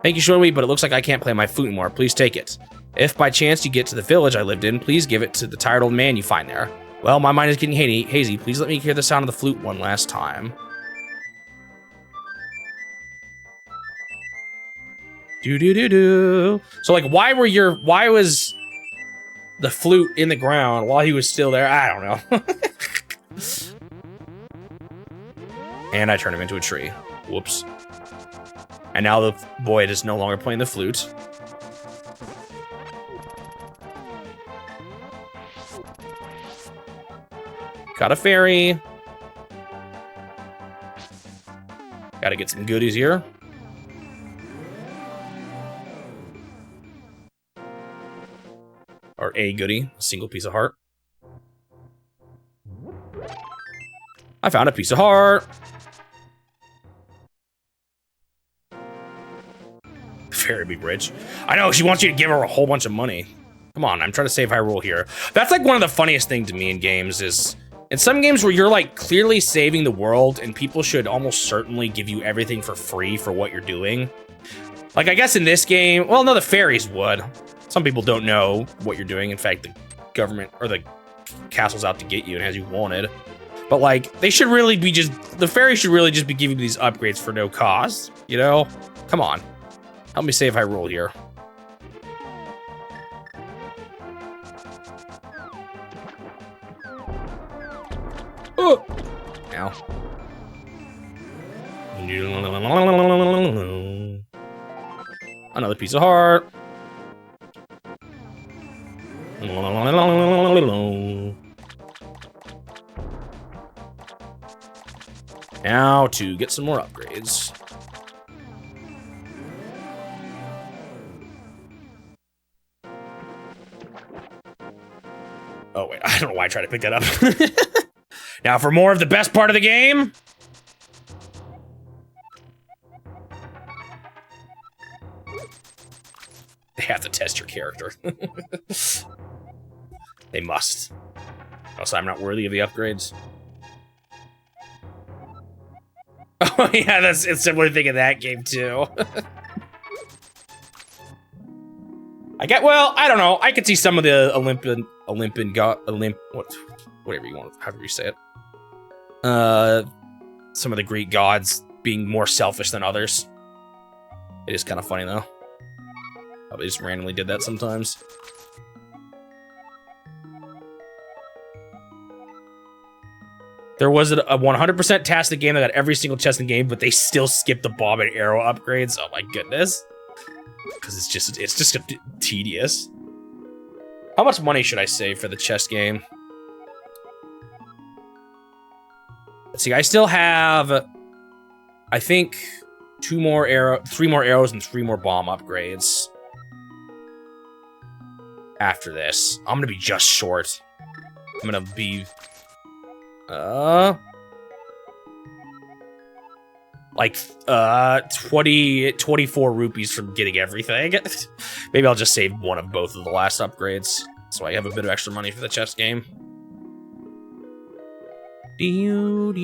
Thank you, Shortwee, but it looks like I can't play my flute anymore. Please take it. If by chance you get to the village I lived in, please give it to the tired old man you find there. Well, my mind is getting hazy. Please let me hear the sound of the flute one last time. Do. So like, why was the flute in the ground while he was still there. I don't know. And I turned him into a tree. Whoops. And now the boy is no longer playing the flute. Got a fairy. Gotta get some goodies here. Or a goodie, a single piece of heart. I found a piece of heart. Fairy be rich. I know, she wants you to give her a whole bunch of money. Come on, I'm trying to save Hyrule here. That's like one of the funniest things to me in games is, in some games where you're like clearly saving the world and people should almost certainly give you everything for free for what you're doing. Like I guess in this game, well no, the fairies would. Some people don't know what you're doing. In fact, the government or the castle's out to get you and has you wanted. But like, they should really be the fairies should really just be giving you these upgrades for no cost, you know? Come on. Help me save Hyrule here. Oh! Ow. Another piece of heart. Now to get some more upgrades. Oh wait, I don't know why I tried to pick that up. Now for more of the best part of the game. They have to test your character. They must. Also, I'm not worthy of the upgrades. Oh yeah, it's a similar thing in that game too. Well, I don't know. I could see some of the whatever you want, however you say it. Some of the Greek gods being more selfish than others. It is kind of funny though. Probably just randomly did that sometimes. There was a 100% task in the game that got every single chest in the game, but they still skipped the bomb and arrow upgrades. Oh my goodness. Because it's just tedious. How much money should I save for the chess game? Let's see, I still have, I think, 3 more arrows and 3 more bomb upgrades. After this, I'm gonna be just short. I'm gonna be, like, 24 rupees from getting everything. Maybe I'll just save one of both of the last upgrades, so I have a bit of extra money for the chess game. Because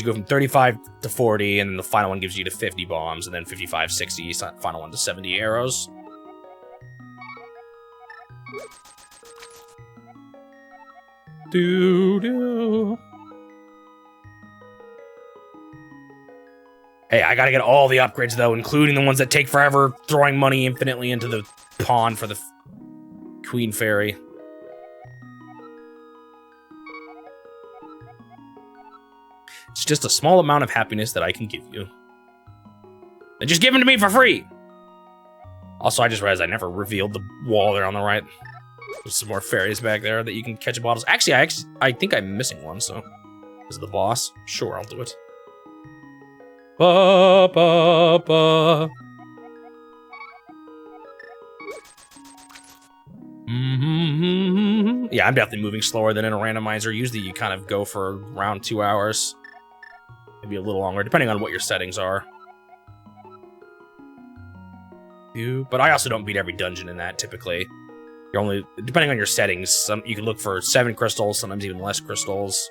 you go from 35 to 40, and then the final one gives you to 50 bombs, and then 55, 60, final one to 70 arrows. Hey, I gotta get all the upgrades, though, including the ones that take forever, throwing money infinitely into the pond for the Queen Fairy. It's just a small amount of happiness that I can give you. And just give them to me for free! Also, I just realized I never revealed the wall there on the right. There's some more fairies back there that you can catch bottles. Actually, I think I'm missing one, so... Is it the boss? Sure, I'll do it. Ba, ba, ba. Yeah, I'm definitely moving slower than in a randomizer. Usually you kind of go for around 2 hours. Maybe a little longer, depending on what your settings are. But I also don't beat every dungeon in that, typically. You're only, depending on your settings, you can look for 7 crystals, sometimes even less crystals.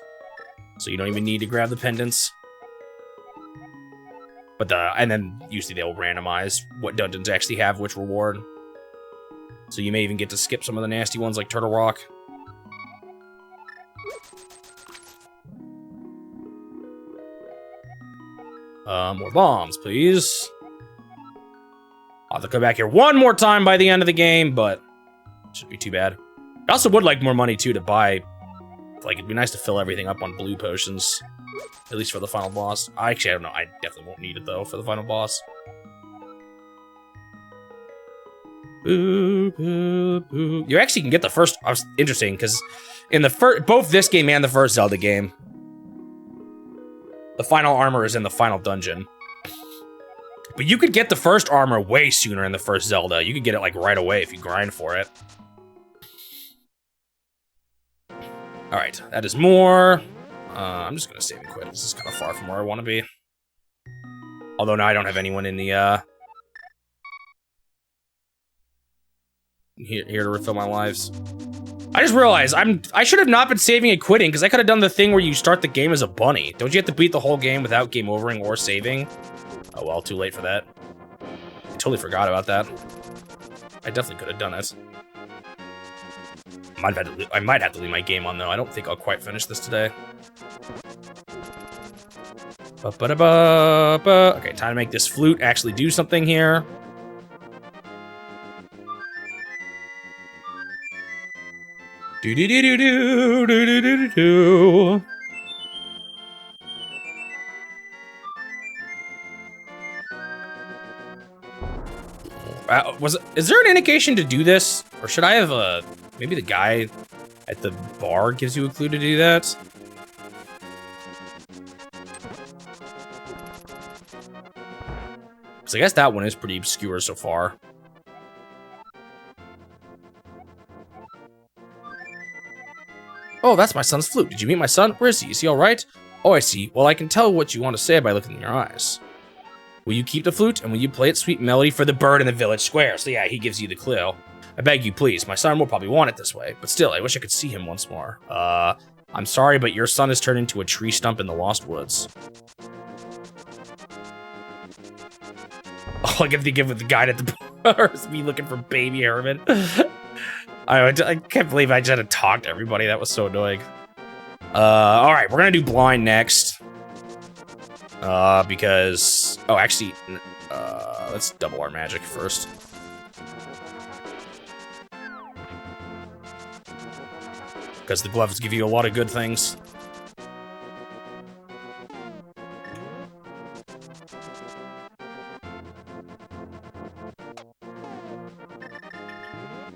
So you don't even need to grab the pendants. But and then usually they'll randomize what dungeons actually have which reward. So you may even get to skip some of the nasty ones like Turtle Rock. More bombs, please. I'll have to come back here one more time by the end of the game, but it shouldn't be too bad. I also would like more money, too, to buy. Like, it'd be nice to fill everything up on blue potions. At least for the final boss. Actually, I don't know. I definitely won't need it, though, for the final boss. Boo, boo, boo. You actually can get the first... Interesting, because in the both this game and the first Zelda game, the final armor is in the final dungeon. But you could get the first armor way sooner in the first Zelda. You could get it, like, right away if you grind for it. Alright, that is more. I'm just gonna save and quit. This is kind of far from where I want to be. Although now I don't have anyone in the, here to refill my lives. I just realized I should have not been saving and quitting, because I could have done the thing where you start the game as a bunny. Don't you have to beat the whole game without game overing or saving? Oh well, too late for that. I totally forgot about that. I definitely could have done it. I might have to leave my game on, though. I don't think I'll quite finish this today. Ba-ba-da-ba-ba. Okay, time to make this flute actually do something here. Do-do-do-do-do-do-do-do-do. Is there an indication to do this? Or should I have maybe the guy at the bar gives you a clue to do that? Because I guess that one is pretty obscure so far. Oh, that's my son's flute. Did you meet my son? Where is he? Is he all right? Oh, I see. Well, I can tell what you want to say by looking in your eyes. Will you keep the flute, and will you play its sweet melody for the bird in the village square? So yeah, he gives you the clue. I beg you, please. My son will probably want it this way, but still, I wish I could see him once more. I'm sorry, but your son has turned into a tree stump in the Lost Woods. Oh, I get to give with the guy at the bar. Me looking for baby Herman. I can't believe I just had to talk to everybody. That was so annoying. All right, we're gonna do blind next. Because... Oh, actually, let's double our magic first. Because the gloves give you a lot of good things.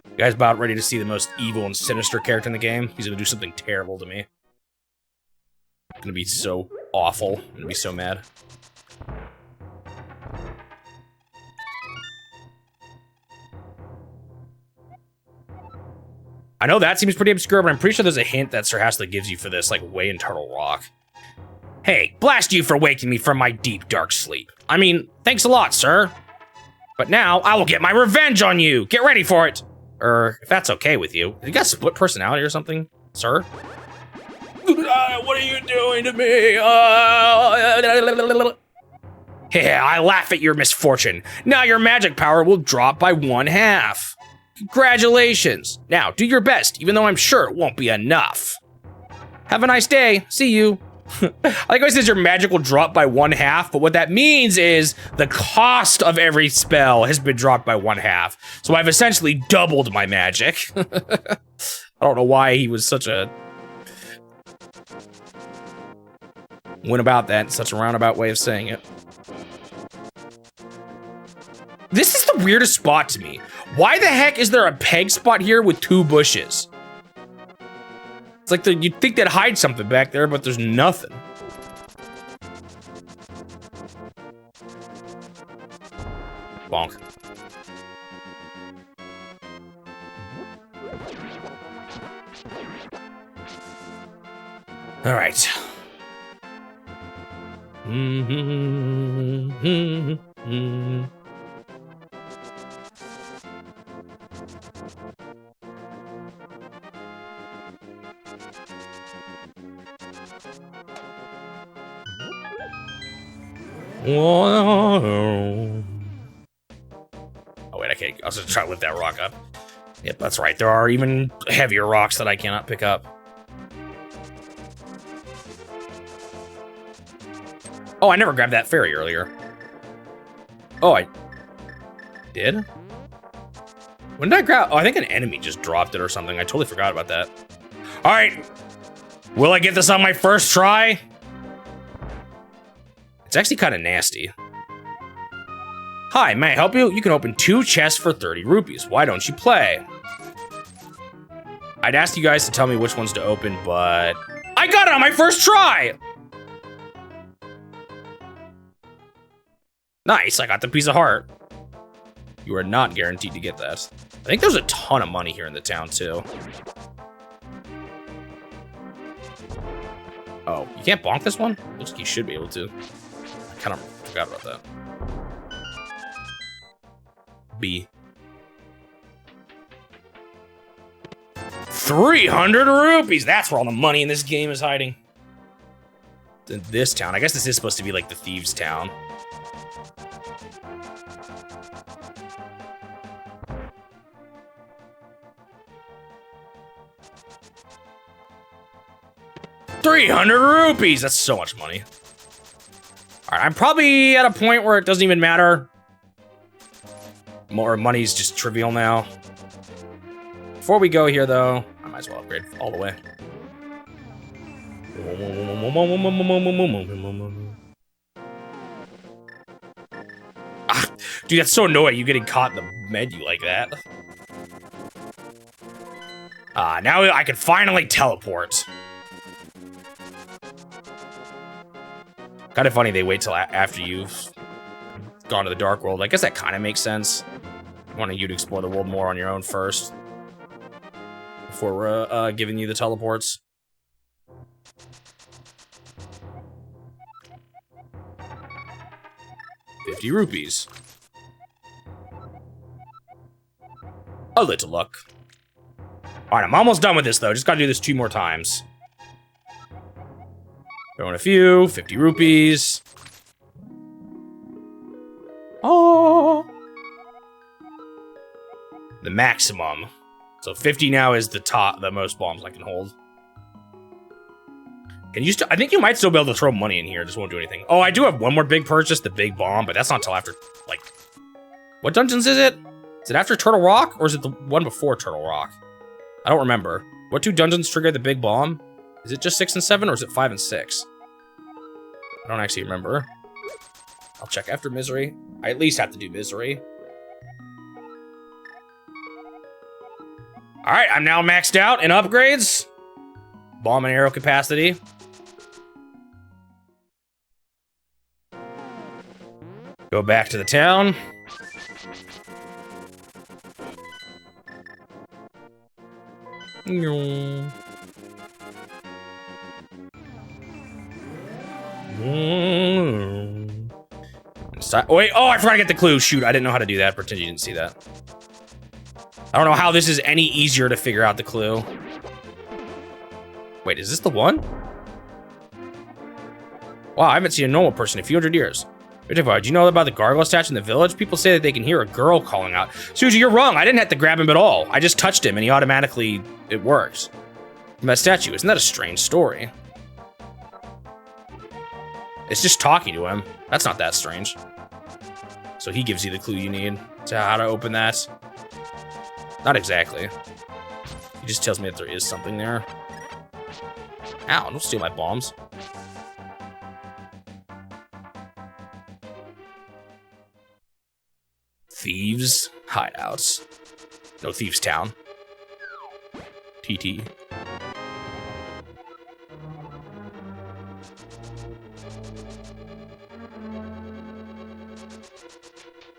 You guys about ready to see the most evil and sinister character in the game? He's gonna do something terrible to me. It's gonna be so awful. I'm gonna be so mad. I know that seems pretty obscure, but I'm pretty sure there's a hint that Sir Hastler gives you for this, like, way in Turtle Rock. Hey, blast you for waking me from my deep, dark sleep. I mean, thanks a lot, sir. But now, I will get my revenge on you! Get ready for it! If that's okay with you. You got split personality or something, sir? What are you doing to me? Yeah, I laugh at your misfortune. Now your magic power will drop by 1/2. Congratulations. Now, do your best, even though I'm sure it won't be enough. Have a nice day. See you. I like how it says your magic will drop by 1/2, but what that means is the cost of every spell has been dropped by 1/2. So I've essentially doubled my magic. I don't know why he was such a... went about that in such a roundabout way of saying it. This is the weirdest spot to me. Why the heck is there a peg spot here with 2 bushes? It's like you'd think they'd hide something back there, but there's nothing. Bonk. All right. Oh wait, I can't. I was just trying to lift that rock up. Yep, that's right. There are even heavier rocks that I cannot pick up. Oh, I never grabbed that fairy earlier. Oh, Did? When did I grab? Oh, I think an enemy just dropped it or something. I totally forgot about that. All right. Will I get this on my first try? It's actually kind of nasty. Hi, may I help you? You can open 2 chests for 30 rupees. Why don't you play? I'd ask you guys to tell me which ones to open, but I got it on my first try! Nice, I got the piece of heart. You are not guaranteed to get that. I think there's a ton of money here in the town, too. Oh, you can't bonk this one? Looks like you should be able to. I kind of forgot about that. B. 300 rupees! That's where all the money in this game is hiding. In this town. I guess this is supposed to be like the thieves' town. $300! That's so much money. Alright, I'm probably at a point where it doesn't even matter. More money's just trivial now. Before we go here, though, I might as well upgrade all the way. Ah, dude, that's so annoying, you getting caught in the menu like that. Now I can finally teleport. Kind of funny they wait till after you've gone to the dark world. I guess that kind of makes sense. Wanting you to explore the world more on your own first. Before we're giving you the teleports. ₹50. A little luck. Alright, I'm almost done with this though. Just gotta do this 2 more times. Throwing a few, ₹50. Oh. The maximum. So 50 now is the most bombs I can hold. Can you I think you might still be able to throw money in here, just won't do anything. Oh, I do have one more big purchase, the big bomb, but that's not until after, like, what dungeons is it? Is it after Turtle Rock, or is it the one before Turtle Rock? I don't remember. What 2 dungeons trigger the big bomb? Is it just 6 and 7, or is it 5 and 6? I don't actually remember. I'll check after Misery. I at least have to do Misery. Alright, I'm now maxed out in upgrades. Bomb and arrow capacity. Go back to the town. Wait, oh, I forgot to get the clue. Shoot, I didn't know how to do that. Pretend you didn't see that. I don't know how this is any easier to figure out the clue. Wait, is this the one? Wow, I haven't seen a normal person in a few hundred years. Do you know about the gargoyle statue in the village? People say that they can hear a girl calling out. Suji, you're wrong. I didn't have to grab him at all. I just touched him and he automatically, it works. And that statue, isn't that a strange story? It's just talking to him. That's not that strange. So he gives you the clue you need to how to open that. Not exactly. He just tells me that there is something there. Ow, don't steal my bombs. Thieves hideouts. No, Thieves Town. TT.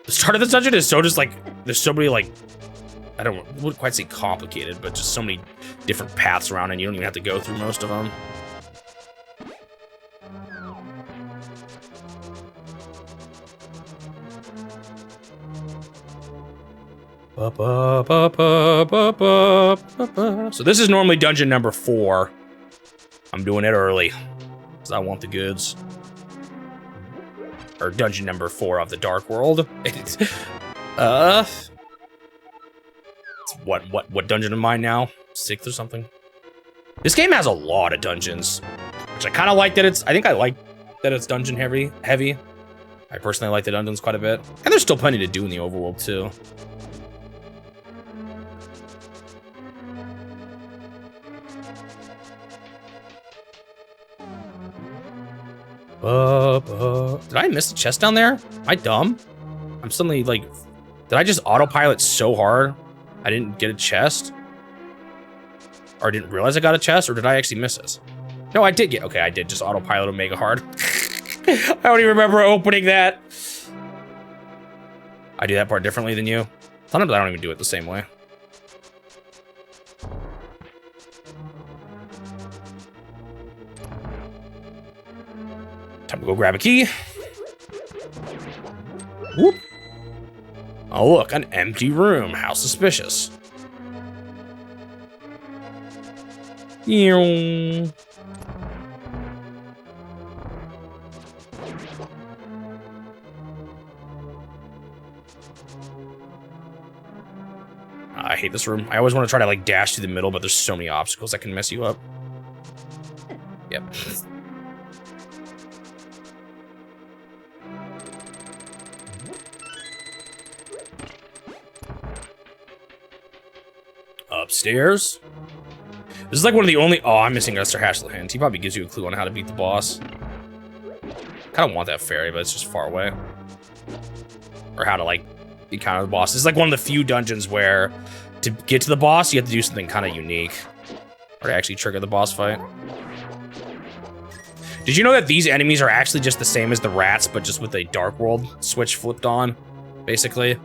The start of this dungeon is so just like, there's so many like, I wouldn't quite say complicated, but just so many different paths around and you don't even have to go through most of them. So this is normally dungeon number 4. I'm doing it early, because I want the goods. Or dungeon number 4 of the Dark World. What dungeon am I now? 6th or something? This game has a lot of dungeons, which I kind of like that it's, I think I like that it's dungeon heavy. I I personally like the dungeons quite a bit. And there's still plenty to do in the overworld, too. Did I miss the chest down there? Am I dumb? I'm suddenly like, did I just autopilot so hard I didn't get a chest? Or I didn't realize I got a chest, or did I actually miss this? No, I did get, okay, I did just autopilot Omega hard. I don't even remember opening that. I do that part differently than you. Sometimes I don't even do it the same way. Time to go grab a key. Whoop. Oh, look, an empty room. How suspicious. I hate this room. I always want to try to like dash through the middle, but there's so many obstacles that can mess you up. Yep. Upstairs. This is like one of the only... Oh, I'm missing Esther Hashel Hands. He probably gives you a clue on how to beat the boss. Kind of want that fairy, but it's just far away. Or how to, like, encounter the boss. This is like one of the few dungeons where to get to the boss, you have to do something kind of unique. Or to actually trigger the boss fight. Did you know that these enemies are actually just the same as the rats, but just with a Dark World switch flipped on, basically?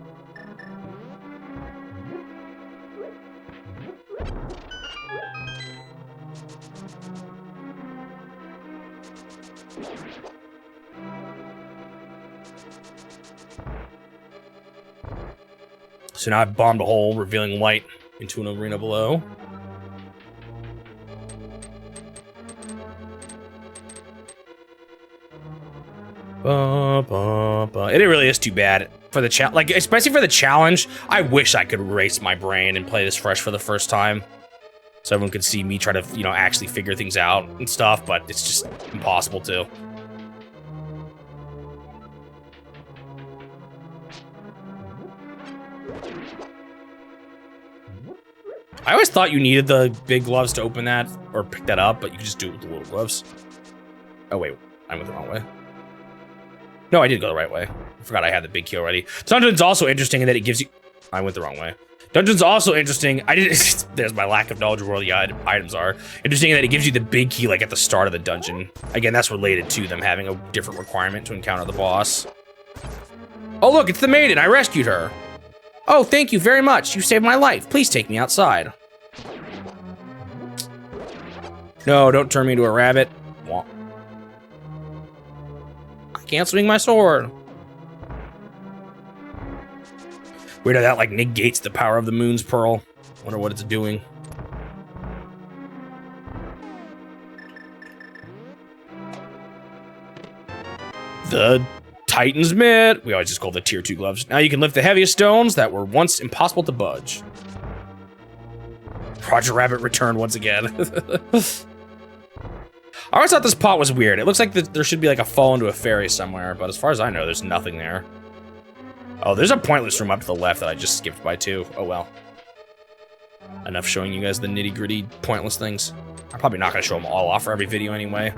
So now I've bombed a hole, revealing light into an arena below. It really is too bad for the like, especially for the challenge. I wish I could erase my brain and play this fresh for the first time, so everyone could see me try to, you know, actually figure things out and stuff. But it's just impossible to. I always thought you needed the big gloves to open that or pick that up, but you could just do it with the little gloves. Oh wait, I went the wrong way. No, I did go the right way. I forgot I had the big key already. Dungeon's also interesting in that it gives you... I went the wrong way. Dungeon's also interesting... I didn't... There's my lack of knowledge of where the items are. Interesting in that it gives you the big key, like, at the start of the dungeon. Again, that's related to them having a different requirement to encounter the boss. Oh, look, it's the maiden. I rescued her. Oh, thank you very much. You saved my life. Please take me outside. No, don't turn me into a rabbit. I can't swing my sword. Weird how that like negates the power of the moon's pearl. Wonder what it's doing. The Titan's mitt. We always just call the tier 2 gloves. Now you can lift the heaviest stones that were once impossible to budge. Roger Rabbit returned once again. I always thought this pot was weird. It looks like there should be like a fall into a fairy somewhere, but as far as I know, there's nothing there. Oh, there's a pointless room up to the left that I just skipped by too. Oh well. Enough showing you guys the nitty-gritty pointless things. I'm probably not gonna show them all off for every video anyway.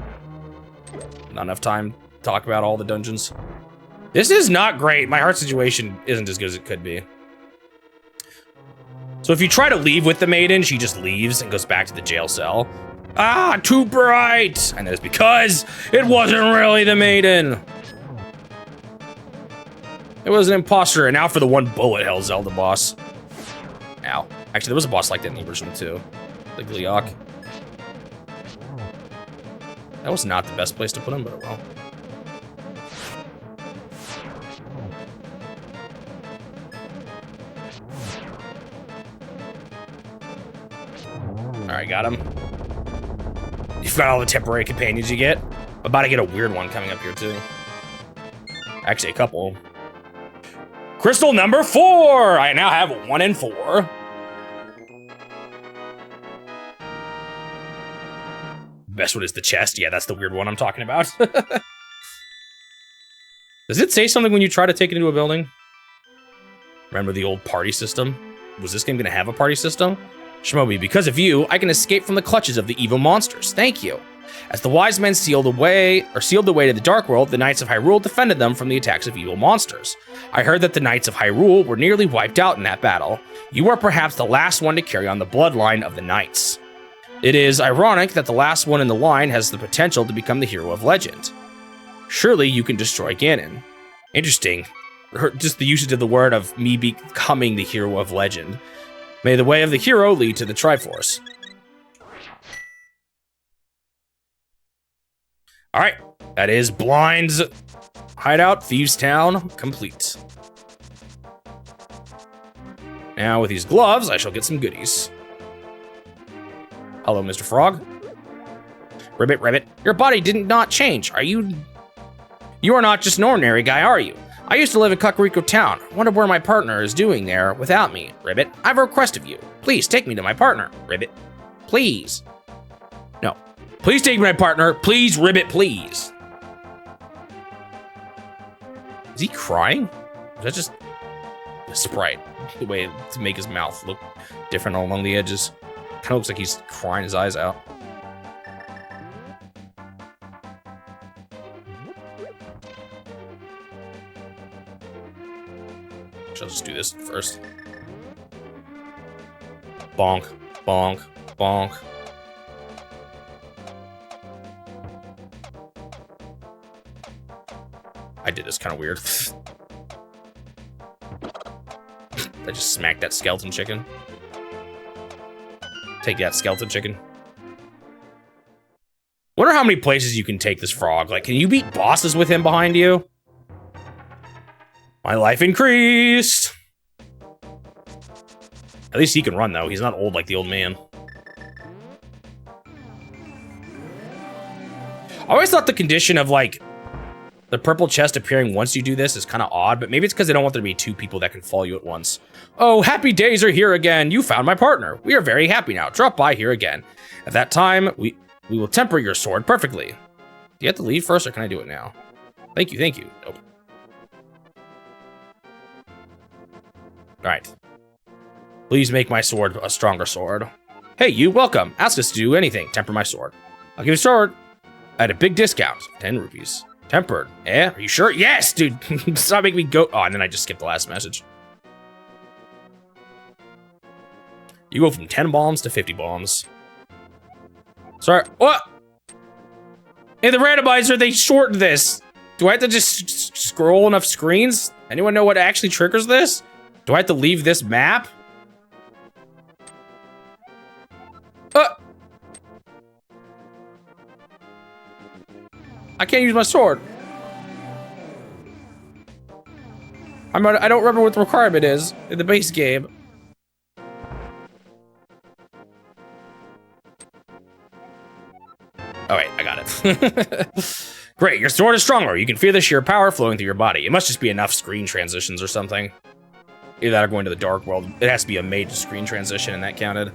Not enough time to talk about all the dungeons. This is not great. My heart situation isn't as good as it could be. So if you try to leave with the maiden, she just leaves and goes back to the jail cell. Ah, too bright! And it's because it wasn't really the maiden. It was an imposter, and now for the one bullet hell Zelda boss. Ow. Actually, there was a boss like that in the original too. The Gliok. That was not the best place to put him, but oh well. Alright, got him. You've got all the temporary companions you get. I'm about to get a weird one coming up here too. Actually, a couple. Crystal number 4! I now have 1 and 4. Best one is the chest. Yeah, that's the weird one I'm talking about. Does it say something when you try to take it into a building? Remember the old party system? Was this game gonna have a party system? Shmobi, because of you, I can escape from the clutches of the evil monsters. Thank you. As the wise men sealed the way to the Dark World, the Knights of Hyrule defended them from the attacks of evil monsters. I heard that the Knights of Hyrule were nearly wiped out in that battle. You are perhaps the last one to carry on the bloodline of the Knights. It is ironic that the last one in the line has the potential to become the hero of legend. Surely you can destroy Ganon. Interesting. Just the usage of the word of me becoming the hero of legend. May the way of the hero lead to the Triforce. Alright, that is Blind's hideout, Thieves' Town, complete. Now with these gloves, I shall get some goodies. Hello, Mr. Frog. Ribbit, your body did not change. You are not just an ordinary guy, are you? I used to live in Kakariko Town. I wonder where my partner is doing there without me. Ribbit, I have a request of you. Please take me to my partner. Ribbit, please. No. Please take me to my partner. Please, Ribbit, please. Is he crying? Is that just a sprite? The way to make his mouth look different along the edges. Kind of looks like he's crying his eyes out. I'll just do this first. Bonk, bonk, bonk. I did this kind of weird. I just smacked that skeleton chicken. Take that, skeleton chicken. Wonder how many places you can take this frog. Like, can you beat bosses with him behind you? My life increased. At least he can run, though. He's not old like the old man. I always thought the condition of, like, the purple chest appearing once you do this is kind of odd, but maybe it's because they don't want there to be two people that can follow you at once. Oh, happy days are here again. You found my partner. We are very happy now. Drop by here again. At that time, we will temper your sword perfectly. Do you have to leave first, or can I do it now? Thank you, thank you. Nope. Alright. Please make my sword a stronger sword. Hey, you, welcome. Ask us to do anything. Temper my sword. I'll give you a sword at a big discount. 10 rupees. Tempered. Eh? Are you sure? Yes, dude. Stop making me go. Oh, and then I just skipped the last message. You go from 10 bombs to 50 bombs. Sorry. What? Hey, the randomizer, they shortened this. Do I have to just scroll enough screens? Anyone know what actually triggers this? Do I have to leave this map? I can't use my sword. I don't remember what the requirement is in the base game. Oh wait, I got it. Great, your sword is stronger. You can feel the sheer power flowing through your body. It must just be enough screen transitions or something. Either that or going to the Dark World. It has to be a major screen transition, and that counted.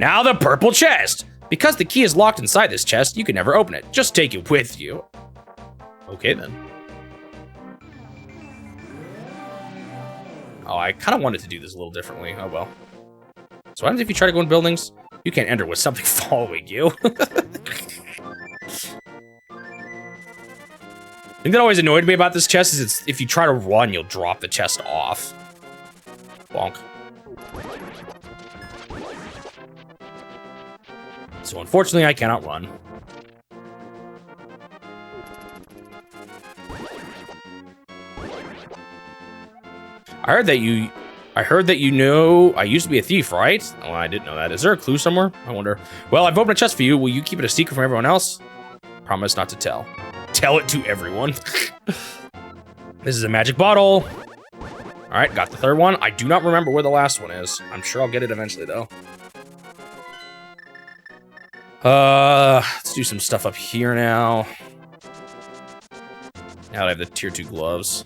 Now the purple chest. Because the key is locked inside this chest, you can never open it. Just take it with you. Okay, then. Oh, I kind of wanted to do this a little differently. Oh, well. So what happens if you try to go in buildings? You can't enter with something following you. The thing that always annoyed me about this chest is if you try to run, you'll drop the chest off. Bonk. So unfortunately, I cannot run. I heard that you know I used to be a thief, right? Oh, I didn't know that. Is there a clue somewhere? I wonder. Well, I've opened a chest for you. Will you keep it a secret from everyone else? Promise not to tell. Tell it to everyone. This is a magic bottle. All right, got the third one. I do not remember where the last one is. I'm sure I'll get it eventually, though. Let's do some stuff up here now. Now that I have the tier 2 gloves.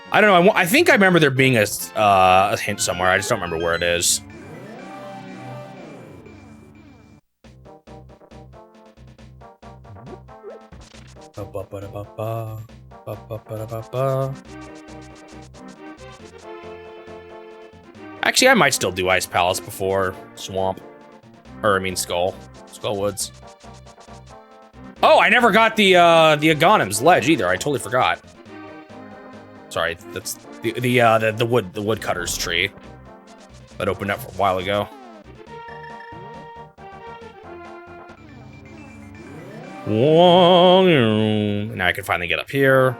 I don't know, I think I remember there being a hint somewhere. I just don't remember where it is. Actually, I might still do Ice Palace before Swamp. Or, I mean, Skull. Skull Woods. Oh, I never got the Aghanim's ledge either. I totally forgot. Sorry, that's the woodcutter's tree that opened up a while ago. Now I can finally get up here.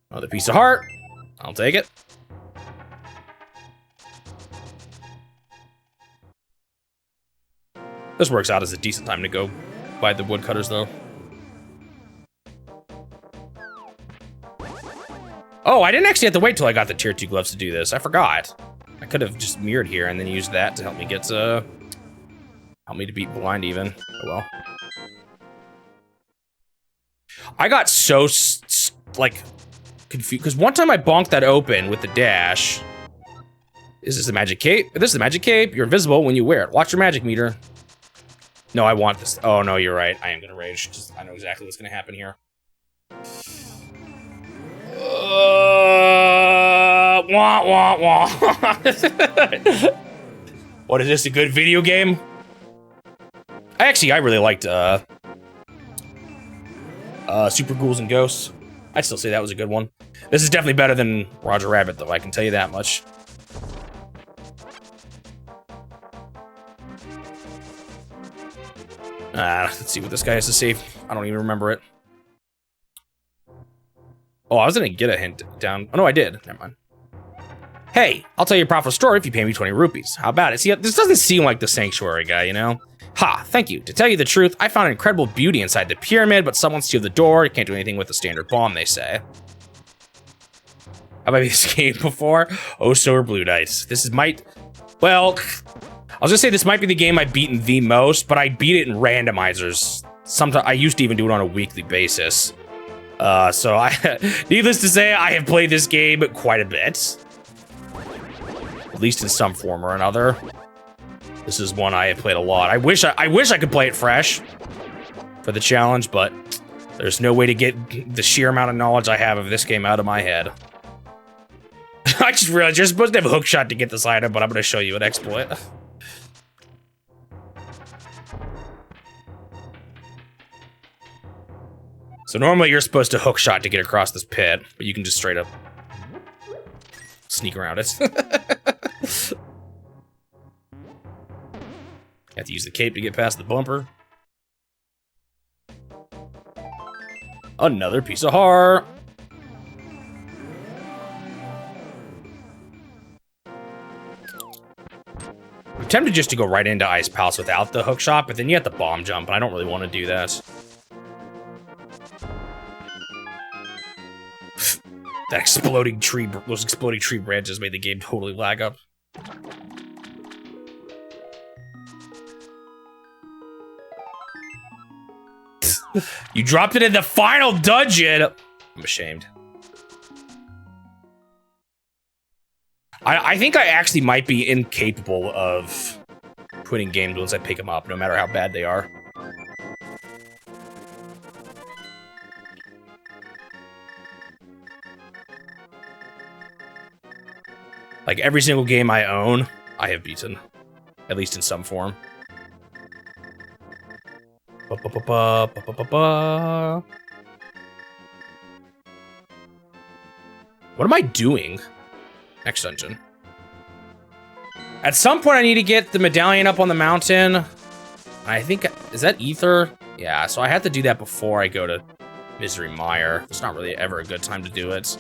Another piece of heart. I'll take it. This works out as a decent time to go by the woodcutters, though. Oh, I didn't actually have to wait till I got the tier 2 gloves to do this. I forgot. I could have just mirrored here and then used that to help me get help me to beat blind even. Oh well. I got so like confused because one time I bonked that open with the dash. Is this the magic cape? If this is the magic cape, you're invisible when you wear it. Watch your magic meter. No, I want this. Oh no, you're right. I am gonna rage. Just, I know exactly what's gonna happen here. Wah, wah, wah. What is this, a good video game? I really liked Super Ghouls and Ghosts. I'd still say that was a good one. This is definitely better than Roger Rabbit, though, I can tell you that much. Let's see what this guy has to say. I don't even remember it. Oh, I was gonna get a hint down. Oh, no, I did. Never mind. Hey, I'll tell you a profitable story if you pay me 20 rupees. How about it? See, this doesn't seem like the Sanctuary guy, you know? Ha, thank you. To tell you the truth, I found incredible beauty inside the pyramid, but someone sealed the door. You can't do anything with a standard bomb, they say. Have I beat this game before? Oh, so are Blue Dice. This is well, I was gonna say this might be the game I've beaten the most, but I beat it in randomizers. Sometimes I used to even do it on a weekly basis. So needless to say, I have played this game quite a bit. At least in some form or another. This is one I have played a lot. I wish I could play it fresh for the challenge, but there's no way to get the sheer amount of knowledge I have of this game out of my head. I just realized you're supposed to have a hookshot to get this item, but I'm gonna show you an exploit. So normally you're supposed to hookshot to get across this pit, but you can just straight up sneak around it. You have to use the cape to get past the bumper. Another piece of heart. I'm tempted just to go right into Ice Palace without the hookshot, but then you have to bomb jump, and I don't really want to do that. That exploding tree, those exploding tree branches made the game totally lag up. You dropped it in the final dungeon! I'm ashamed. I think I actually might be incapable of quitting games once I pick them up, no matter how bad they are. Like, every single game I own, I have beaten. At least in some form. What am I doing? Next dungeon. At some point, I need to get the medallion up on the mountain. I think, is that Ether? Yeah, so I have to do that before I go to Misery Mire. It's not really ever a good time to do it.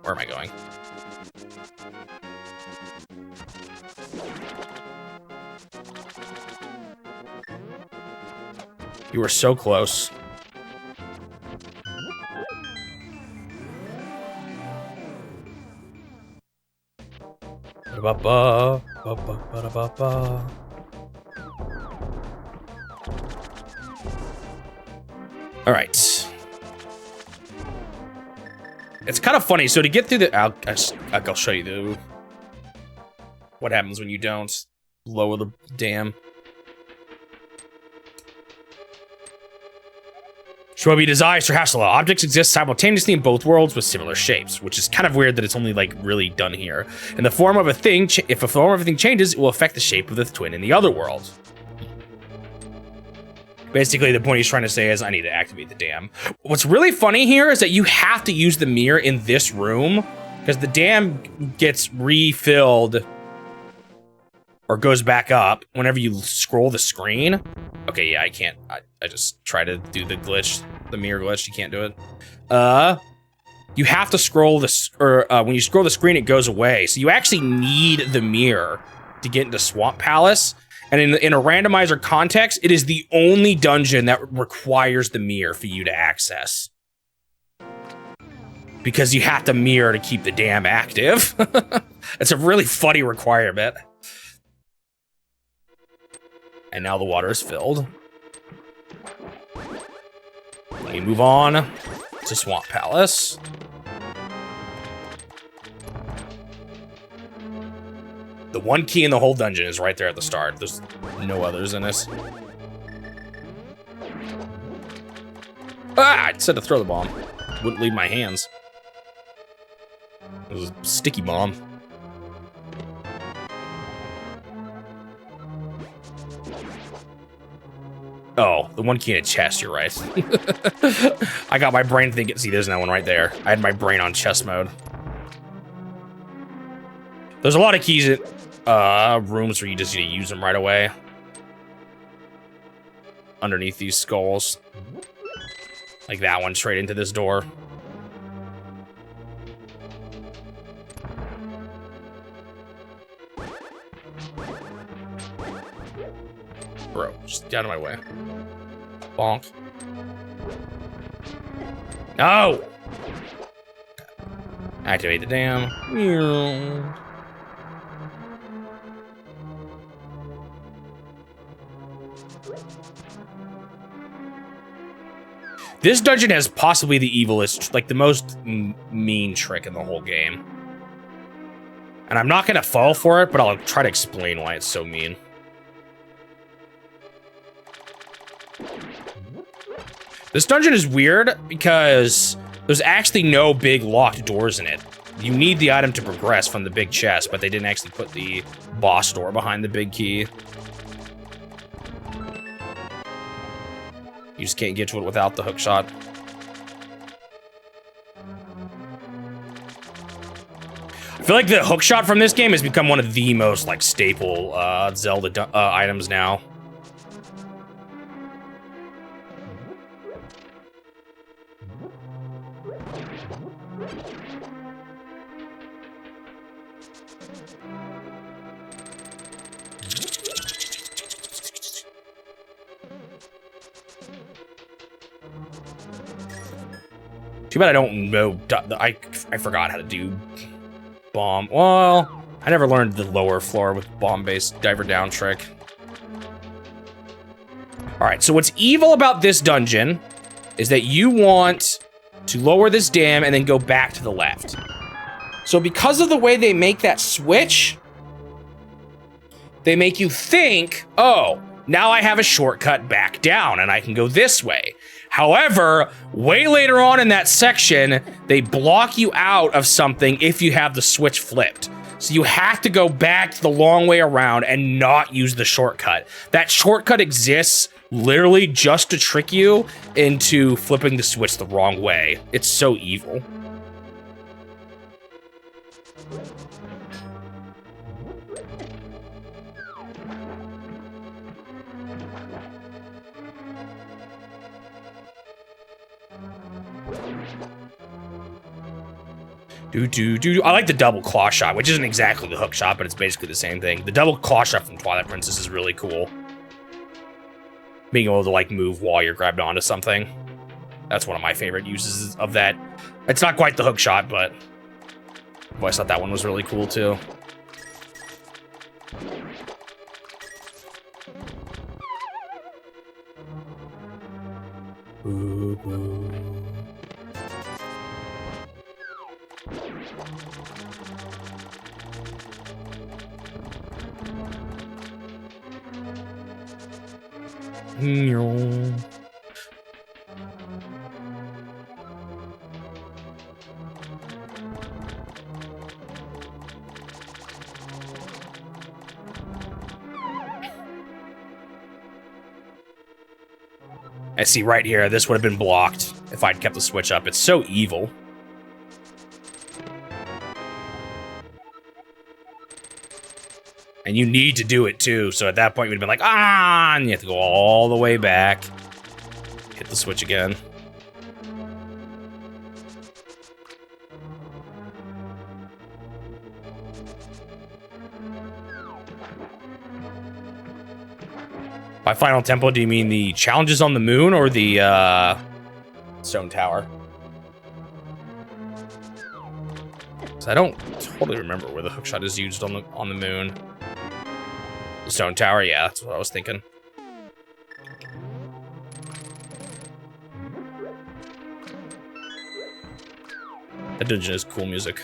Where am I going? You were so close. All right. It's kind of funny. So to get through the... I'll show you what happens when you don't lower the dam. Shwobi desires for Hassel. Objects exist simultaneously in both worlds with similar shapes, which is kind of weird that it's only like really done here. In the form of a thing, if a form of a thing changes, it will affect the shape of the twin in the other world. Basically, the point he's trying to say is, I need to activate the dam. What's really funny here is that you have to use the mirror in this room because the dam gets refilled or goes back up whenever you scroll the screen. Okay, yeah, I can't. I just try to do the glitch, the mirror glitch. You can't do it. You have to scroll this, or when you scroll the screen, it goes away. So you actually need the mirror to get into Swamp Palace. And in a randomizer context, it is the only dungeon that requires the mirror for you to access. Because you have to mirror to keep the dam active. It's a really funny requirement. And now the water is filled. We move on to Swamp Palace. The one key in the whole dungeon is right there at the start. There's no others in this. Ah! I said to throw the bomb. Wouldn't leave my hands. It was a sticky bomb. Oh, the one key in a chest, you're right. I got my brain thinking, see, there's no one right there. I had my brain on chest mode. There's a lot of keys in rooms where you just need to use them right away. Underneath these skulls. Like that one straight into this door. Bro, just get out of my way. Bonk. No! Activate the dam. This dungeon has possibly the evilest, like the most mean trick in the whole game. And I'm not gonna fall for it, but I'll try to explain why it's so mean. This dungeon is weird because there's actually no big locked doors in it. You need the item to progress from the big chest, but they didn't actually put the boss door behind the big key. You just can't get to it without the hook shot. I feel like the hook shot from this game has become one of the most like staple Zelda items now. Too bad I don't know. I forgot how to do bomb. Well, I never learned the lower floor with bomb-based diver down trick. All right, so what's evil about this dungeon is that you want to lower this dam and then go back to the left. So because of the way they make that switch, they make you think, oh, now I have a shortcut back down and I can go this way. However, way later on in that section, they block you out of something if you have the switch flipped. So you have to go back the long way around and not use the shortcut. That shortcut exists literally just to trick you into flipping the switch the wrong way. It's so evil. I like the double claw shot, which isn't exactly the hook shot, but it's basically the same thing. The double claw shot from Twilight Princess is really cool. Being able to like move while you're grabbed onto something. That's one of my favorite uses of that. It's not quite the hook shot, but I always thought that one was really cool too. I see right here, this would have been blocked if I'd kept the switch up. It's so evil. And you need to do it too, so at that point you'd have been like, ah, and you have to go all the way back. Hit the switch again. By final tempo, do you mean the challenges on the moon or the stone tower? So I don't totally remember where the hookshot is used on the moon. The stone tower, yeah, that's what I was thinking. That dungeon is cool music.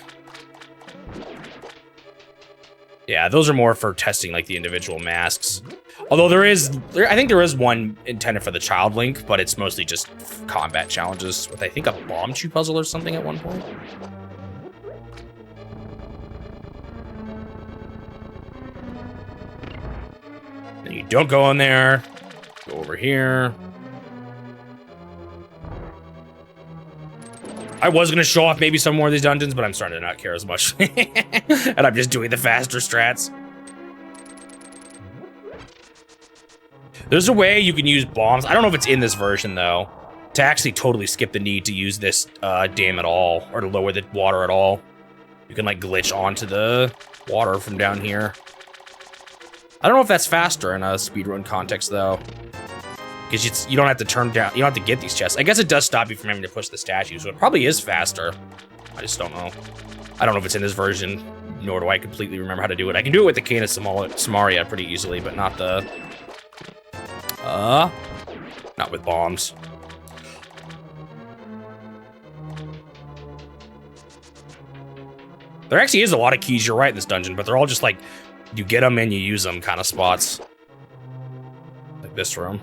Yeah, those are more for testing like the individual masks. Although I think there is one intended for the child Link, but it's mostly just combat challenges with, I think, a bomb chew puzzle or something at one point. And you don't go in there. Go over here. I was going to show off maybe some more of these dungeons, but I'm starting to not care as much. And I'm just doing the faster strats. There's a way you can use bombs. I don't know if it's in this version, though, to actually totally skip the need to use this dam at all, or to lower the water at all. You can, like, glitch onto the water from down here. I don't know if that's faster in a speedrun context, though. Because you don't have to turn down, you don't have to get these chests. I guess it does stop you from having to push the statue, so it probably is faster. I just don't know. I don't know if it's in this version, nor do I completely remember how to do it. I can do it with the Cane of Samaria pretty easily, but not the... not with bombs. There actually is a lot of keys, you're right, in this dungeon, but they're all just like, you get them and you use them kind of spots. Like this room.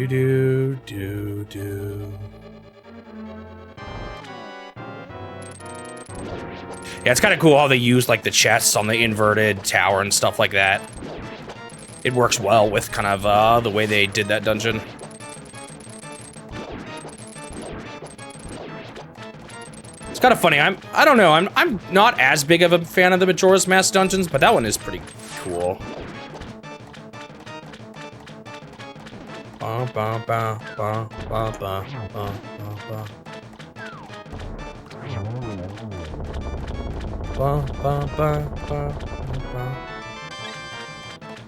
Do. Yeah, it's kind of cool how they use like the chests on the inverted tower and stuff like that. It works well with kind of the way they did that dungeon. It's kind of funny. I don't know. I'm not as big of a fan of the Majora's Mask dungeons, but that one is pretty cool.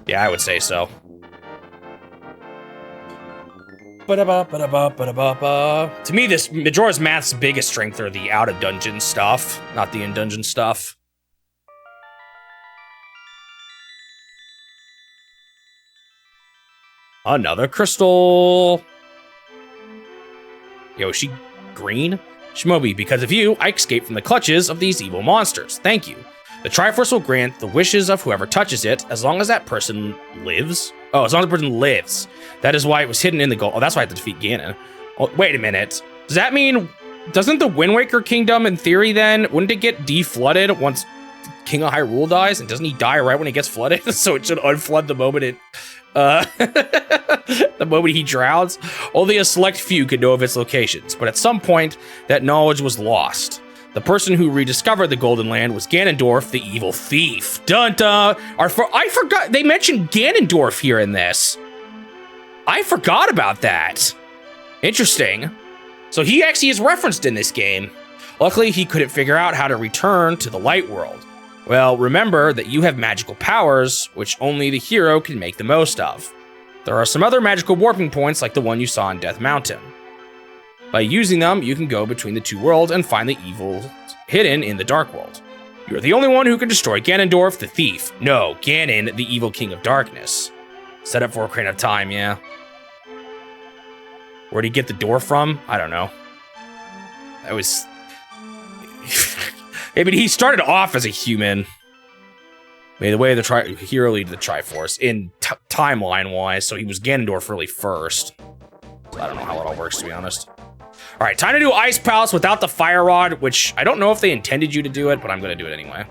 Yeah, I would say so. To me, this Majora's Mask's biggest strength are the out-of-dungeon stuff, not the in-dungeon stuff. Another crystal. Yoshi, green? Shimobi, because of you, I escaped from the clutches of these evil monsters. Thank you. The Triforce will grant the wishes of whoever touches it, as long as that person lives. Oh, as long as the person lives. That is why it was hidden in the gold. Oh, that's why I have to defeat Ganon. Oh, wait a minute. Does that mean, doesn't the Wind Waker Kingdom, in theory then, wouldn't it get de-flooded once King of Hyrule dies? And doesn't he die right when he gets flooded? So it should unflood the moment it... the moment he drowns. Only a select few could know of its locations, but at some point, that knowledge was lost. The person who rediscovered the Golden Land was Ganondorf, the evil thief. Dun dun! I forgot, they mentioned Ganondorf here in this. I forgot about that. Interesting. So he actually is referenced in this game. Luckily, he couldn't figure out how to return to the light world. Well, remember that you have magical powers, which only the hero can make the most of. There are some other magical warping points like the one you saw in Death Mountain. By using them, you can go between the two worlds and find the evil hidden in the Dark World. You're the only one who can destroy Ganondorf, the thief. No, Ganon, the evil king of darkness. Set up for Ocarina of Time, yeah. Where'd he get the door from? I don't know. That was... I mean, he started off as a human. Made the way of the hero lead to the Triforce in timeline-wise, so he was Ganondorf really first. So I don't know how it all works, to be honest. All right, time to do Ice Palace without the Fire Rod, which I don't know if they intended you to do it, but I'm going to do it anyway.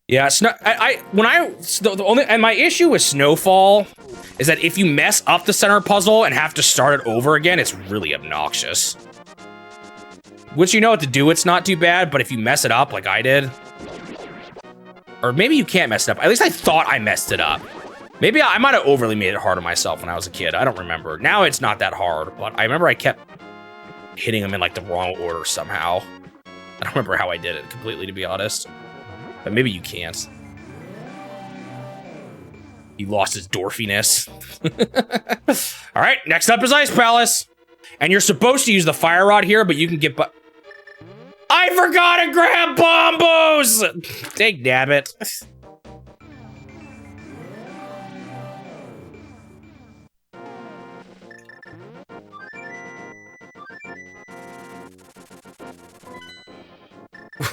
Yeah, and my issue with Snowfall is that if you mess up the center puzzle and have to start it over again, it's really obnoxious. Once you know what to do, it's not too bad, but if you mess it up like I did, or maybe you can't mess it up. At least I thought I messed it up. Maybe I might have overly made it hard on myself when I was a kid. I don't remember. Now it's not that hard, but I remember I kept hitting them in like the wrong order somehow. I don't remember how I did it completely, to be honest. But maybe you can't. He lost his dwarfiness. All right, next up is Ice Palace. And you're supposed to use the Fire Rod here, but you can get... I forgot to grab bombos! Dang damn it.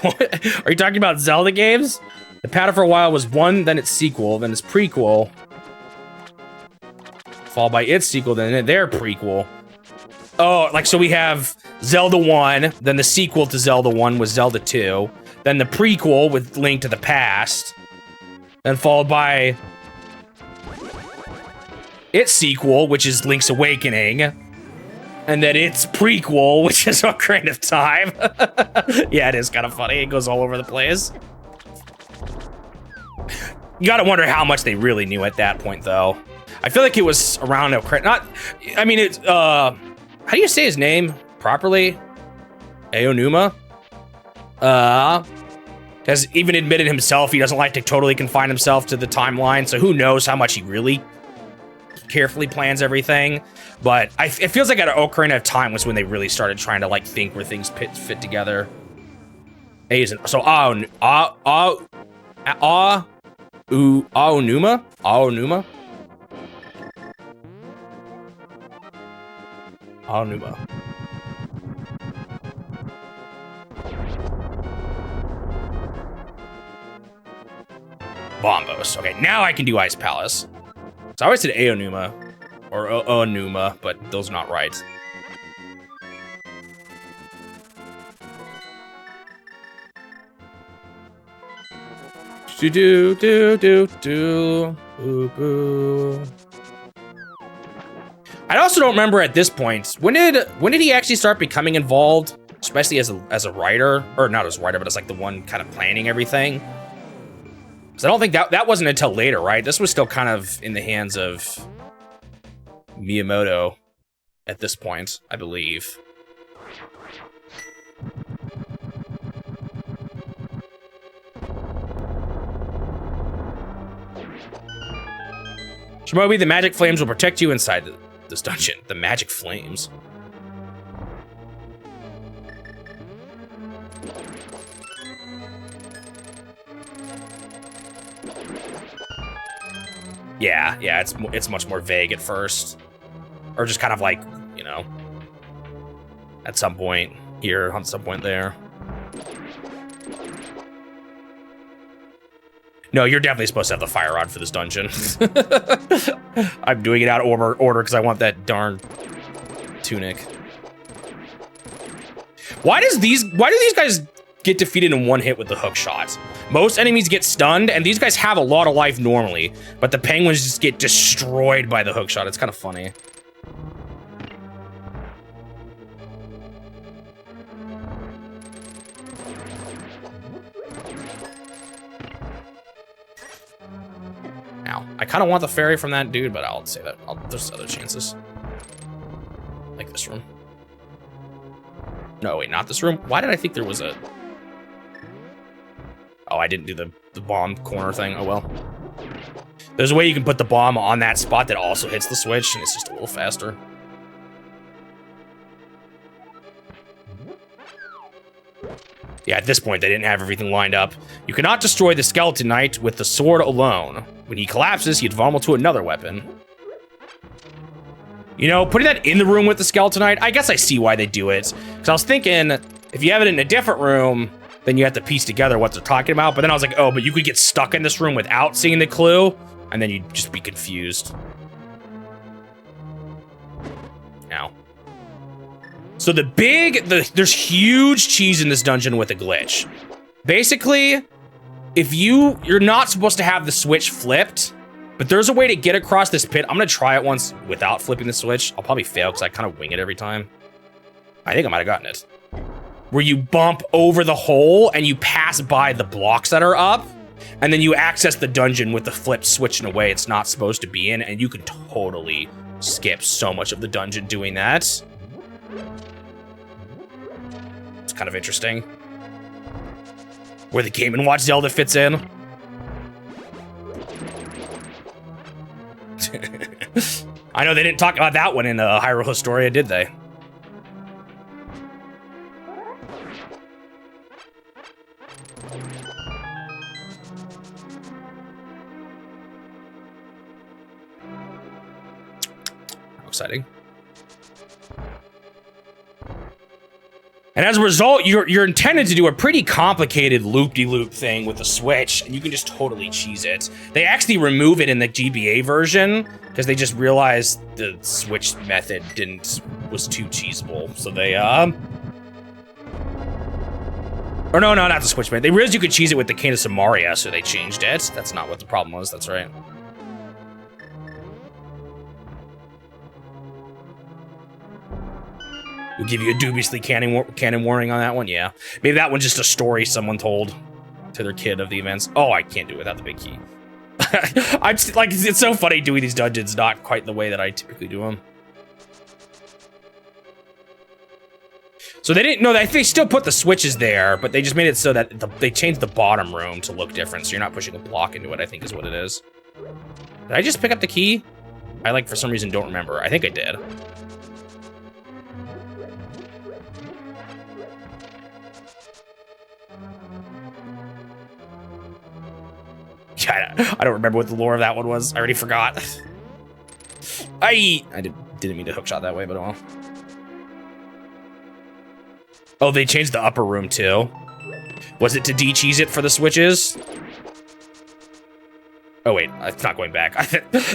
What? Are you talking about Zelda games? The pattern for a while was 1, then its sequel, then its prequel. Followed by its sequel, then their prequel. Oh, like, so we have Zelda 1, then the sequel to Zelda 1 was Zelda 2, then the prequel with Link to the Past, then followed by its sequel, which is Link's Awakening, and then its prequel, which is Ocarina of Time. Yeah, it is kind of funny. It goes all over the place. You gotta wonder how much they really knew at that point, though. I feel like it was around Ocarina. Not, I mean, it's how do you say his name properly? Aonuma. Has even admitted himself he doesn't like to totally confine himself to the timeline. So who knows how much he really carefully plans everything. But it feels like at Ocarina of Time was when they really started trying to like think where things fit together. A isn't so Aonuma. Aonuma. Bombos. Okay, now I can do Ice Palace. So I always said Aonuma or Aonuma, but those are not right. I also don't remember at this point, when did he actually start becoming involved, especially as a writer, or not as a writer, but as like the one kind of planning everything? Because I don't think that wasn't until later, right? This was still kind of in the hands of Miyamoto at this point, I believe. Shimobi, the magic flames will protect you inside this dungeon. The magic flames. Yeah, it's much more vague at first. Or just kind of like, you know, at some point here, on some point there. No, you're definitely supposed to have the Fire Rod for this dungeon. I'm doing it out of order because I want that darn tunic. Why do these guys get defeated in one hit with the hook shot? Most enemies get stunned, and these guys have a lot of life normally, but the penguins just get destroyed by the hook shot. It's kind of funny. Now, I kind of want the fairy from that dude, but I'll say that. There's other chances. Like this room. No, wait, not this room. Why did I think there was a... Oh, I didn't do the bomb corner thing. Oh, well. There's a way you can put the bomb on that spot that also hits the switch, and it's just a little faster. Yeah, at this point, they didn't have everything lined up. You cannot destroy the Skeleton Knight with the sword alone. When he collapses, he'd vulnerable to another weapon. You know, putting that in the room with the Skeleton Knight, I guess I see why they do it. Because I was thinking, if you have it in a different room, then you have to piece together what they're talking about. But then I was like, oh, but you could get stuck in this room without seeing the clue, and then you'd just be confused. Ow. So there's huge cheese in this dungeon with a glitch. Basically, if you're not supposed to have the switch flipped, but there's a way to get across this pit. I'm gonna try it once without flipping the switch. I'll probably fail because I kind of wing it every time. I think I might have gotten it. Where you bump over the hole and you pass by the blocks that are up, and then you access the dungeon with the flipped switch in a way it's not supposed to be in, and you can totally skip so much of the dungeon doing that. It's kind of interesting. Where the Game & Watch Zelda fits in. I know they didn't talk about that one in Hyrule Historia, did they? How exciting. And as a result, you're intended to do a pretty complicated loop-de-loop thing with the Switch, and you can just totally cheese it. They actually remove it in the GBA version, because they just realized the Switch method was too cheesable. So they, or no, not the Switch method. They realized you could cheese it with the Cane of Samaria, so they changed it. That's not what the problem was, that's right. We'll give you a dubiously canon warning on that one, yeah. Maybe that one's just a story someone told to their kid of the events. Oh, I can't do it without the big key. I'm like, it's so funny doing these dungeons not quite the way that I typically do them. So they didn't know that they still put the switches there, but they just made it so that they changed the bottom room to look different, so you're not pushing a block into it, I think is what it is. Did I just pick up the key? I, like, for some reason don't remember. I think I did. I don't remember what the lore of that one was. I already forgot. I didn't mean to hookshot that way, but oh well. Oh, they changed the upper room too. Was it to de-cheese it for the switches? Oh wait, it's not going back.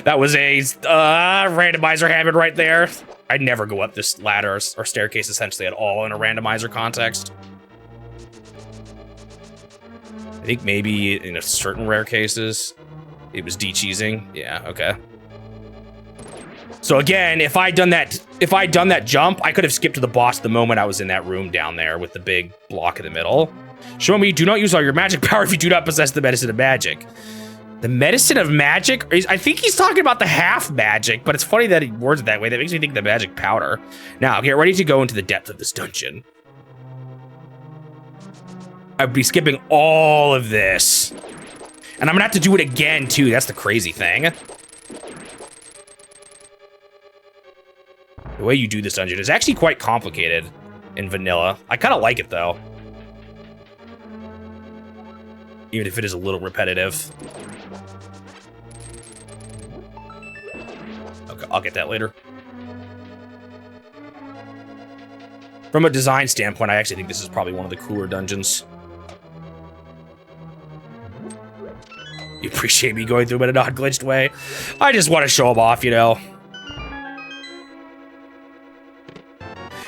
That was a randomizer hammered right there. I'd never go up this ladder or staircase essentially at all in a randomizer context. I think maybe in a certain rare cases, it was de-cheesing. Yeah, okay. So again, if I'd done that jump, I could have skipped to the boss the moment I was in that room down there with the big block in the middle. Show me, do not use all your magic power if you do not possess the medicine of magic. The medicine of magic? I think he's talking about the half magic, but it's funny that he words it that way. That makes me think the magic powder. Now, get ready to go into the depth of this dungeon. I'd be skipping all of this. And I'm gonna have to do it again, too. That's the crazy thing. The way you do this dungeon is actually quite complicated in vanilla. I kind of like it, though. Even if it is a little repetitive. Okay, I'll get that later. From a design standpoint, I actually think this is probably one of the cooler dungeons. You appreciate me going through it in a non-glitched way? I just want to show them off, you know.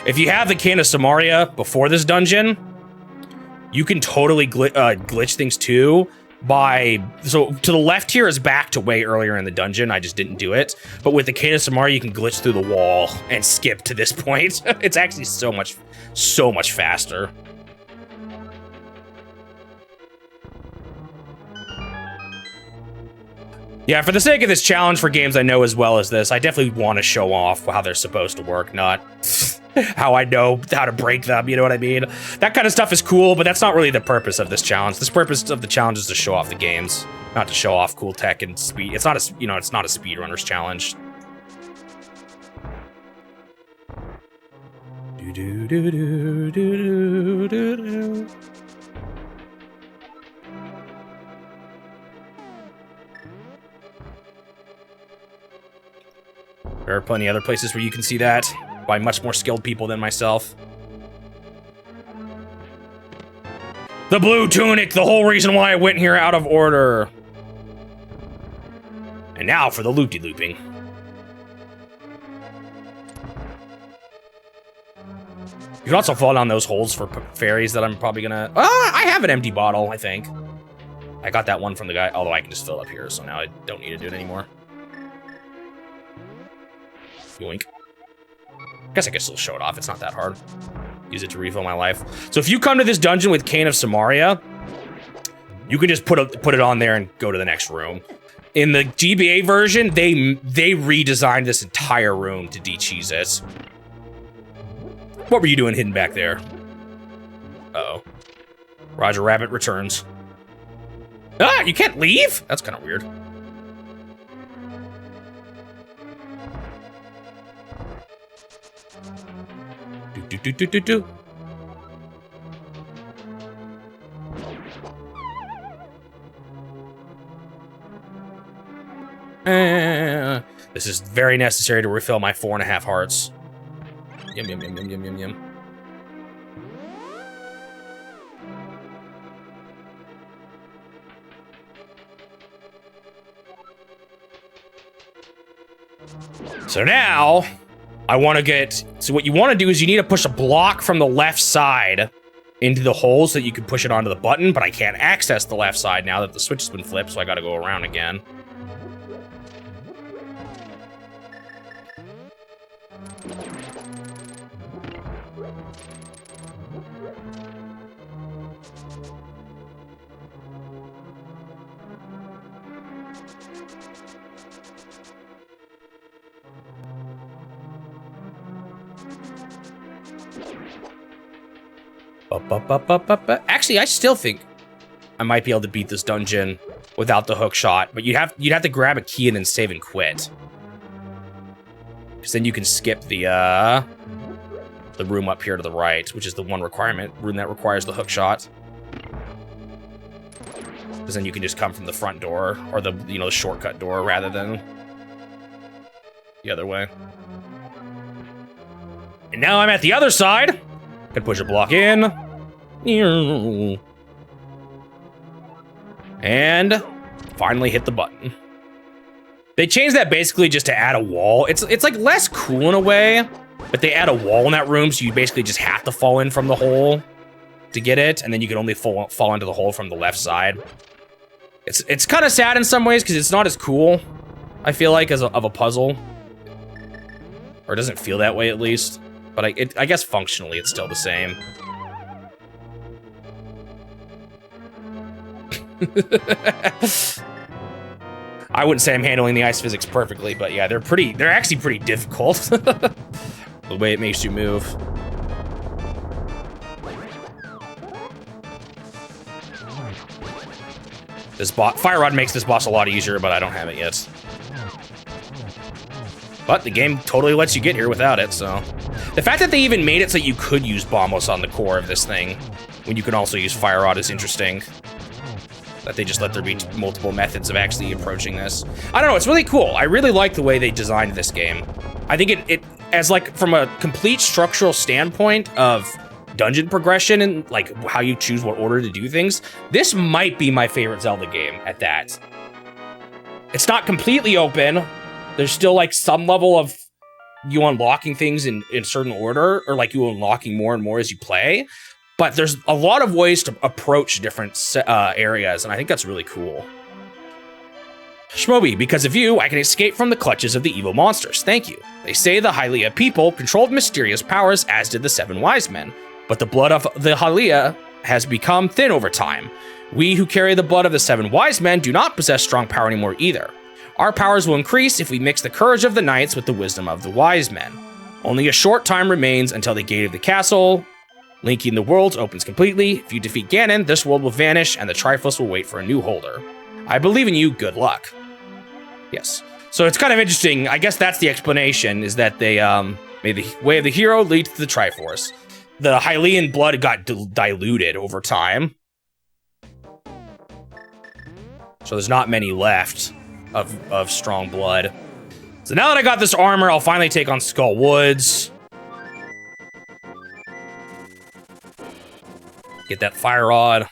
If you have the Cane of Samaria before this dungeon, you can totally glitch things too by... So to the left here is back to way earlier in the dungeon. I just didn't do it. But with the Cane of Samaria, you can glitch through the wall and skip to this point. It's actually so much faster. Yeah, for the sake of this challenge for games I know as well as this, I definitely want to show off how they're supposed to work, not how I know how to break them, you know what I mean? That kind of stuff is cool, but that's not really the purpose of this challenge. This purpose of the challenge is to show off the games, not to show off cool tech and speed. It's not a, you know, it's not a speedrunner's challenge. There are plenty of other places where you can see that by much more skilled people than myself. The blue tunic, the whole reason why I went here out of order. And now for the loopy-looping. You can also fall down those holes for fairies that I'm probably gonna... I have an empty bottle, I think. I got that one from the guy, although I can just fill up here, so now I don't need to do it anymore. Yoink. Guess I can still show it off, it's not that hard. Use it to refill my life. So if you come to this dungeon with Cane of Samaria, you can just put it on there and go to the next room. In the GBA version, they redesigned this entire room to de-cheese it. What were you doing hidden back there? Uh-oh. Roger Rabbit returns. Ah, you can't leave? That's kind of weird. Do. This is very necessary to refill my 4.5 hearts. Yum, yum, yum, yum, yum, yum, yum. So now, I want to get... So what you want to do is you need to push a block from the left side into the hole so that you can push it onto the button, but I can't access the left side now that the switch has been flipped, so I got to go around again. Actually, I still think I might be able to beat this dungeon without the hook shot, but you'd have to grab a key and then save and quit. Because then you can skip the room up here to the right, which is the one room that requires the hook shot. Because then you can just come from the front door, or the the shortcut door, rather than the other way. And now I'm at the other side. Can push a block in. And finally hit the button. They changed that basically just to add a wall. It's like less cool in a way, but they add a wall in that room, so you basically just have to fall in from the hole to get it, and then you can only fall into the hole from the left side. It's kind of sad in some ways because it's not as cool, I feel like, of a puzzle. Or it doesn't feel that way, at least. But I guess functionally it's still the same. I wouldn't say I'm handling the ice physics perfectly, but yeah, they're actually pretty difficult. The way it makes you move. Fire Rod makes this boss a lot easier, but I don't have it yet. But the game totally lets you get here without it, so... The fact that they even made it so you could use Bombos on the core of this thing, when you can also use Fire Rod, is interesting. That they just let there be multiple methods of actually approaching this. I don't know, it's really cool. I really like the way they designed this game. I think it as like, from a complete structural standpoint of dungeon progression and like how you choose what order to do things, this might be my favorite Zelda game at that. It's not completely open. There's still like some level of you unlocking things in certain order, or like you unlocking more and more as you play. But there's a lot of ways to approach different areas, and I think that's really cool. Shmobi, because of you, I can escape from the clutches of the evil monsters. Thank you. They say the Hylia people controlled mysterious powers, as did the 7 wise men. But the blood of the Hylia has become thin over time. We who carry the blood of the 7 wise men do not possess strong power anymore either. Our powers will increase if we mix the courage of the knights with the wisdom of the wise men. Only a short time remains until the gate of the castle, linking the worlds, opens completely. If you defeat Ganon, this world will vanish and the Triforce will wait for a new holder. I believe in you, good luck. Yes. So it's kind of interesting. I guess that's the explanation, is that they made the way of the hero lead to the Triforce. The Hylian blood got diluted over time. So there's not many left of strong blood. So now that I got this armor, I'll finally take on Skull Woods. Get that fire rod.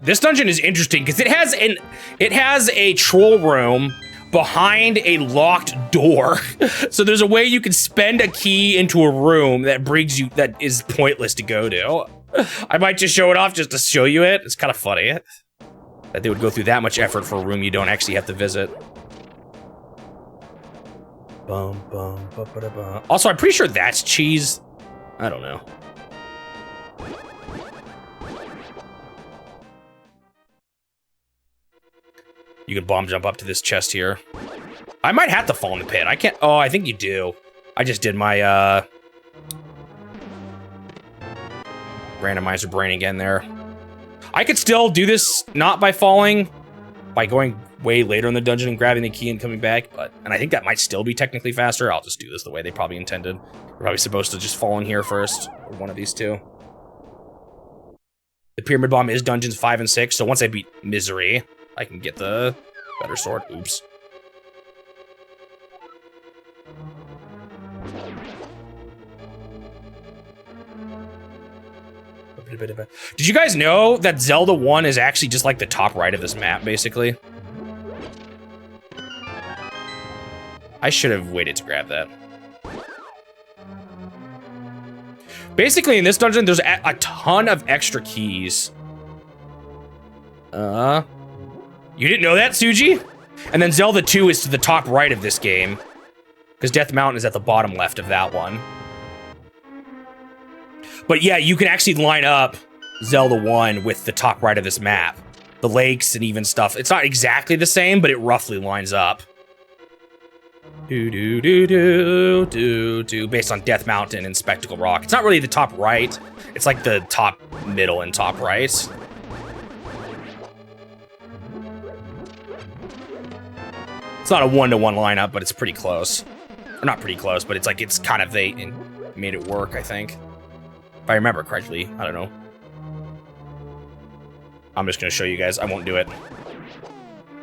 This dungeon is interesting because it has a troll room behind a locked door. So there's a way you can spend a key into a room that is pointless to go to. I might just show it off just to show you it. It's kind of funny that they would go through that much effort for a room you don't actually have to visit. Also, I'm pretty sure that's cheese. I don't know. You can bomb jump up to this chest here. I might have to fall in the pit. I can't. Oh, I think you do. I just did my randomizer brain again there. I could still do this not by falling, by going way later in the dungeon and grabbing the key and coming back, and I think that might still be technically faster. I'll just do this the way they probably intended. We're probably supposed to just fall in here first, or one of these two. The Pyramid Bomb is dungeons 5 and 6, so once I beat Misery, I can get the better sword. Oops. Did you guys know that Zelda 1 is actually just like the top right of this map, basically? I should have waited to grab that. Basically, in this dungeon, there's a ton of extra keys. You didn't know that, Suji? And then Zelda 2 is to the top right of this game, because Death Mountain is at the bottom left of that one. But yeah, you can actually line up Zelda 1 with the top right of this map. The lakes and even stuff. It's not exactly the same, but it roughly lines up. Based on Death Mountain and Spectacle Rock. It's not really the top right. It's like the top middle and top right. It's not a one-to-one lineup, but it's pretty close. Or not pretty close, but it's like it's kind of they made it work, I think. If I remember correctly, I don't know. I'm just gonna show you guys. I won't do it.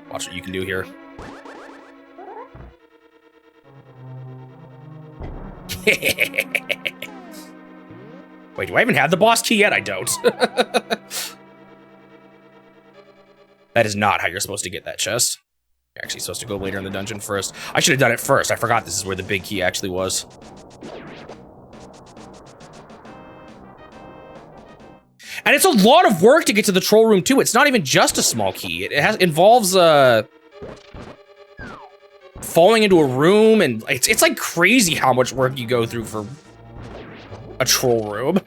Watch what you can do here. Wait, do I even have the boss key yet? I don't. That is not how you're supposed to get that chest. You're actually supposed to go later in the dungeon first. I should have done it first. I forgot this is where the big key actually was. And it's a lot of work to get to the troll room, too. It's not even just a small key. It involves falling into a room, and it's like crazy how much work you go through for a troll room.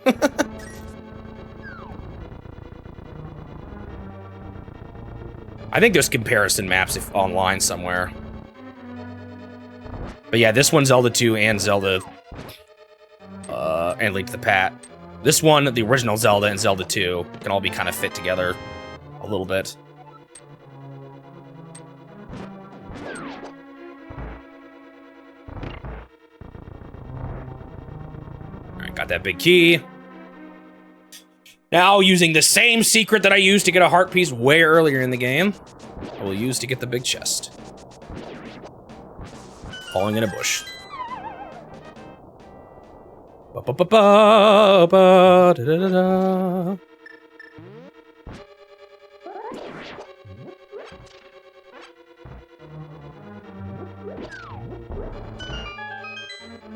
I think there's comparison maps online somewhere. But yeah, this one's Zelda 2 and Zelda and Link to the Past. This one, the original Zelda, and Zelda 2 can all be kind of fit together a little bit. Alright, got that big key. Now, using the same secret that I used to get a heart piece way earlier in the game, I will use to get the big chest. Falling in a bush. Ba-ba-ba-ba-ba-da-da-da-da.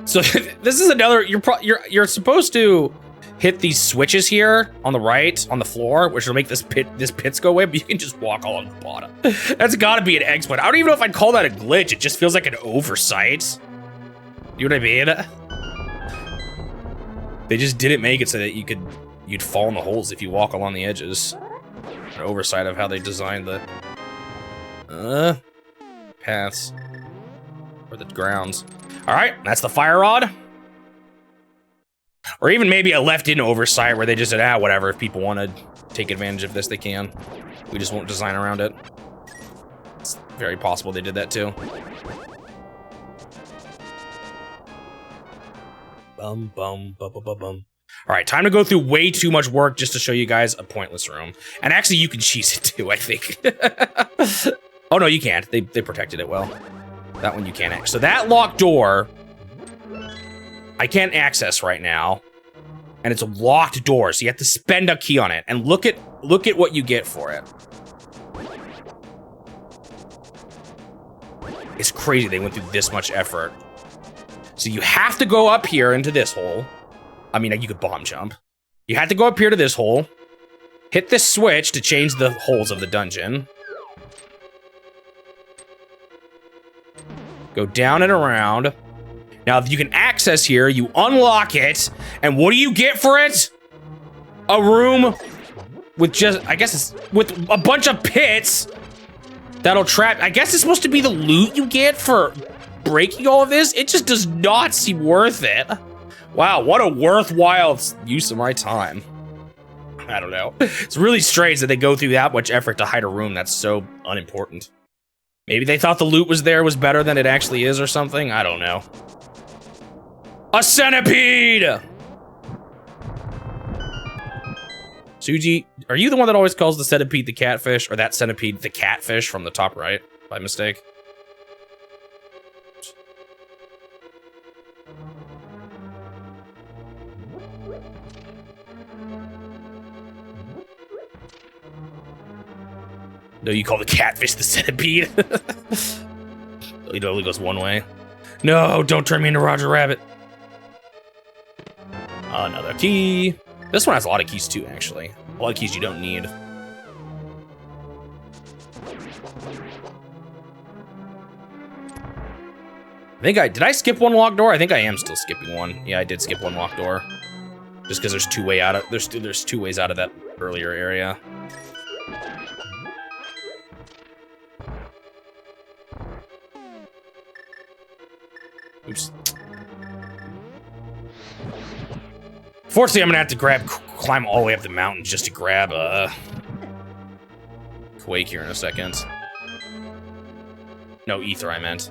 So this is another. You're supposed to hit these switches here on the right on the floor, which will make this pits go away. But you can just walk all on the bottom. That's got to be an exploit. I don't even know if I'd call that a glitch. It just feels like an oversight. You know what I mean? They just didn't make it so that you'd fall in the holes if you walk along the edges. An oversight of how they designed the paths or the grounds. All right, that's the fire rod. Or even maybe a left-in oversight where they just said, whatever. If people want to take advantage of this, they can. We just won't design around it. It's very possible they did that too. Bum, bum, bum, bum, bum, bum. All right, time to go through way too much work just to show you guys a pointless room. And actually, you can cheese it too, I think. Oh, no, you can't. They protected it well. That one you can't. So that locked door, I can't access right now. And it's a locked door, so you have to spend a key on it. And look at what you get for it. It's crazy they went through this much effort. So you have to go up here into this hole. I mean, you could bomb jump. You have to go up here to this hole. Hit this switch to change the holes of the dungeon. Go down and around. Now, if you can access here, you unlock it. And what do you get for it? A room with just, I guess it's with a bunch of pits that'll trap. I guess it's supposed to be the loot you get for breaking all of this. It just does not seem worth it. Wow, what a worthwhile use of my time. I don't know. It's really strange that they go through that much effort to hide a room that's so unimportant. Maybe they thought the loot was better than it actually is or something. I don't know. A centipede! Suji, are you the one that always calls the centipede the catfish, or that centipede the catfish from the top right by mistake? No, you call the catfish the centipede. It only goes one way. No, don't turn me into Roger Rabbit. Another key. This one has a lot of keys too, actually. A lot of keys you don't need. Did I skip one locked door? I think I am still skipping one. Yeah, I did skip one locked door. Just because there's there's two ways out of that earlier area. Oops. Fortunately, I'm gonna have to climb all the way up the mountain just to grab a Quake here in a second. No, Ether, I meant.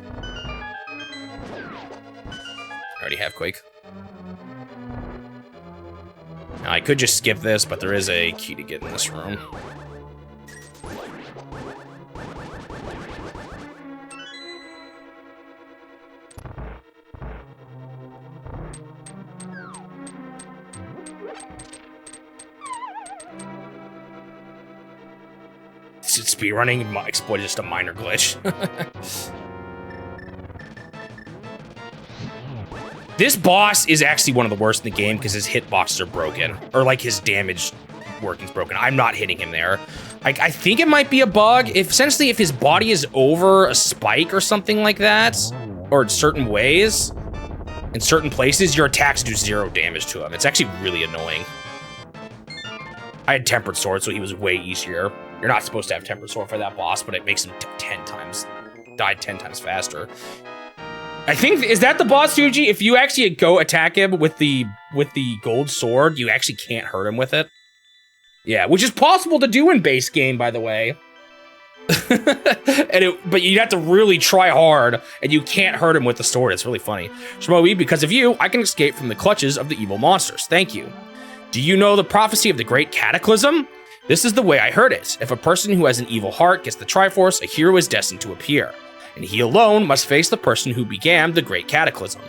I already have Quake. Now, I could just skip this, but there is a key to get in this room. Speedrunning exploited just a minor glitch. This boss is actually one of the worst in the game because his hitboxes are broken, or like his damage working's broken. I'm not hitting him there. I think it might be a bug. Essentially, if his body is over a spike or something like that, or in certain ways, in certain places, your attacks do 0 damage to him. It's actually really annoying. I had Tempered Sword, so he was way easier. You're not supposed to have Tempered Sword for that boss, but it makes him die 10 times faster. I think, is that the boss, Suji? If you actually go attack him with the gold sword, you actually can't hurt him with it. Yeah, which is possible to do in base game, by the way. But you have to really try hard, and you can't hurt him with the sword. It's really funny. Shmoe, because of you, I can escape from the clutches of the evil monsters. Thank you. Do you know the prophecy of the Great Cataclysm? This is the way I heard it. If a person who has an evil heart gets the Triforce, a hero is destined to appear. And he alone must face the person who began the Great Cataclysm.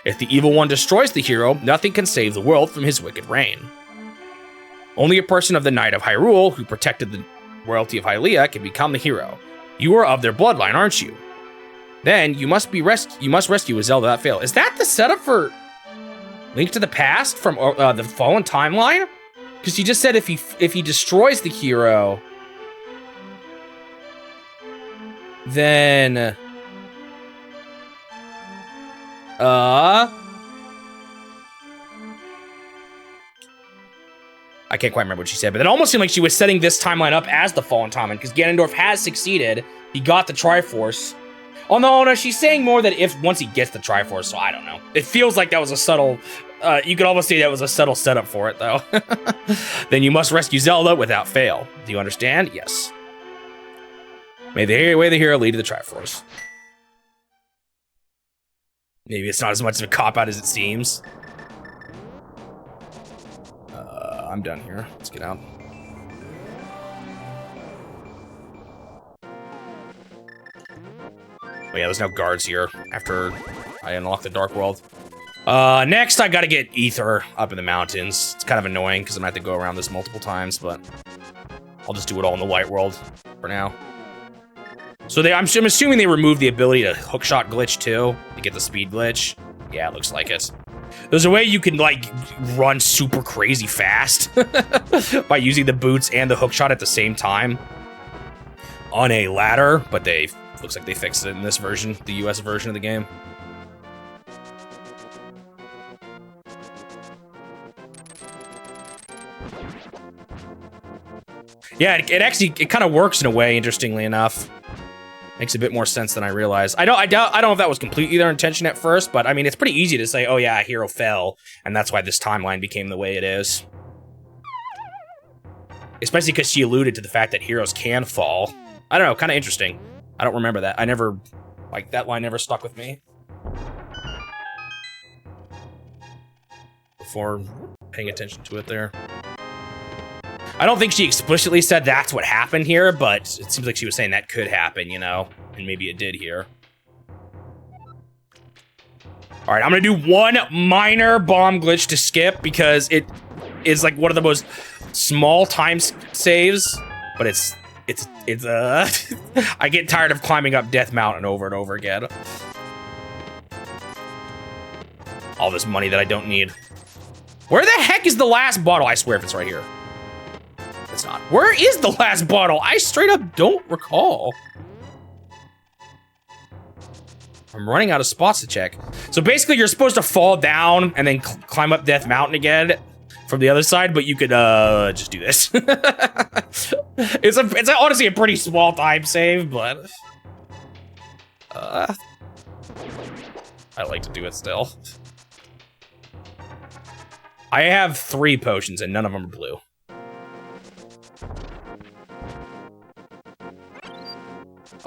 If the evil one destroys the hero, nothing can save the world from his wicked reign. Only a person of the Knight of Hyrule, who protected the royalty of Hylia, can become the hero. You are of their bloodline, aren't you? Then you must rescue a Zelda that failed. Is that the setup for Link to the Past from the Fallen Timeline? Because he just said if he destroys the hero, then I can't quite remember what she said, but it almost seemed like she was setting this timeline up as the Fallen Timeline, because Ganondorf has succeeded. He got the Triforce. Oh no, she's saying more that once he gets the Triforce, so I don't know. It feels like that was a subtle, you could almost say that was a subtle setup for it, though. Then you must rescue Zelda without fail. Do you understand? Yes. May the way the hero lead to the Triforce. Maybe it's not as much of a cop-out as it seems. I'm done here. Let's get out. Oh yeah, there's no guards here after I unlock the Dark World. Next, I gotta get Ether up in the mountains. It's kind of annoying because I'm gonna have to go around this multiple times, but I'll just do it all in the White World for now. So I'm assuming they removed the ability to hookshot glitch too, to get the speed glitch. Yeah, it looks like it. There's a way you can like run super crazy fast by using the boots and the hookshot at the same time on a ladder, but looks like they fixed it in this version, the US version of the game. Yeah, it kind of works in a way, interestingly enough. Makes a bit more sense than I realized. I don't know if that was completely their intention at first, but I mean, it's pretty easy to say, oh yeah, a hero fell, and that's why this timeline became the way it is. Especially because she alluded to the fact that heroes can fall. I don't know, kind of interesting. I don't remember that. Like, that line never stuck with me before paying attention to it there. I don't think she explicitly said that's what happened here, but it seems like she was saying that could happen, you know? And maybe it did here. All right, I'm gonna do one minor bomb glitch to skip because it is like one of the most small time saves, but it's I get tired of climbing up Death Mountain over and over again. All this money that I don't need. Where the heck is the last bottle? I swear if it's right here. It's not. Where is the last bottle? I straight up don't recall. I'm running out of spots to check. So basically you're supposed to fall down and then climb up Death Mountain again from the other side, but you could just do this. It's honestly a pretty small time save, but I like to do it still. I have 3 potions and none of them are blue.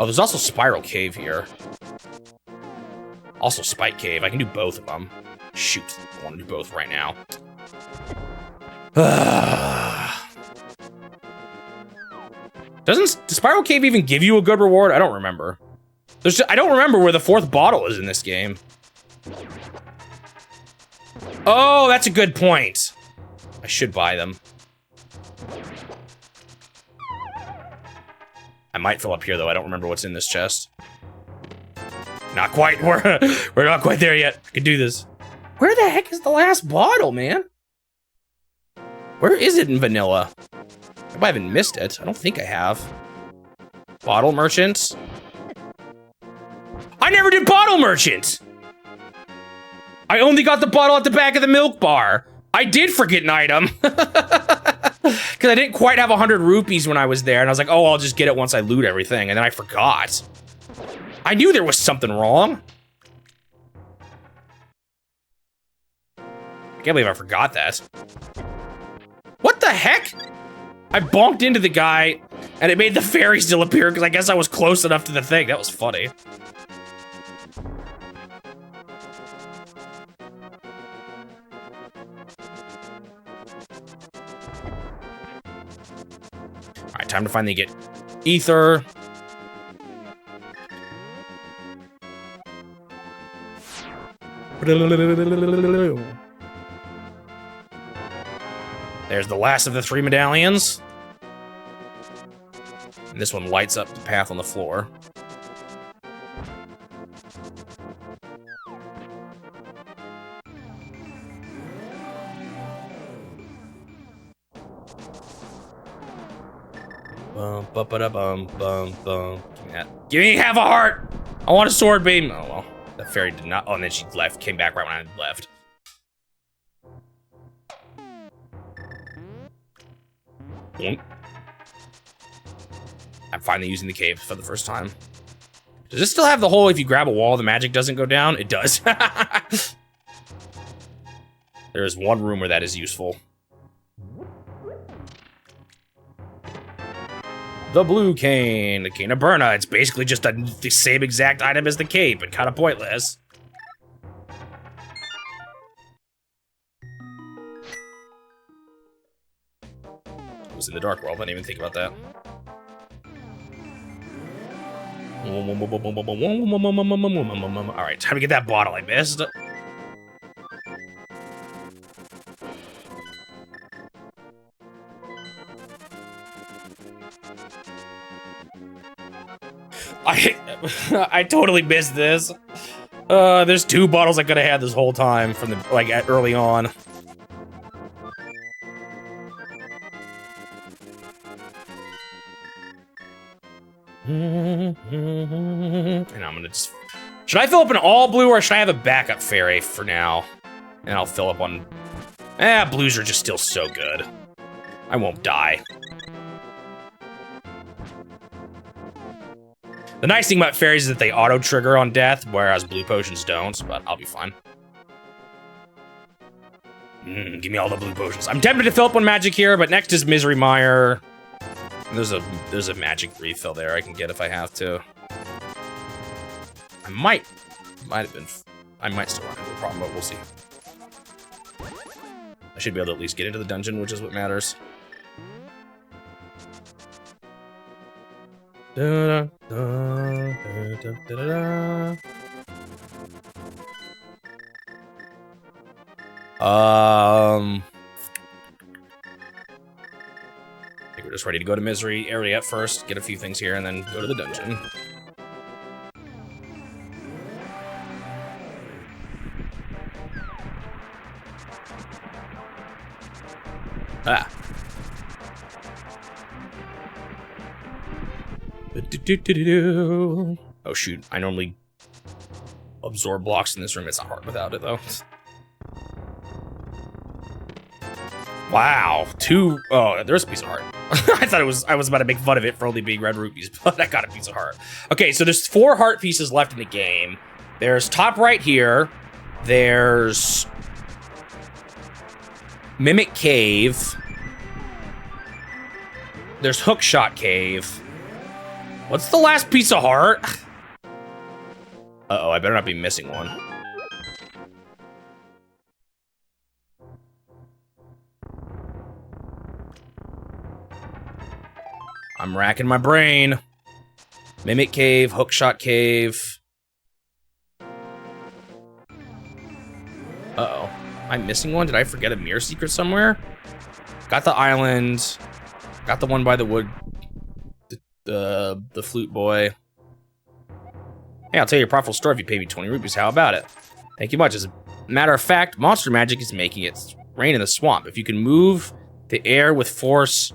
Oh, there's also Spiral Cave here. Also Spike Cave. I can do both of them. Shoot, I want to do both right now. Does Spiral Cave even give you a good reward? I don't remember. I don't remember where the 4th bottle is in this game. Oh, that's a good point. I should buy them. I might fill up here, though. I don't remember what's in this chest. Not quite. We're not quite there yet. I can do this. Where the heck is the last bottle, man? Where is it in vanilla? I haven't missed it. I don't think I have. Bottle merchant. I never did bottle merchant! I only got the bottle at the back of the milk bar. I did forget an item. Because I didn't quite have 100 rupees when I was there, and I was like, oh, I'll just get it once I loot everything, and then I forgot. I knew there was something wrong. I can't believe I forgot that. What the heck? I bonked into the guy, and it made the fairy still appear, because I guess I was close enough to the thing. That was funny. Alright, time to finally get Ether. There's the last of the 3 medallions. And this one lights up the path on the floor. Yeah. Give me half a heart! I want a sword beam! Oh well, the fairy did not. Oh, and then she left, came back right when I left. I'm finally using the cave for the first time. Does this still have the whole if you grab a wall, the magic doesn't go down? It does. There is one room where that is useful. The blue cane, the cane of Burna. It's basically just the same exact item as the cape, and kind of pointless. was in the Dark World. I didn't even think about that. Alright, time to get that bottle I missed. I totally missed this. There's 2 bottles I could have had this whole time from the like early on. And I'm gonna just... Should I fill up an all blue or should I have a backup fairy for now? And I'll fill up on... blues are just still so good. I won't die. The nice thing about fairies is that they auto-trigger on death, whereas blue potions don't, but I'll be fine. Give me all the blue potions. I'm tempted to fill up on magic here, but next is Misery Mire. There's a magic refill there I can get if I have to. I might have been... I might still run into a problem, but we'll see. I should be able to at least get into the dungeon, which is what matters. I think we're just ready to go to Misery area first, get a few things here, and then go to the dungeon. Ah. Oh shoot, I normally absorb blocks in this room. It's not hard without it though. Wow, 2, oh, there's a piece of heart. I thought I was about to make fun of it for only being red rupees, but I got a piece of heart. Okay, so there's 4 heart pieces left in the game. There's top right here. There's Mimic Cave. There's Hookshot Cave. What's the last piece of heart? Uh-oh, I better not be missing one. I'm racking my brain. Mimic Cave, Hookshot Cave. Uh-oh. Am I missing one? Did I forget a mirror secret somewhere? Got the island. Got the one by the wood. The flute boy. Hey, I'll tell you a profitable story if you pay me 20 rupees. How about it? Thank you much. As a matter of fact, monster magic is making it rain in the swamp. If you can move the air with force,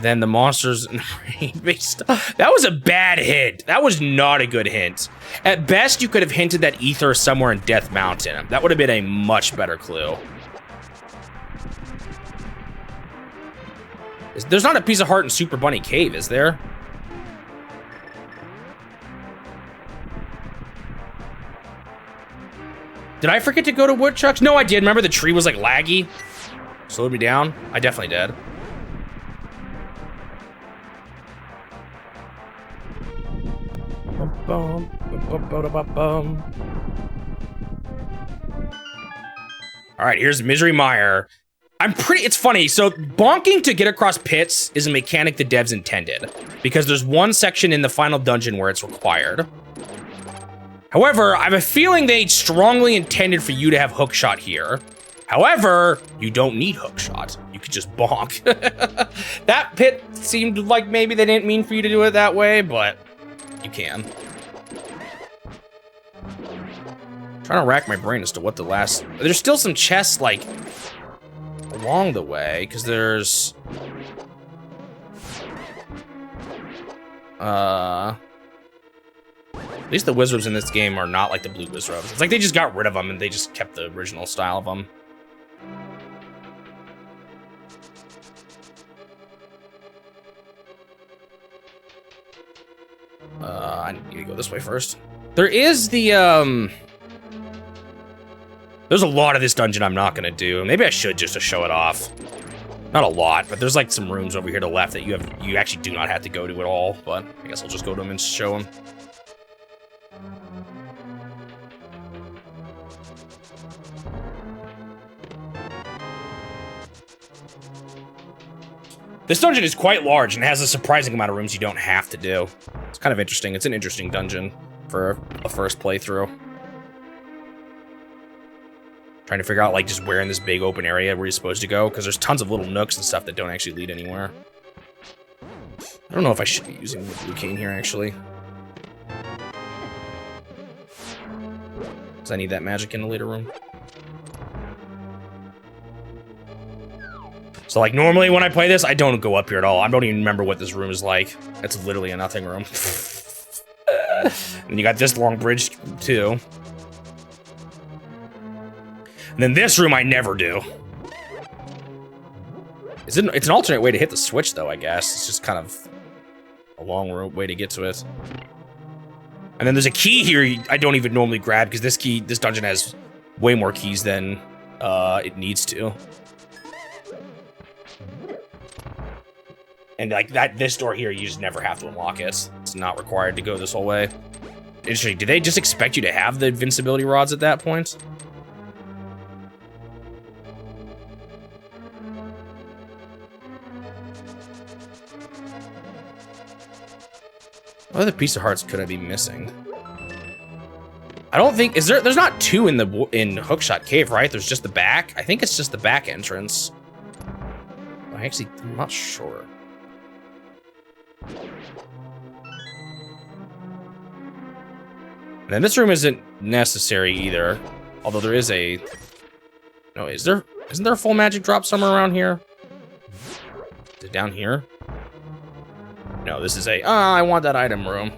then the monsters in the rain may stop. That was a bad hint. That was not a good hint. At best, you could have hinted that ether is somewhere in Death Mountain. That would have been a much better clue. There's not a piece of heart in Super Bunny Cave, is there? Did I forget to go to Woodchucks? No, I did. Remember the tree was like laggy? Slowed me down? I definitely did. All right, here's Misery Mire. It's funny, so bonking to get across pits is a mechanic the devs intended, because there's one section in the final dungeon where it's required. However, I have a feeling they strongly intended for you to have hookshot here. However, you don't need hookshot. You could just bonk. That pit seemed like maybe they didn't mean for you to do it that way, but you can. Trying to rack my brain as to what the last... There's still some chests, like, along the way, because there's... At least the wizards in this game are not like the blue wizards. It's like they just got rid of them and they just kept the original style of them. I need to go this way first. There is the, there's a lot of this dungeon I'm not gonna do. Maybe I should just to show it off. Not a lot, but there's like some rooms over here to the left that you actually do not have to go to at all, but I guess I'll just go to them and show them. This dungeon is quite large and has a surprising amount of rooms you don't have to do. It's kind of interesting. It's an interesting dungeon for a first playthrough. Trying to figure out, like, just where in this big open area where you're supposed to go, because there's tons of little nooks and stuff that don't actually lead anywhere. I don't know if I should be using the blue cane here, actually. Because I need that magic in the later room. So, like, normally when I play this, I don't go up here at all. I don't even remember what this room is like. It's literally a nothing room. And you got this long bridge, too. And then this room I never do. It's an alternate way to hit the switch, though, I guess. It's just kind of a long way to get to it. And then there's a key here I don't even normally grab, because this dungeon has way more keys than it needs to. And like this door here, you just never have to unlock it. It's not required to go this whole way. Interesting. Did they just expect you to have the invincibility rods at that point? What other piece of hearts could I be missing? I don't think there's not two in Hookshot Cave, right? There's just the back. I think it's just the back entrance. I'm not sure. And then this room isn't necessary either. Although there is a... No, isn't there a full magic drop somewhere around here? Is it down here? No, this is I want that item room.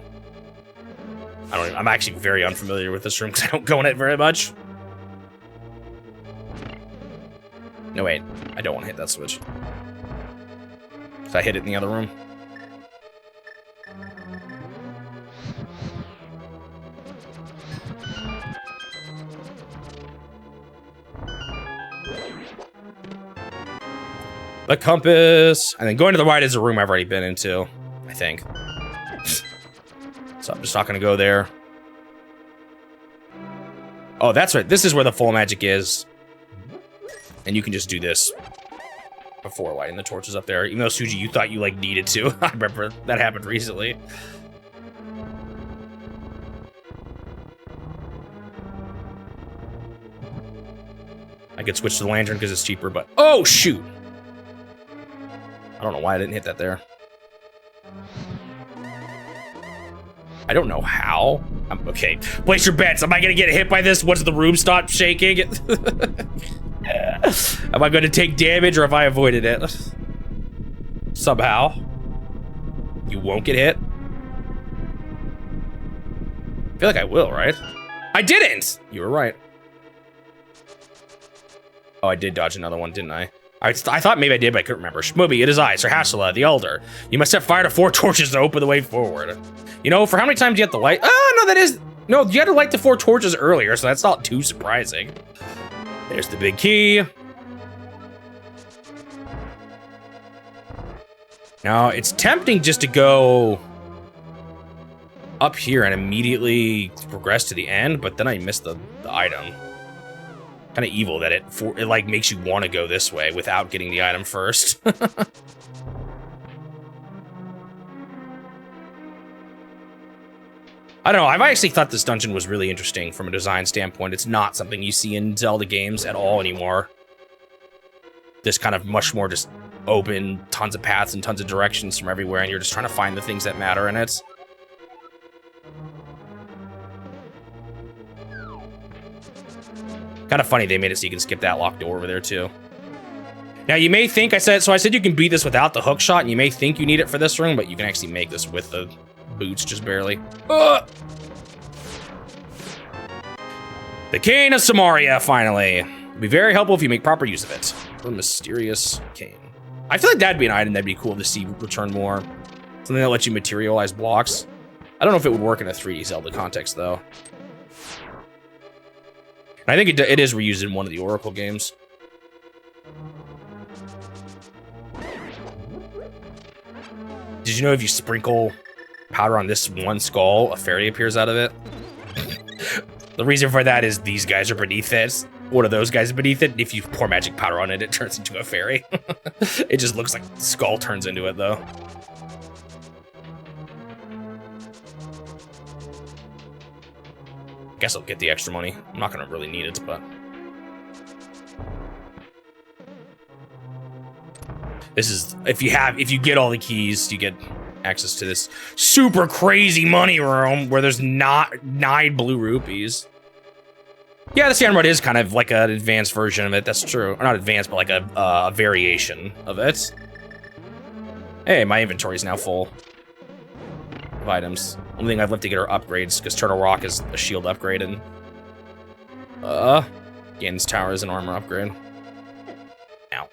I'm actually very unfamiliar with this room because I don't go in it very much. No, wait. I don't want to hit that switch. So I hit it in the other room. The compass. And then going to the right is a room I've already been into, I think. So I'm just not going to go there. Oh, that's right. This is where the full magic is. And you can just do this before lighting the torches up there. Even though, Suji, you thought you, like, needed to. I remember that happened recently. I could switch to the lantern because it's cheaper, but... Oh, shoot! I don't know why I didn't hit that there. I don't know how. Okay, place your bets. Am I gonna get hit by this once the room stops shaking? Am I gonna take damage or have I avoided it? Somehow. You won't get hit? I feel like I will, right? I didn't! You were right. Oh, I did dodge another one, didn't I? I thought maybe I did, but I couldn't remember. Shmubi, it is I, Sir Hassela, the Elder. You must set fire to 4 torches to open the way forward. You know, for how many times do you have to light? Oh, no, that is... No, you had to light the 4 torches earlier, so that's not too surprising. There's the big key. Now, it's tempting just to go up here and immediately progress to the end, but then I missed the item. Kind of evil that it like makes you want to go this way without getting the item first. I don't know, I've actually thought this dungeon was really interesting from a design standpoint. It's not something you see in Zelda games at all anymore. This kind of much more just open, tons of paths and tons of directions from everywhere, and you're just trying to find the things that matter in it. Kind of funny they made it so you can skip that locked door over there too. Now you may think I said you can beat this without the hook shot, and you may think you need it for this room, but you can actually make this with the boots just barely. The Cane of Samaria, finally. It'll be very helpful if you make proper use of it. The mysterious cane. I feel like that'd be an item that'd be cool to see return more. Something that lets you materialize blocks. I don't know if it would work in a 3D Zelda context though. I think it is reused in one of the Oracle games. Did you know if you sprinkle powder on this one skull, a fairy appears out of it? The reason for that is these guys are beneath it. one of those guys beneath it. If you pour magic powder on it, it turns into a fairy. It just looks like the skull turns into it, though. I guess I'll get the extra money. I'm not gonna really need it, but... This is, if you get all the keys, you get access to this super crazy money room where there's not 9 blue rupees. Yeah, the sand rod is kind of like an advanced version of it, that's true. Or not advanced, but like a variation of it. Hey, my inventory is now full of items. Only thing I've left to get are upgrades, because Turtle Rock is a shield upgrade, and... Ganon's Tower is an armor upgrade. Ow.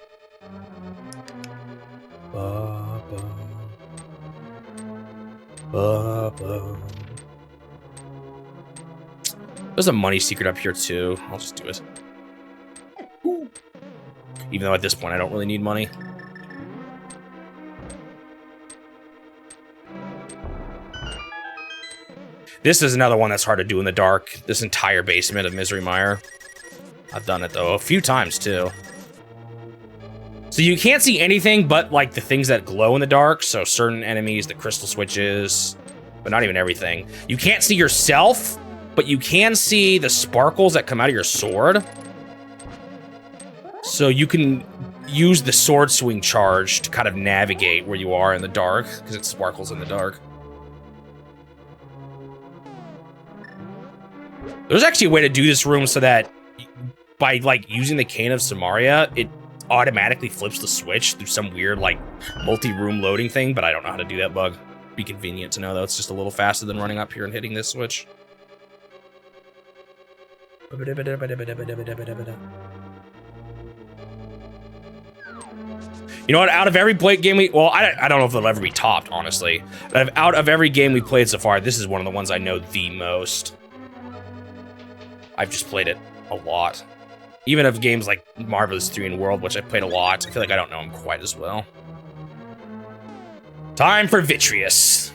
There's a money secret up here too. I'll just do it. Even though at this point I don't really need money. This is another one that's hard to do in the dark. This entire basement of Misery Mire. I've done it though a few times too. So you can't see anything but like the things that glow in the dark. So certain enemies, the crystal switches, but not even everything. You can't see yourself, but you can see the sparkles that come out of your sword. So you can use the sword swing charge to kind of navigate where you are in the dark, because it sparkles in the dark. There's actually a way to do this room so that by like using the Cane of Samaria, it automatically flips the switch through some weird like multi-room loading thing, but I don't know how to do that bug. Be convenient to know though. It's just a little faster than running up here and hitting this switch. You know what? Out of every game I don't know if it'll ever be topped, honestly. Out of every game we played so far, this is one of the ones I know the most. I've just played it a lot. Even of games like Marvelous 3 and World, which I played a lot, I feel like I don't know them quite as well. Time for Vitreous.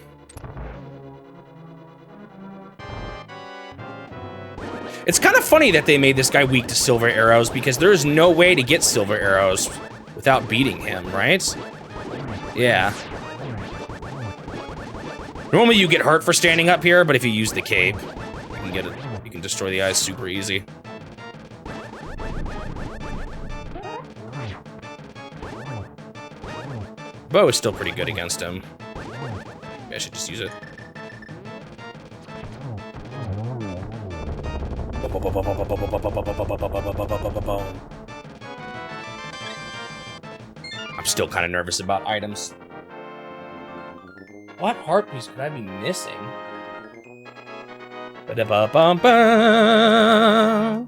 It's kind of funny that they made this guy weak to silver arrows, because there is no way to get silver arrows without beating him, right? Yeah. Normally you get hurt for standing up here, but if you use the cape, you can get it. You can destroy the eyes super easy. Bow is still pretty good against him. Maybe I should just use it. I'm still kind of nervous about items. What heart piece could I be missing? Ba-da-ba-bum-bum.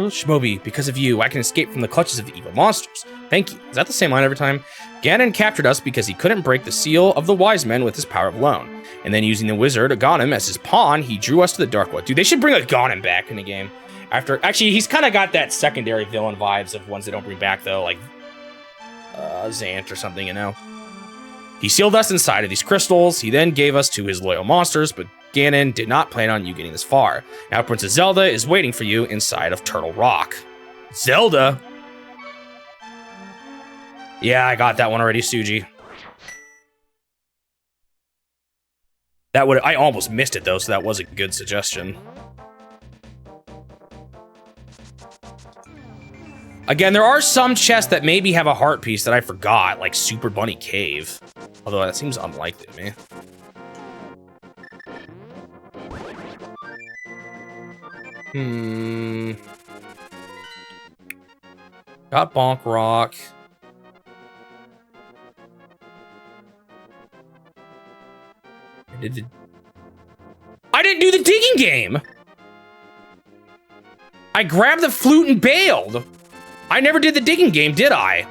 Shmobi, because of you, I can escape from the clutches of the evil monsters. Thank you. Is that the same line every time? Ganon captured us because he couldn't break the seal of the wise men with his power alone. And then using the wizard, Ganon, as his pawn, he drew us to the Dark Wood. Dude, they should bring a Ganon back in the game. Actually, he's kind of got that secondary villain vibes of ones they don't bring back, though, like Zant or something, you know? He sealed us inside of these crystals. He then gave us to his loyal monsters, but Ganon did not plan on you getting this far. Now Princess Zelda is waiting for you inside of Turtle Rock. Zelda? Yeah, I got that one already, Suji. I almost missed it though, so that was a good suggestion. Again, there are some chests that maybe have a heart piece that I forgot, like Super Bunny Cave. Although that seems unlikely to me. Got Bonk Rock. I didn't do the digging game! I grabbed the flute and bailed! I never did the digging game, did I?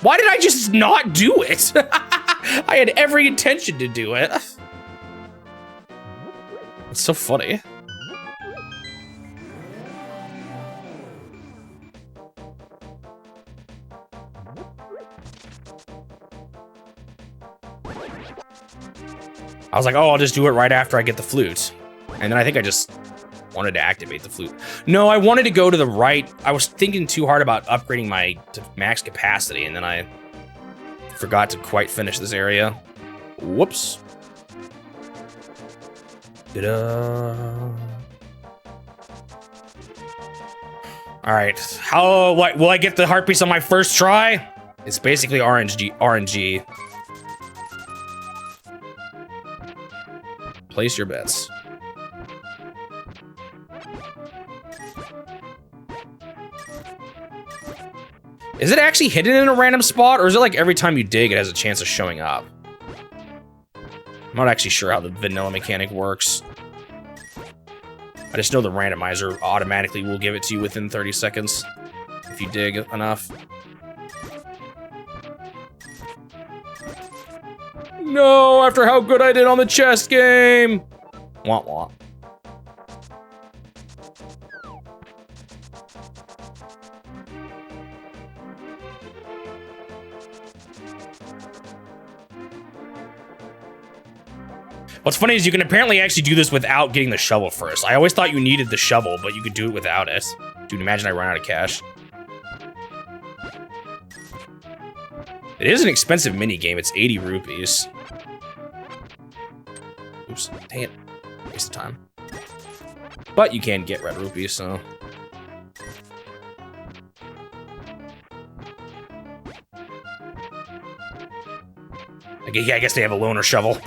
Why did I just not do it? I had every intention to do it. It's so funny. I was like, oh, I'll just do it right after I get the flute. And then I think I just wanted to activate the flute. No, I wanted to go to the right. I was thinking too hard about upgrading my to max capacity, and then I forgot to quite finish this area. Whoops. Ta-da. All right, how will I get the heart piece on my first try? It's basically RNG. Place your bets. Is it actually hidden in a random spot, or is it like every time you dig, it has a chance of showing up? I'm not actually sure how the vanilla mechanic works. I just know the randomizer automatically will give it to you within 30 seconds if you dig enough. No, after how good I did on the chess game! Wah wah. What's funny is you can apparently actually do this without getting the shovel first. I always thought you needed the shovel, but you could do it without it. Dude, imagine I run out of cash. It is an expensive mini game. It's 80 rupees. Oops, dang it. Waste of time. But you can get red rupees, so. Yeah, I guess they have a loaner shovel.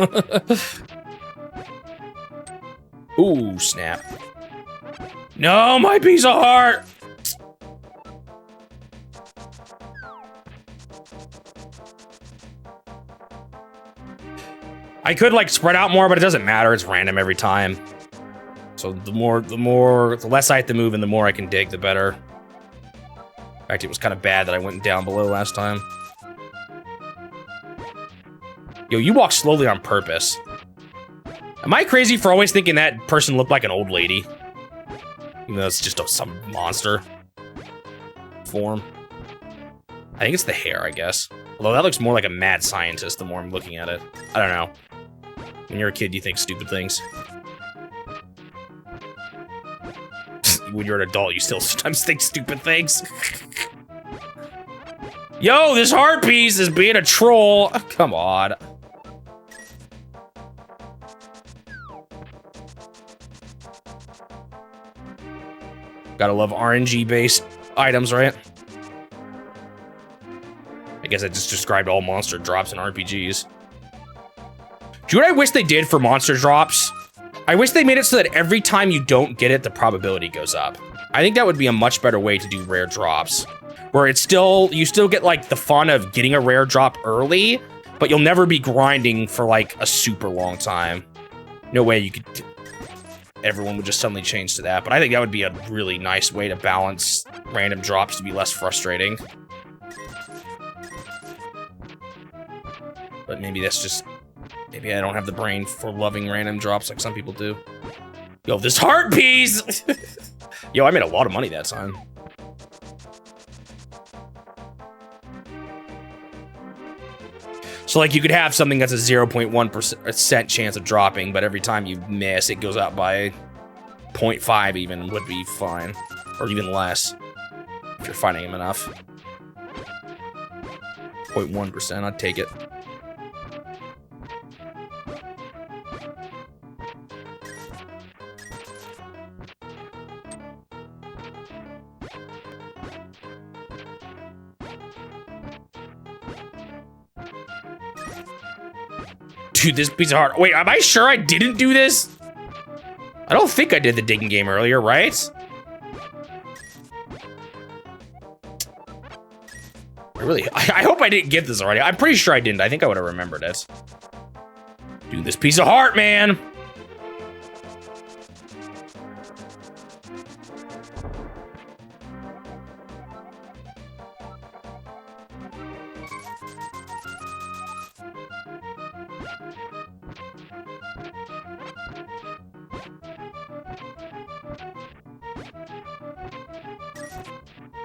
Ooh, snap. No, my piece of heart! I could like spread out more, but it doesn't matter. It's random every time. So the less I have to move and the more I can dig, the better. In fact, it was kind of bad that I went down below last time. Yo, you walk slowly on purpose. Am I crazy for always thinking that person looked like an old lady? Even though it's just some monster form. I think it's the hair, I guess. Although that looks more like a mad scientist the more I'm looking at it. I don't know. When you're a kid, you think stupid things. When you're an adult, you still sometimes think stupid things. Yo, this heart piece is being a troll. Oh, come on. Gotta love RNG-based items, right? I guess I just described all monster drops in RPGs. Do you know what I wish they did for monster drops? I wish they made it so that every time you don't get it, the probability goes up. I think that would be a much better way to do rare drops. Where it's still, you still get like the fun of getting a rare drop early, but you'll never be grinding for like a super long time. No way you could, everyone would just suddenly change to that. But I think that would be a really nice way to balance random drops to be less frustrating. But maybe that's just, maybe I don't have the brain for loving random drops like some people do. Yo, this heart piece! Yo, I made a lot of money that time. So like you could have something that's a 0.1% chance of dropping, but every time you miss, it goes up by 0.5 even would be fine. Or even less, if you're finding him enough. 0.1%, I'd take it. Dude, this piece of heart. Wait, am I sure I didn't do this? I don't think I did the digging game earlier, right? I hope I didn't get this already. I'm pretty sure I didn't. I think I would have remembered it. Dude, this piece of heart, man.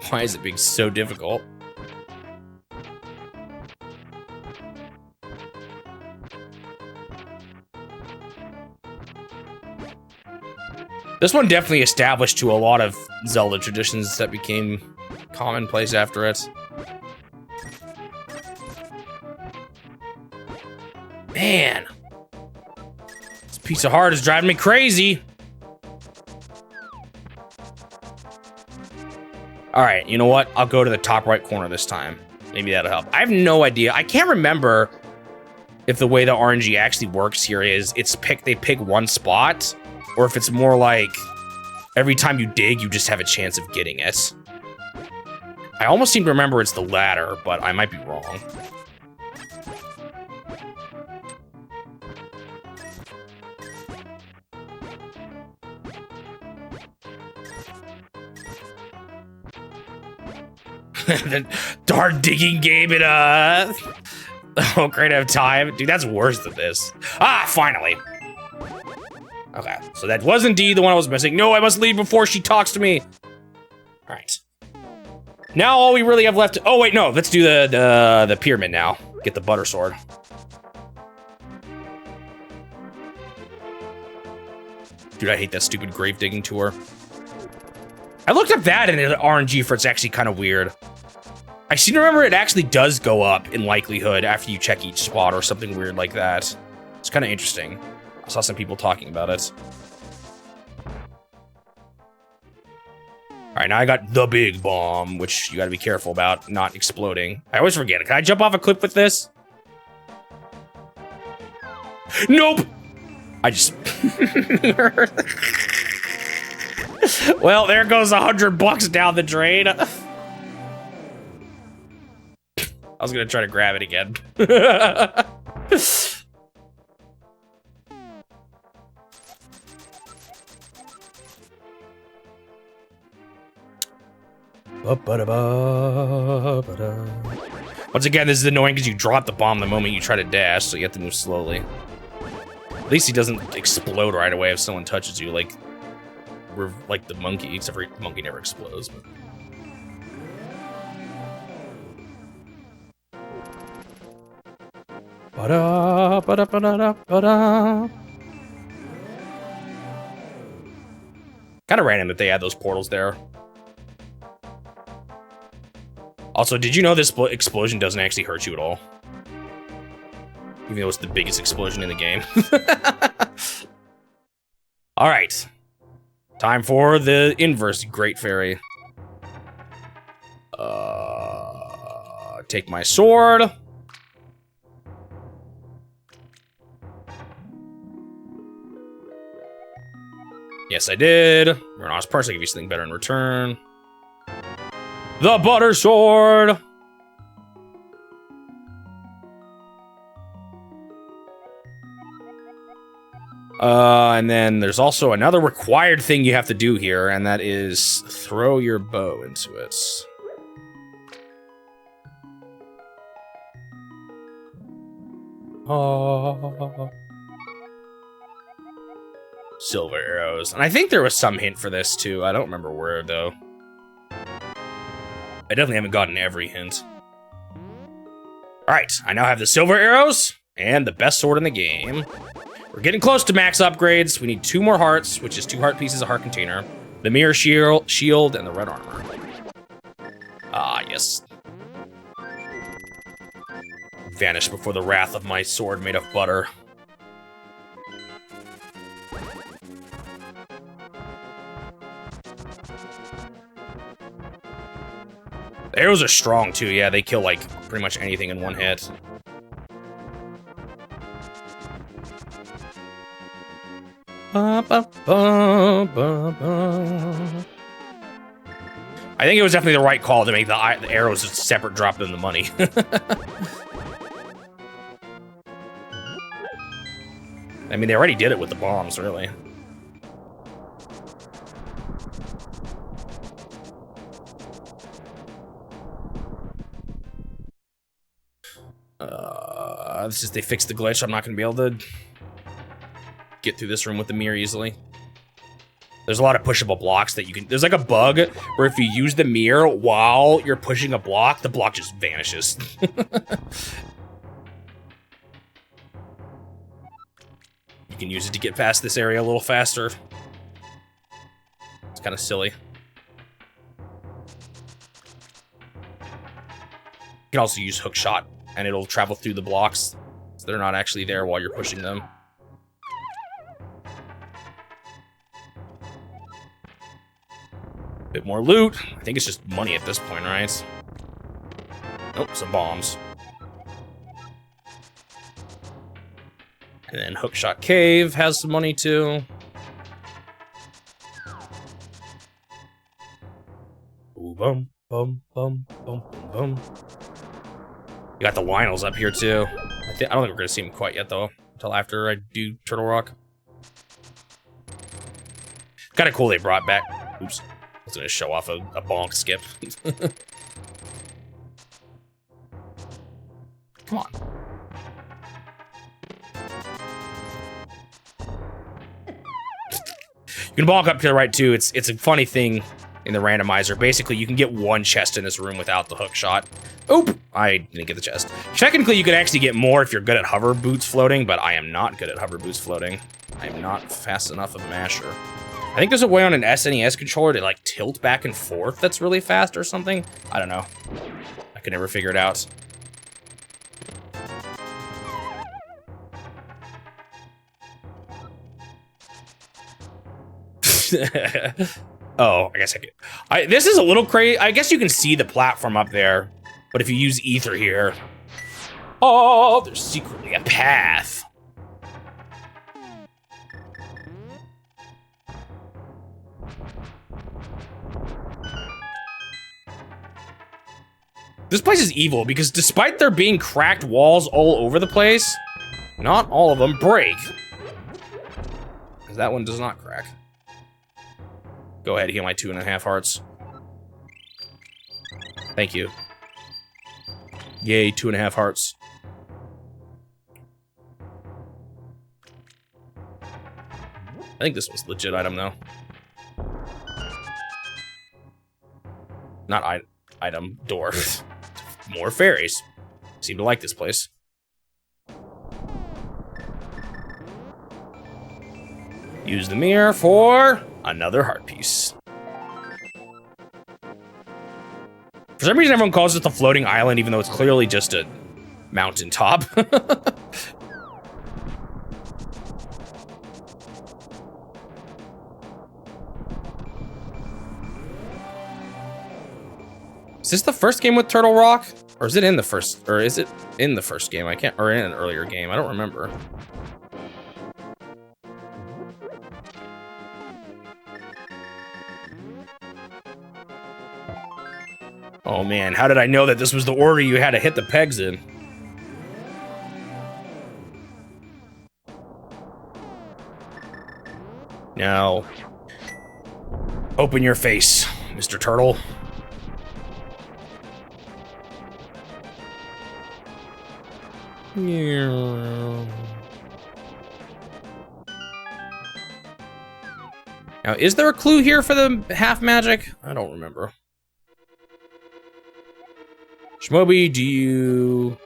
Why is it being so difficult? This one definitely established to a lot of Zelda traditions that became commonplace after it. Man. This piece of heart is driving me crazy. All right, you know what? I'll go to the top right corner this time. Maybe that'll help. I have no idea. I can't remember if the way the RNG actually works here is they pick one spot, or if it's more like every time you dig, you just have a chance of getting it. I almost seem to remember it's the latter, but I might be wrong. The hard digging game in Ocarina of Time. Dude, that's worse than this. Ah, finally. Okay, so that was indeed the one I was missing. No, I must leave before she talks to me. All right. Now all we really have left. Oh wait, no. Let's do the pyramid now. Get the butter sword. Dude, I hate that stupid grave digging tour. I looked up that in the RNG for it's actually kind of weird. I seem to remember it actually does go up in likelihood after you check each spot or something weird like that. It's kind of interesting. I saw some people talking about it. All right, now I got the big bomb, which you got to be careful about not exploding. I always forget it. Can I jump off a cliff with this? Nope. I just... Well, there goes $100 down the drain. I was gonna try to grab it again. Once again, this is annoying because you drop the bomb the moment you try to dash, so you have to move slowly. At least he doesn't explode right away if someone touches you, like the monkey, except for the monkey never explodes. But... Kind of random that they had those portals there. Also, did you know this explosion doesn't actually hurt you at all? Even though it's the biggest explosion in the game. All right. Time for the inverse Great Fairy. Take my sword. Yes, I did. We're an honest person. I'll give you something better in return. The butter sword. And then there's also another required thing you have to do here, and that is throw your bow into it. Oh. Silver arrows. And I think there was some hint for this too. I don't remember where though. I definitely haven't gotten every hint. All right, I now have the silver arrows and the best sword in the game. We're getting close to max upgrades. We need 2 more hearts, which is 2 heart pieces, a heart container, the mirror shield, and the red armor. Ah, yes. Vanish before the wrath of my sword made of butter. The arrows are strong too, yeah, they kill like pretty much anything in one hit. I think it was definitely the right call to make the arrows a separate drop than the money. I mean, they already did it with the bombs, really. This is they fixed the glitch. I'm not gonna be able to get through this room with the mirror easily. There's a lot of pushable blocks that you can... There's like a bug where if you use the mirror while you're pushing a block, the block just vanishes. You can use it to get past this area a little faster. It's kind of silly. You can also use hook shot, and it'll travel through the blocks, so they're not actually there while you're pushing them. Bit more loot. I think it's just money at this point, right? Nope, some bombs. And then Hookshot Cave has some money too. Ooh, bum, bum, bum, bum, bum. You got the Winals up here too. I don't think we're gonna see them quite yet though, until after I do Turtle Rock. Kind of cool they brought back. Oops, I was gonna show off a bonk skip. Come on. You can bonk up to the right too. It's a funny thing in the randomizer. Basically, you can get one chest in this room without the hook shot. Oop! I didn't get the chest. Technically, you could actually get more if you're good at hover boots floating, but I am not good at hover boots floating. I am not fast enough of a masher. I think there's a way on an SNES controller to like tilt back and forth that's really fast or something. I don't know. I could never figure it out. Oh, I guess I could. This is a little crazy. I guess you can see the platform up there, but if you use ether here, oh, there's secretly a path. This place is evil because despite there being cracked walls all over the place, not all of them break. Because that one does not crack. Go ahead, heal my 2.5 hearts. Thank you. Yay, 2.5 hearts. I think this was a legit item though. Not item, door. More fairies. Seem to like this place. Use the mirror for another heart piece. For some reason, everyone calls it the floating island, even though it's clearly just a mountaintop. Is this the first game with Turtle Rock? Or is it in the first, game? I can't, or in an earlier game, I don't remember. Oh man, how did I know that this was the order you had to hit the pegs in? Now, open your face, Mr. Turtle. Now, is there a clue here for the half magic? I don't remember. Shmobi, do you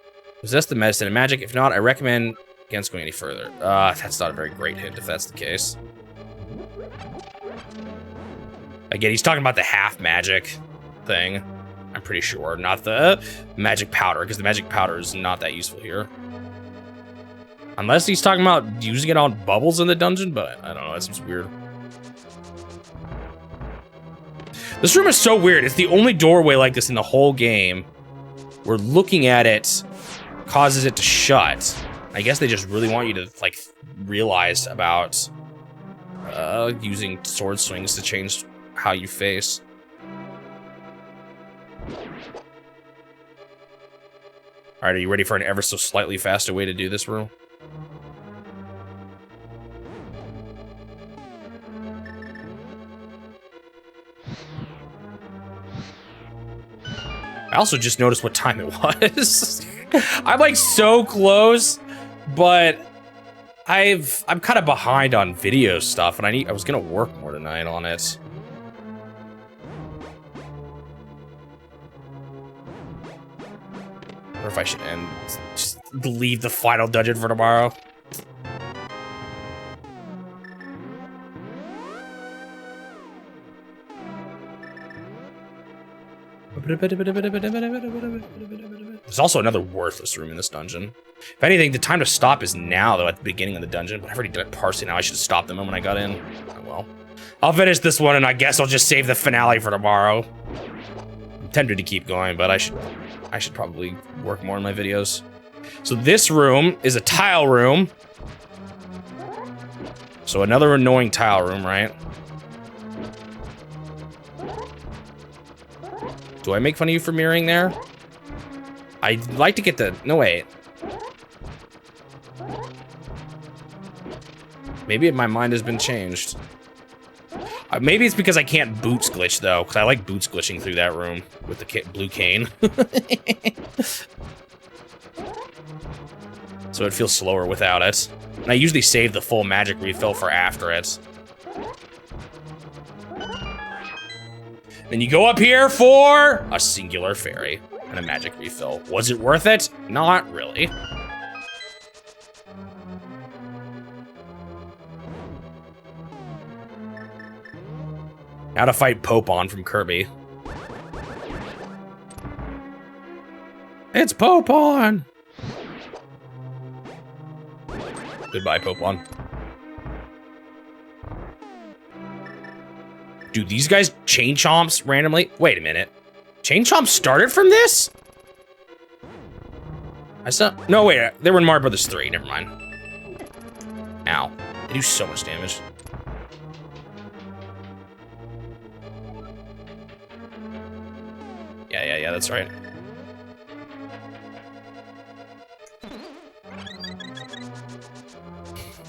possess the medicine and magic? If not, I recommend against going any further. That's not a very great hint if that's the case. Again, he's talking about the half magic thing. I'm pretty sure, not the magic powder, because the magic powder is not that useful here. Unless he's talking about using it on bubbles in the dungeon, but I don't know, that seems weird. This room is so weird. It's the only doorway like this in the whole game. Where looking at it causes it to shut. I guess they just really want you to like realize about using sword swings to change how you face. All right, are you ready for an ever so slightly faster way to do this room? I also just noticed what time it was. I'm like so close, but I'm kind of behind on video stuff, and I was gonna work more tonight on it. I wonder if I should just leave the final dungeon for tomorrow. There's also another worthless room in this dungeon. If anything, the time to stop is now, though, at the beginning of the dungeon. But I've already done it partially now. I should have stopped them when I got in. Oh, well. I'll finish this one, and I guess I'll just save the finale for tomorrow. I'm tempted to keep going, but I should probably work more on my videos. So this room is a tile room. So another annoying tile room, right? Do I make fun of you for mirroring there? I'd like to get the... No, wait. Maybe my mind has been changed. Maybe it's because I can't boots glitch, though, because I like boots glitching through that room with the blue cane. So it feels slower without it. And I usually save the full magic refill for after it. Then you go up here for a singular fairy and a magic refill. Was it worth it? Not really. How to fight Popon from Kirby. It's Popon! Goodbye, Popon. Dude, these guys chain chomps randomly. Wait a minute. Chain chomps started from this? I saw. No, wait. They were in Mario Brothers 3. Never mind. Ow. They do so much damage. Yeah, that's right.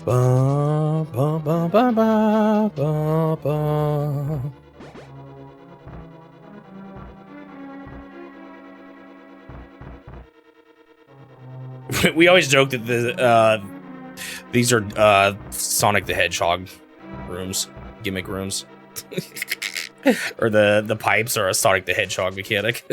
Ba, ba, ba, ba, ba, ba, ba. We always joke that these are Sonic the Hedgehog rooms, gimmick rooms. Or the pipes are a Sonic the Hedgehog mechanic.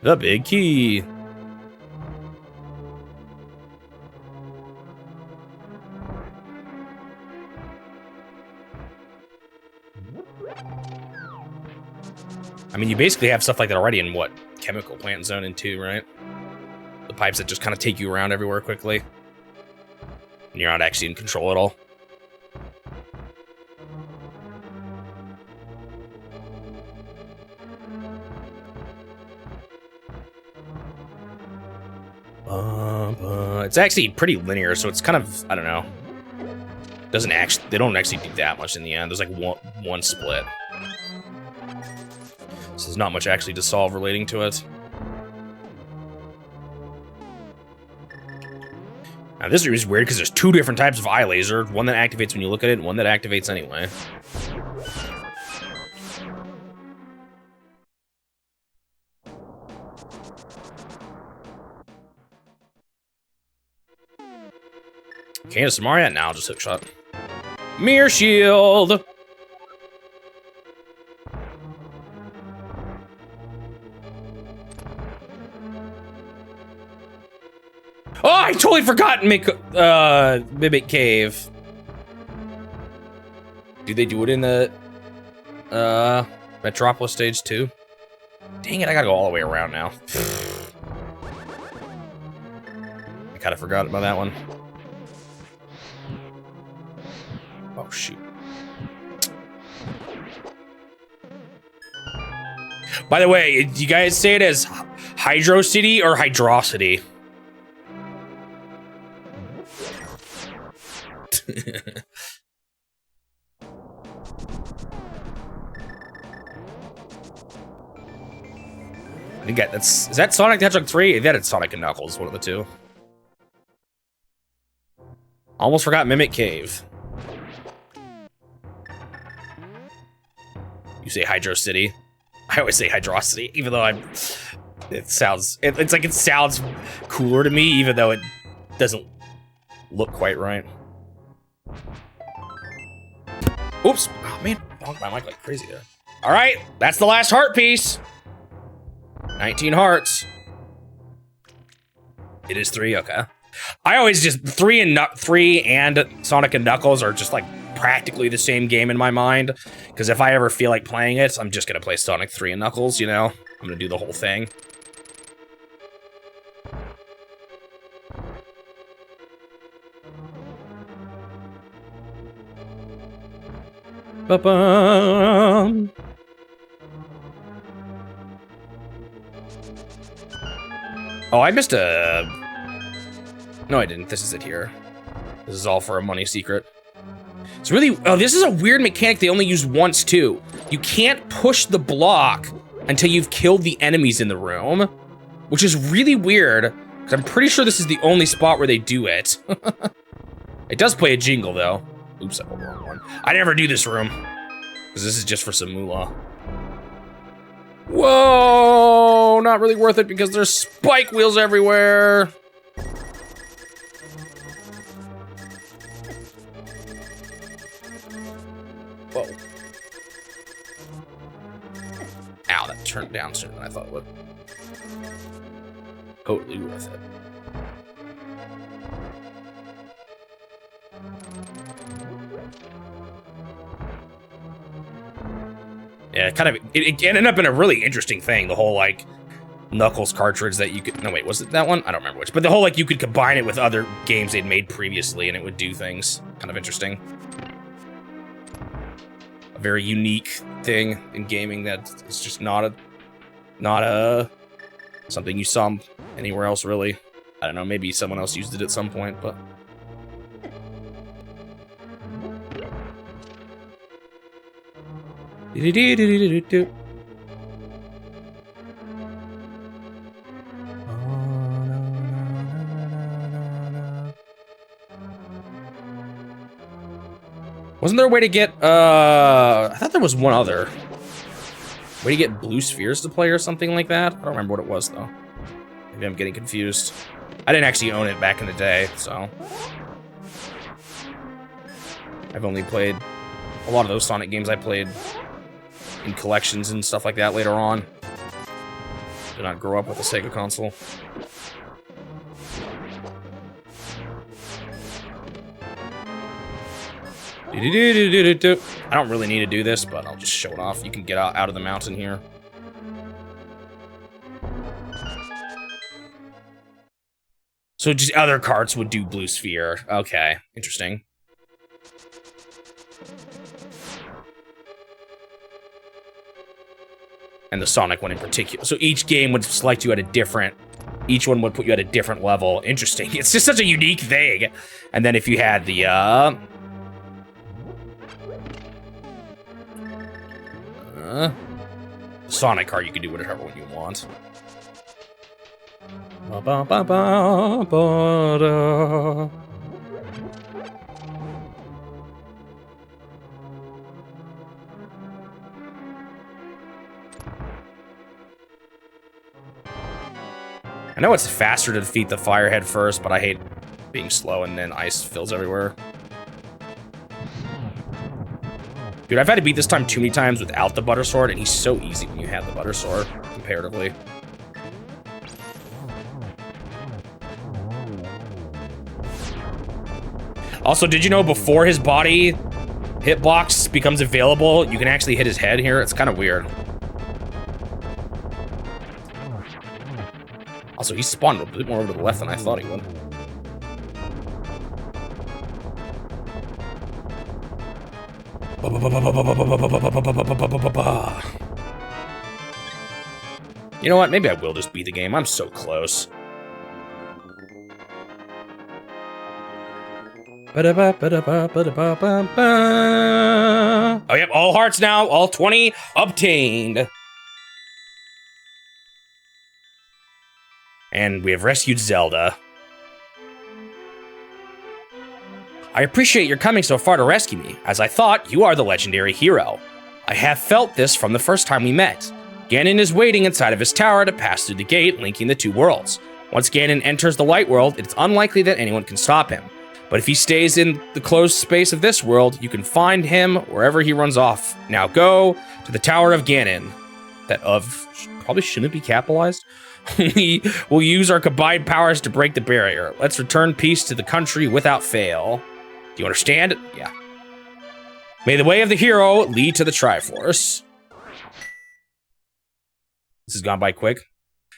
The big key. I mean, you basically have stuff like that already in what? Chemical Plant Zone in 2, right? The pipes that just kind of take you around everywhere quickly. And you're not actually in control at all. It's actually pretty linear, so it's kind of, I don't know. Doesn't actually, they don't actually do that much in the end. There's like one split. So there's not much actually to solve relating to it. Now this is weird because there's two different types of eye laser. One that activates when you look at it, and one that activates anyway. Candace Maria? Now just hook shot. Mirror shield! Oh, I totally forgot Mimic Cave. Do they do it in the Metropolis stage 2? Dang it, I gotta go all the way around now. I kinda forgot about that one. Oh, shoot. By the way, do you guys say it as Hydrocity or Hydrocity? I think is that Sonic the Hedgehog 3? That is Sonic and Knuckles, one of the two. Almost forgot Mimic Cave. You say Hydro City. I always say Hydrocity, even though it sounds cooler to me, even though it doesn't look quite right. Oops. Oh, man. Bonked my mic like crazy there. All right. That's the last heart piece. 19 hearts. It is 3. Okay. I always just 3 and Sonic and Knuckles are just like practically the same game in my mind. Because if I ever feel like playing it, I'm just going to play Sonic 3 and Knuckles, you know? I'm going to do the whole thing. Ba-bum. Oh, I missed a... No, I didn't. This is it here. This is all for a money secret. It's really... Oh, this is a weird mechanic they only use once, too. You can't push the block until you've killed the enemies in the room, which is really weird, because I'm pretty sure this is the only spot where they do it. It does play a jingle, though. Oops, I pulled the wrong one. I never do this room, because this is just for some moolah. Whoa, not really worth it because there's spike wheels everywhere. Whoa. Ow, that turned down sooner than I thought it would. Totally worth it. Yeah, it ended up in a really interesting thing. The whole, like, Knuckles cartridge that you could... No, wait, was it that one? I don't remember which. But the whole, like, you could combine it with other games they'd made previously, and it would do things. Kind of interesting. A very unique thing in gaming that is just not something you saw anywhere else, really. I don't know, maybe someone else used it at some point, but... Wasn't there a way to get, I thought there was one other. Way to get blue spheres to play or something like that? I don't remember what it was, though. Maybe I'm getting confused. I didn't actually own it back in the day, so... I've only played... A lot of those Sonic games I played in collections and stuff like that later on. Did not grow up with a Sega console. I don't really need to do this, but I'll just show it off. You can get out of the mountain here. So just other carts would do blue sphere. Okay, interesting. And the Sonic one in particular. So each game would select you at a different... Each one would put you at a different level. Interesting. It's just such a unique thing. And then if you had the, Sonic cart, you can do whatever one you want. Ba-ba-ba-ba-ba-da. I know it's faster to defeat the Firehead first, but I hate being slow and then ice fills everywhere. Dude, I've had to beat this time too many times without the Butter Sword, and he's so easy when you have the Butter Sword, comparatively. Also, did you know before his body hitbox becomes available, you can actually hit his head here? It's kind of weird. Also, he spawned a bit more over to the left than I thought he would. You know what? Maybe I will just beat the game. I'm so close. Oh, yep, all hearts now. All 20 obtained. And we have rescued Zelda. I appreciate your coming so far to rescue me, as I thought you are the legendary hero. I have felt this from the first time we met. Ganon is waiting inside of his tower to pass through the gate linking the two worlds. Once Ganon enters the light world, it's unlikely that anyone can stop him. But if he stays in the closed space of this world, you can find him wherever he runs off. Now go to the Tower of Ganon. That of probably shouldn't be capitalized. We will use our combined powers to break the barrier. Let's return peace to the country without fail. Do you understand? Yeah. May the way of the hero lead to the Triforce. This has gone by quick.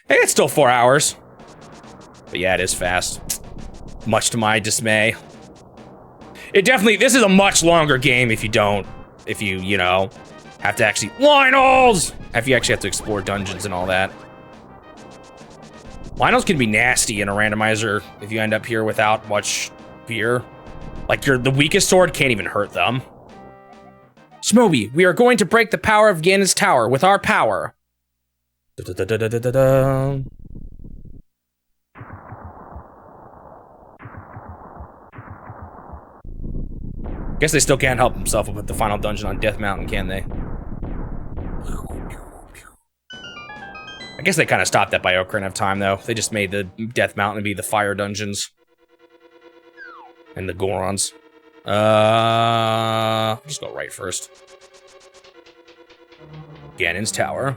Hey, it's still 4 hours. But yeah, it is fast. Much to my dismay. This is a much longer game if you, you know, have to actually, Lionels! If you actually have to explore dungeons and all that. Lionels can be nasty in a randomizer if you end up here without much fear. Like, the weakest sword can't even hurt them. Shmobi, we are going to break the power of Ganon's tower with our power. Da-da-da-da-da-da-da. Guess they still can't help themselves with the final dungeon on Death Mountain, can they? I guess they kind of stopped that by Ocarina of Time, though. They just made the Death Mountain be the fire dungeons. And the Gorons. I'll just go right first. Ganon's tower.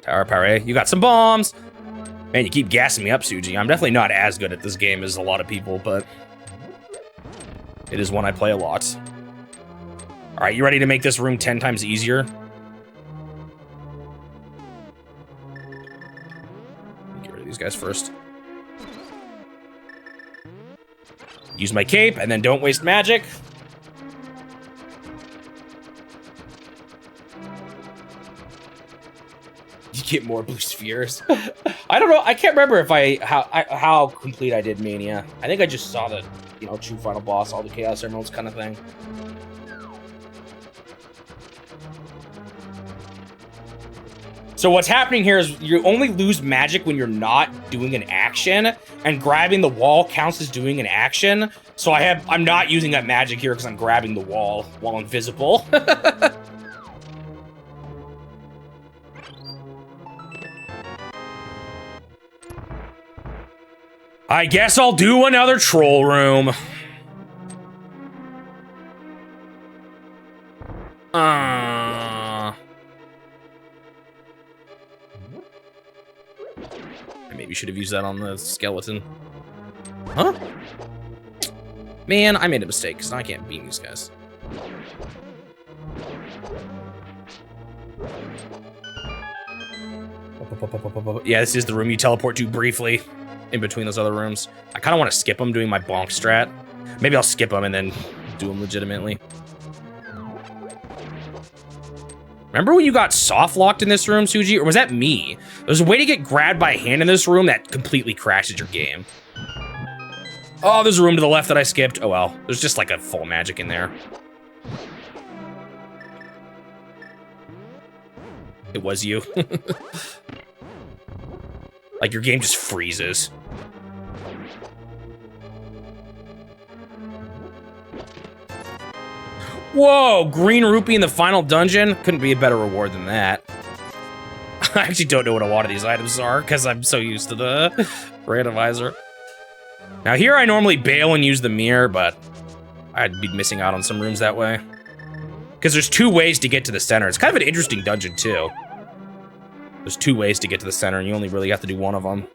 Tower Paré, you got some bombs! Man, you keep gassing me up, Suji. I'm definitely not as good at this game as a lot of people, but it is one I play a lot. All right, you ready to make this room 10 times easier? Get rid of these guys first. Use my cape, and then don't waste magic. You get more blue spheres. I don't know. I can't remember if how complete I did Mania. I think I just saw the, you know, true final boss, all the Chaos Emeralds kind of thing. So what's happening here is you only lose magic when you're not doing an action, and grabbing the wall counts as doing an action. So I'm not using that magic here because I'm grabbing the wall while invisible. I guess I'll do another troll room. I maybe should have used that on the skeleton. Huh? Man, I made a mistake because I can't beat these guys. Yeah, this is the room you teleport to briefly. In between those other rooms. I kind of want to skip them doing my bonk strat. Maybe I'll skip them and then do them legitimately. Remember when you got soft locked in this room, Suji? Or was that me? There's a way to get grabbed by a hand in this room that completely crashes your game. Oh, there's a room to the left that I skipped. Oh well, there's just like a full magic in there. It was you. Like, your game just freezes. Whoa, green rupee in the final dungeon? Couldn't be a better reward than that. I actually don't know what a lot of these items are, because I'm so used to the randomizer. Now here I normally bail and use the mirror, but I'd be missing out on some rooms that way. Because there's 2 ways to get to the center. It's kind of an interesting dungeon, too. There's 2 ways to get to the center, and you only really have to do one of them.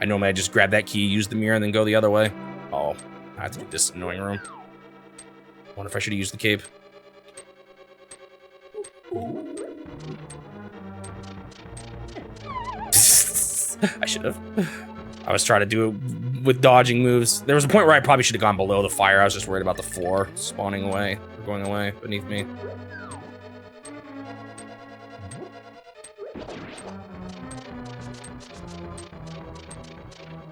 I normally just grab that key, use the mirror, and then go the other way. Oh, I have to do this annoying room. I wonder if I should have used the cape. I should have. I was trying to do it with dodging moves. There was a point where I probably should have gone below the fire. I was just worried about the floor spawning away, or going away beneath me.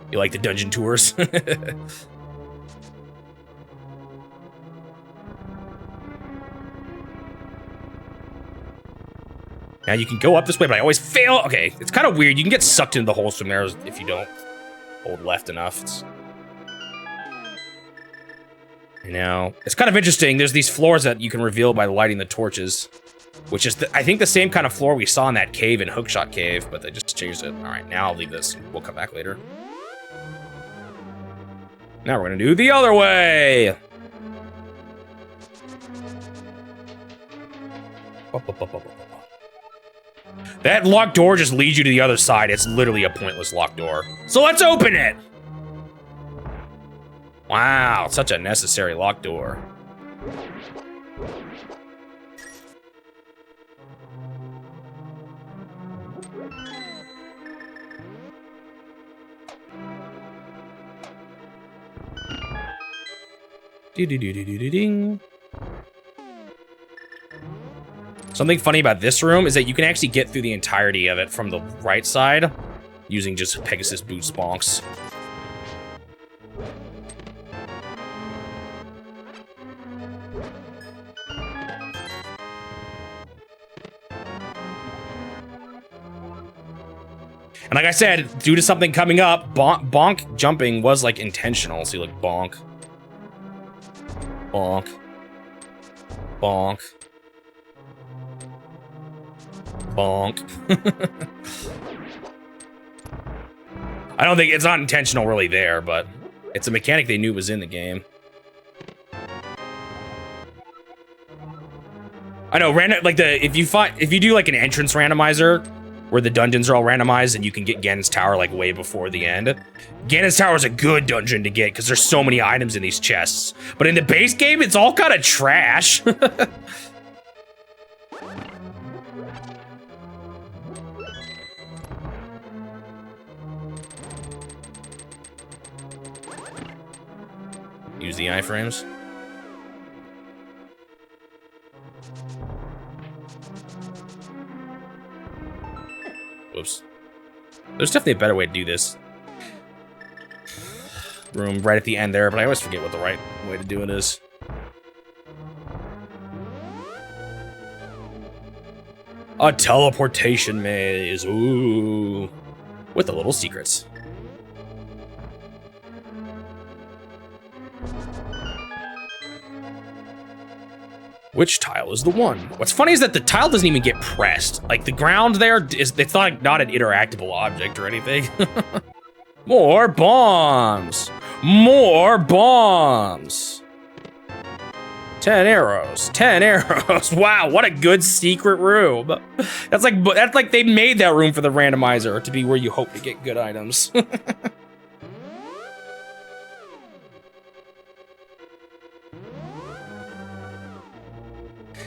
You like the dungeon tours? Now you can go up this way, but I always fail. Okay, it's kind of weird. You can get sucked into the holes from there if you don't hold left enough. You know, it's kind of interesting. There's these floors that you can reveal by lighting the torches, which is, I think, the same kind of floor we saw in that cave in Hookshot Cave, but they just changed it. All right, now I'll leave this. We'll come back later. Now we're gonna do the other way. That locked door just leads you to the other side. It's literally a pointless locked door. So let's open it. Wow, such a necessary locked door. Ding. Something funny about this room is that you can actually get through the entirety of it from the right side using just Pegasus boots bonks. And like I said, due to something coming up, bonk jumping was like intentional. So you like bonk, bonk, bonk, bonk. I don't think it's not intentional really there, but it's a mechanic they knew was in the game. I know, random like if you do like an entrance randomizer where the dungeons are all randomized and you can get Ganon's Tower like way before the end. Ganon's Tower is a good dungeon to get because there's so many items in these chests. But in the base game, it's all kind of trash. Use the iframes. Whoops. There's definitely a better way to do this. Room right at the end there, but I always forget what the right way to do it is. A teleportation maze. Ooh. With the little secrets. Which tile is the one? What's funny is that the tile doesn't even get pressed. Like the ground there is, it's not an interactable object or anything. More bombs. More bombs. 10 arrows. 10 arrows. Wow, what a good secret room. That's like they made that room for the randomizer to be where you hope to get good items.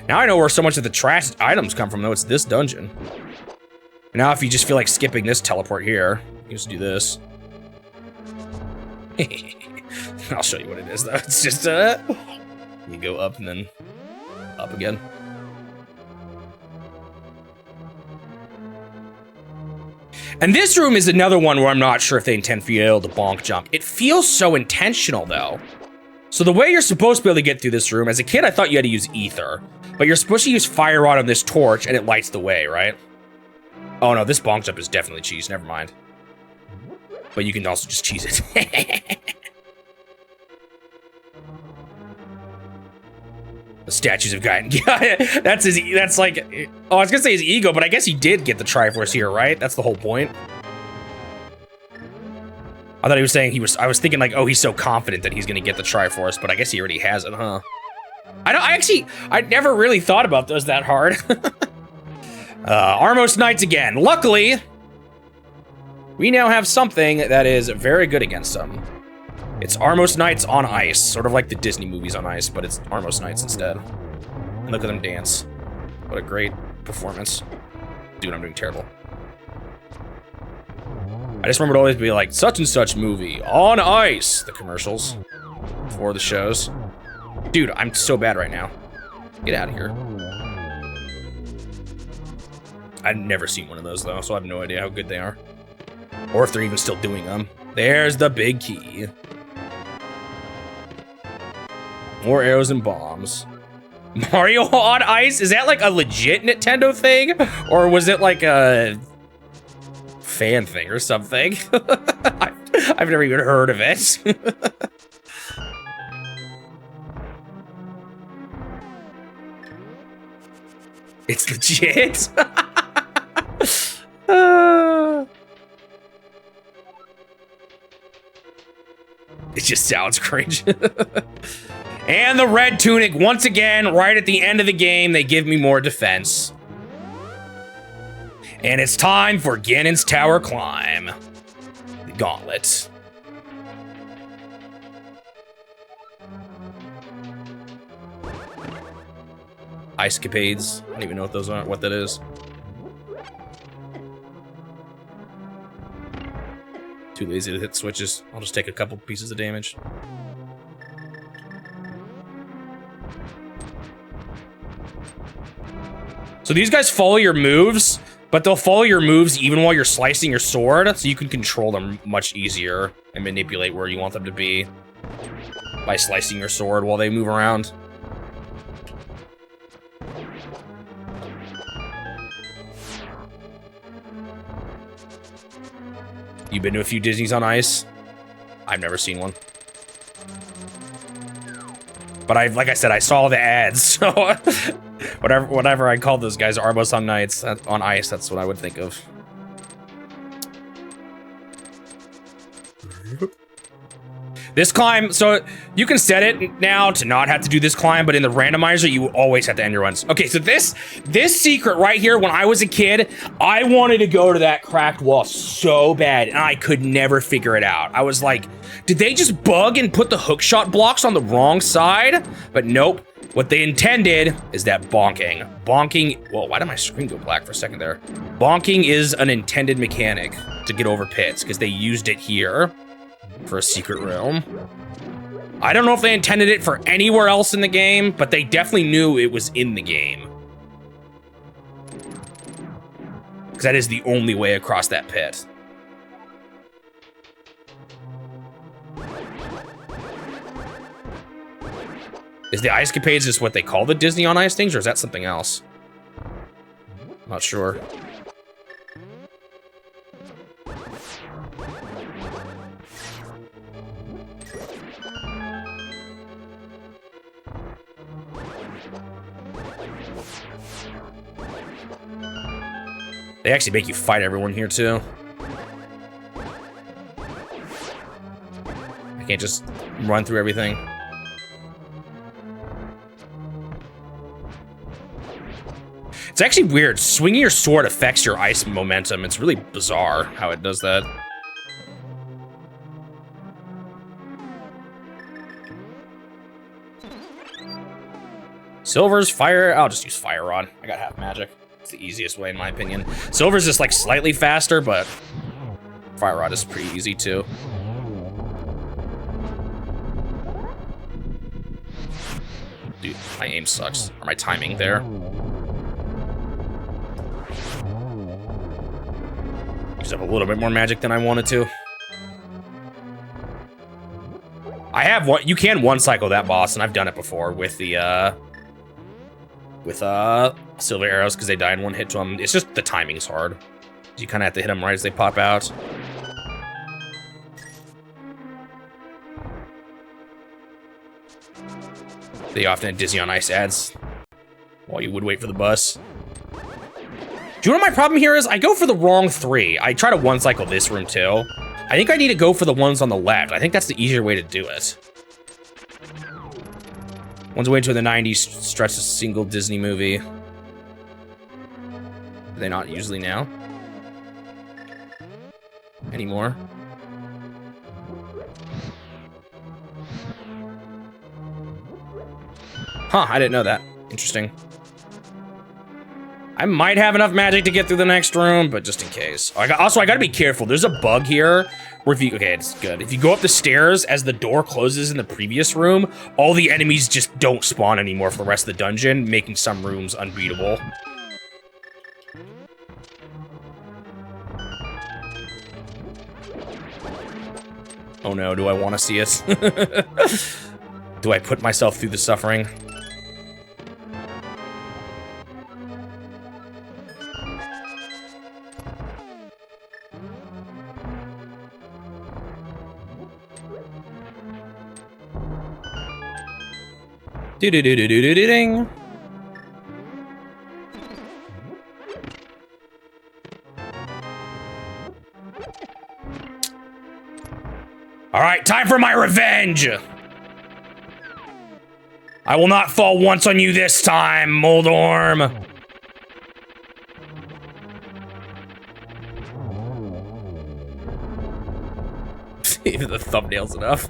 Now I know where so much of the trash items come from, though. It's this dungeon. Now if you just feel like skipping this teleport here, you just do this. I'll show you what it is, though. It's just, you go up and then up again. And this room is another one where I'm not sure if they intend for you to be able to bonk jump. It feels so intentional, though. So the way you're supposed to be able to get through this room, as a kid, I thought you had to use ether. But you're supposed to use fire rod on this torch, and it lights the way, right? Oh, no, this bonk jump is definitely cheese. Never mind. But you can also just cheese it. The statues of Gaia. Yeah, that's like... Oh, I was gonna say his ego, but I guess he did get the Triforce here, right? That's the whole point. I thought he was saying I was thinking like, oh, he's so confident that he's gonna get the Triforce, but I guess he already has it, huh? I never really thought about those that hard. Armos Knights again. Luckily, we now have something that is very good against them. It's Armos Knights on ice, sort of like the Disney movies on ice, but it's Armos Knights instead. And look at them dance. What a great performance. Dude, I'm doing terrible. I just remember to always be like, such and such movie, on ice, the commercials for the shows. Dude, I'm so bad right now. Get out of here. I've never seen one of those though, so I have no idea how good they are. Or if they're even still doing them. There's the big key. More arrows and bombs. Mario on ice? Is that like a legit Nintendo thing? Or was it like a fan thing or something? I've never even heard of it. It's legit. It just sounds cringe. And the red tunic, once again, right at the end of the game, they give me more defense. And it's time for Ganon's Tower Climb. The gauntlet. Ice-capades. I don't even know what those are, what that is. Too lazy to hit switches. I'll just take a couple pieces of damage. So these guys follow your moves, but they'll follow your moves even while you're slicing your sword, so you can control them much easier and manipulate where you want them to be by slicing your sword while they move around. You been to a few Disneys on Ice? I've never seen one. But like I said, I saw the ads, so whatever I call those guys, Arbos on Nights, on Ice, that's what I would think of. This climb, so you can set it now to not have to do this climb, but in the randomizer, you always have to end your runs. Okay, so this secret right here, when I was a kid, I wanted to go to that cracked wall so bad, and I could never figure it out. I was like, did they just bug and put the hookshot blocks on the wrong side? But nope. What they intended is that bonking. Whoa, why did my screen go black for a second there? Bonking is an intended mechanic to get over pits, because they used it here for a secret room. I don't know if they intended it for anywhere else in the game, but they definitely knew it was in the game. Because that is the only way across that pit. Is the Ice-capades just what they call the Disney on Ice things, or is that something else? I'm not sure. They actually make you fight everyone here, too. I can't just run through everything. It's actually weird. Swinging your sword affects your ice momentum. It's really bizarre how it does that. Silver's fire. I'll just use Fire Rod. I got half magic. It's the easiest way, in my opinion. Silver's just like slightly faster, but Fire Rod is pretty easy too. Dude, my aim sucks. Or my timing there. Used up a little bit more magic than I wanted to. I have one. You can one cycle that boss, and I've done it before with the silver arrows because they die in one hit to them. It's just the timing's hard. You kind of have to hit them right as they pop out. They often had Disney on Ice ads while you would wait for the bus. Do you know what my problem here is? I go for the wrong three. I try to one cycle this room too. I think I need to go for the ones on the left. I think that's the easier way to do it. One's way to the 90s stretch a single Disney movie. Are they not usually now? Anymore? Huh, I didn't know that. Interesting. I might have enough magic to get through the next room, but just in case. Also, I gotta be careful. There's a bug here where if you, okay, it's good. If you go up the stairs as the door closes in the previous room, all the enemies just don't spawn anymore for the rest of the dungeon, making some rooms unbeatable. Oh no, do I want to see it? Do I put myself through the suffering? Do-do-do-do-do-do-ding. right, time for my revenge. I will not fall once on you this time, Moldorm. Even the thumbnail's enough.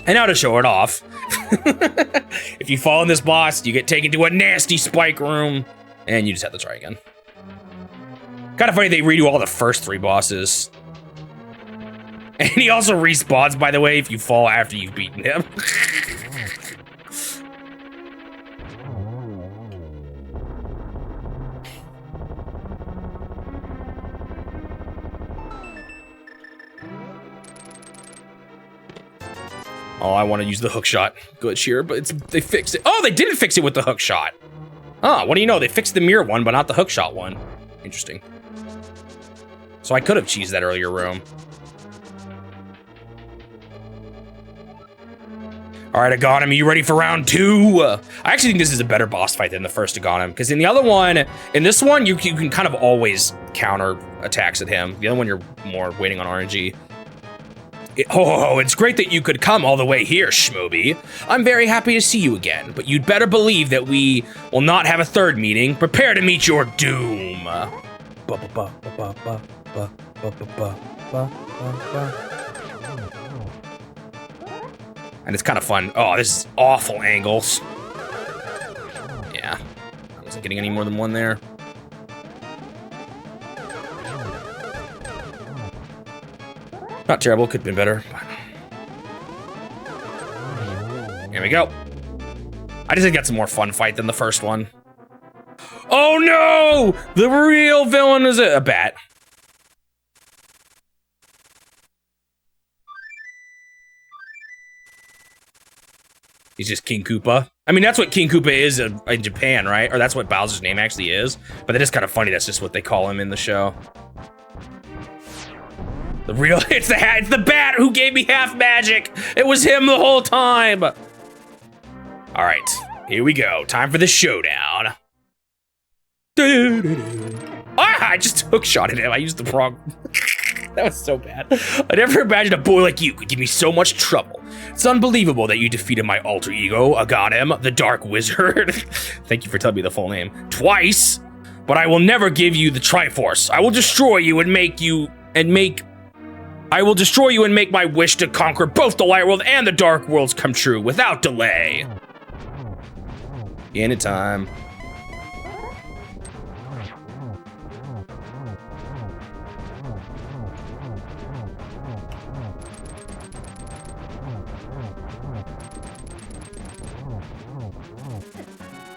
And now to show it off. If you fall in this boss, you get taken to a nasty spike room, and you just have to try again. Kind of funny they redo all the first 3 bosses. And he also respawns, by the way, if you fall after you've beaten him. Oh, I want to use the hookshot glitch here, but they fixed it. Oh, they didn't fix it with the hookshot. Oh, what do you know? They fixed the mirror one, but not the hookshot one. Interesting. So I could have cheesed that earlier room. All right, Aghanim, are you ready for round 2? I actually think this is a better boss fight than the first Aghanim, because in the other one, in this one, you can kind of always counter attacks at him. The other one, you're more waiting on RNG. It's great that you could come all the way here, Shmoby. I'm very happy to see you again, but you'd better believe that we will not have a third meeting. Prepare to meet your doom. And it's kind of fun. Oh, this is awful angles. Yeah, I wasn't getting any more than one there. Not terrible, could have been better. Here we go. I just think that's a more fun fight than the first one. Oh no! The real villain is a bat. He's just King Koopa. I mean, that's what King Koopa is in Japan, right? Or that's what Bowser's name actually is. But that is kind of funny, that's just what they call him in the show. The real, it's the bat who gave me half magic. It was him the whole time. All right, here we go. Time for the showdown. Ah, I just hookshotted him. I used the wrong. That was so bad. I never imagined a boy like you could give me so much trouble. It's unbelievable that you defeated my alter ego, Aghanim, the Dark Wizard. Thank you for telling me the full name. Twice. But I will never give you the Triforce. I will destroy you and make my wish to conquer both the light world and the dark worlds come true without delay. Anytime.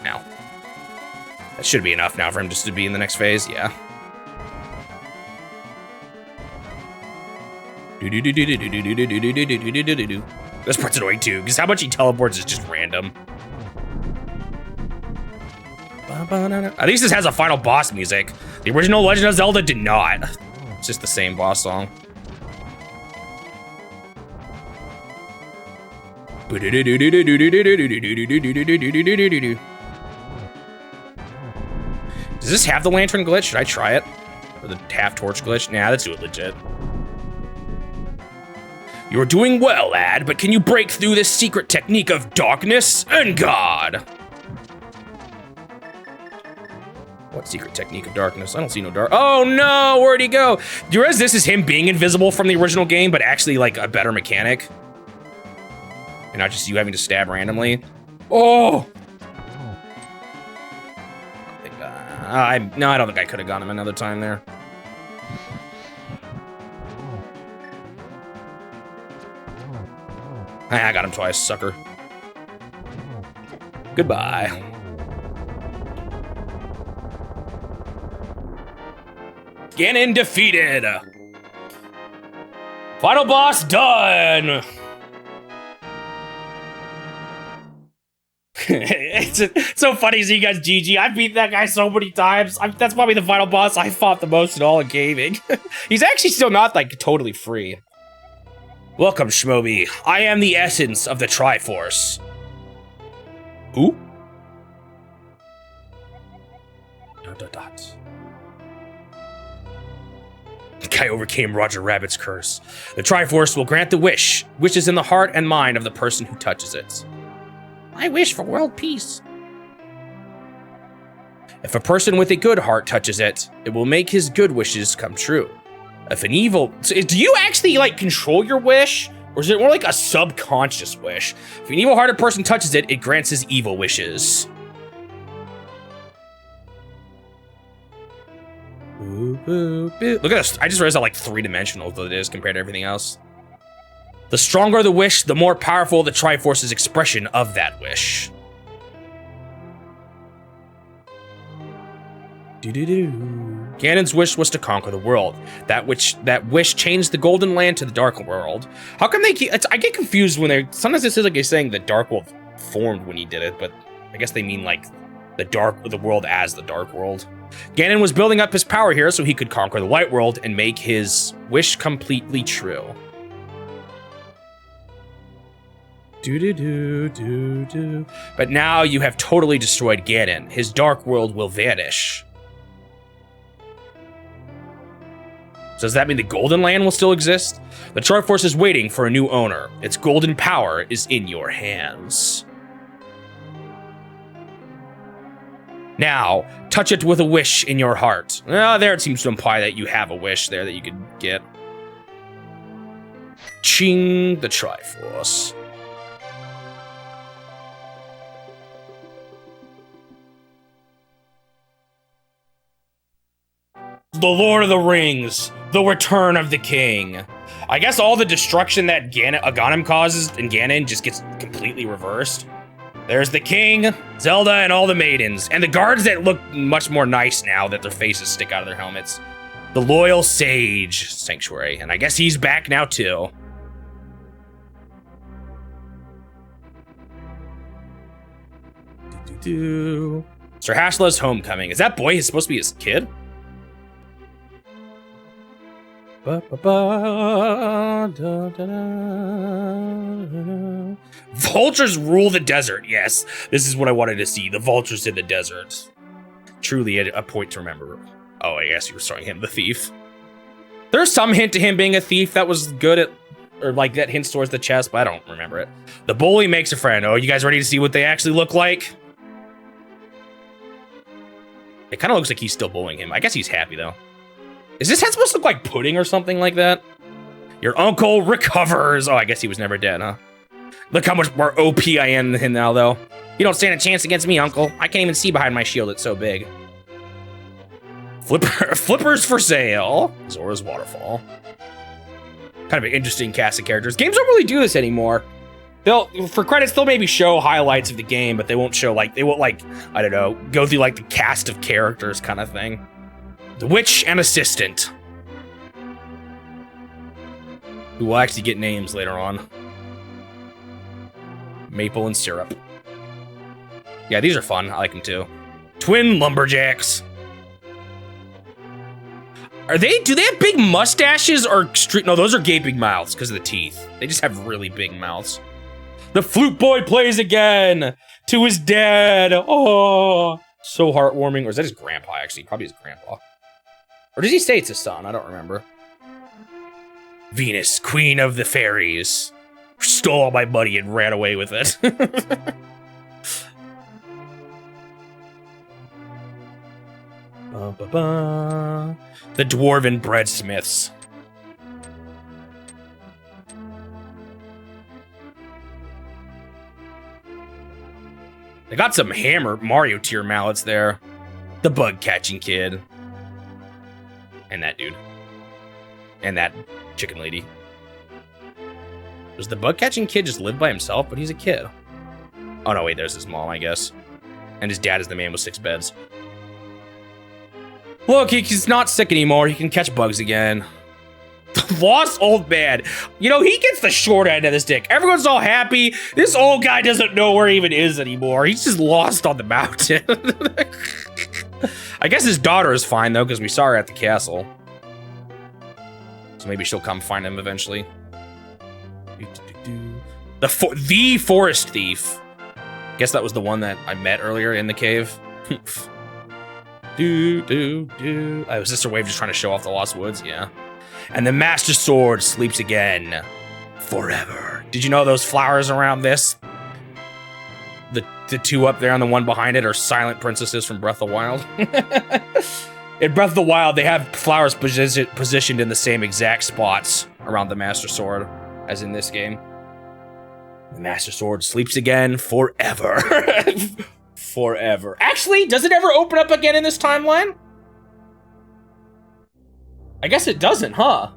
Now. That should be enough now for him just to be in the next phase, yeah. This part's annoying too, because how much he teleports is just random. At least this has a final boss music. The original Legend of Zelda did not. It's just the same boss song. Does this have the lantern glitch? Should I try it? Or the half torch glitch? Nah, let's do it legit. You're doing well, lad, but can you break through this secret technique of darkness and God? What secret technique of darkness? I don't see no dark. Oh no, where'd he go? Do you realize this is him being invisible from the original game, but actually like a better mechanic? And not just you having to stab randomly. Oh! No, I don't think I could have gotten him another time there. I got him twice, sucker. Goodbye. Ganon defeated. Final boss done. It's so funny to see you guys GG. I beat that guy so many times. That's probably the final boss I fought the most in all of gaming. He's actually still not like totally free. Welcome, Shmoby. I am the essence of the Triforce. Who? The guy overcame Roger Rabbit's curse. The Triforce will grant the wishes in the heart and mind of the person who touches it. I wish for world peace. If a person with a good heart touches it, it will make his good wishes come true. If an evil... So do you actually, like, control your wish? Or is it more like a subconscious wish? If an evil-hearted person touches it, it grants his evil wishes. Boo, boo, boo. Look at this. I just realized how, like, three-dimensional it is compared to everything else. The stronger the wish, the more powerful the Triforce's expression of that wish. Ganon's wish was to conquer the world. That wish changed the Golden Land to the Dark World. How come they keep... I get confused when they're... Sometimes it says like they're saying the Dark World formed when he did it, but I guess they mean like the world as the Dark World. Ganon was building up his power here so he could conquer the White World and make his wish completely true. But now you have totally destroyed Ganon. His Dark World will vanish. So does that mean the Golden Land will still exist? The Triforce is waiting for a new owner. Its golden power is in your hands. Now, touch it with a wish in your heart. There it seems to imply that you have a wish there that you could get. Ching, the Triforce. The Lord of the Rings, the Return of the King. I guess all the destruction that Ganon causes in Ganon just gets completely reversed. There's the king, Zelda, and all the maidens, and the guards that look much more nice now that their faces stick out of their helmets. The loyal sage sanctuary, and I guess he's back now too. Sir Hasla's homecoming. Is that boy supposed to be his kid? Vultures rule the desert. Yes, this is what I wanted to see. The vultures in the desert. Truly a point to remember. Oh, I guess you were showing him the thief. There's some hint to him being a thief that was good at, or like that hints towards the chest, but I don't remember it. The bully makes a friend. Oh, you guys ready to see what they actually look like? It kind of looks like he's still bullying him. I guess he's happy though. Is this head supposed to look like pudding or something like that? Your uncle recovers. Oh, I guess he was never dead, huh? Look how much more OP I am than him now, though. You don't stand a chance against me, uncle. I can't even see behind my shield. It's so big. Flippers for sale. Zora's Waterfall. Kind of an interesting cast of characters. Games don't really do this anymore. For credits, they'll maybe show highlights of the game, but they won't show, like, I don't know, go through, like, the cast of characters kind of thing. The witch and assistant. Who will actually get names later on. Maple and syrup. Yeah, these are fun. I like them too. Twin lumberjacks. Do they have big mustaches or no, those are gaping mouths because of the teeth. They just have really big mouths. The flute boy plays again to his dad. Oh, so heartwarming. Or is that his grandpa, actually? Probably his grandpa. Or does he say it's his son? I don't remember. Venus, queen of the fairies, stole all my money and ran away with it. The dwarven breadsmiths. They got some Mario tier mallets there. The bug catching kid. And that dude. And that chicken lady. Does the bug catching kid just live by himself? But he's a kid. Oh no, wait, there's his mom, I guess. And his dad is the man with 6 beds. Look, he's not sick anymore. He can catch bugs again. The lost old man. You know, he gets the short end of the stick. Everyone's all happy. This old guy doesn't know where he even is anymore. He's just lost on the mountain. I guess his daughter is fine, though, because we saw her at the castle. So maybe she'll come find him eventually. The forest thief. Guess that was the one that I met earlier in the cave. Oh, was this a way of just trying to show off the Lost Woods? Yeah. And the Master Sword sleeps again. Forever. Did you know those flowers around this? The two up there and the one behind it are silent princesses from Breath of the Wild. In Breath of the Wild, they have flowers positioned in the same exact spots around the Master Sword as in this game. The Master Sword sleeps again forever. Forever. Actually, does it ever open up again in this timeline? I guess it doesn't, huh?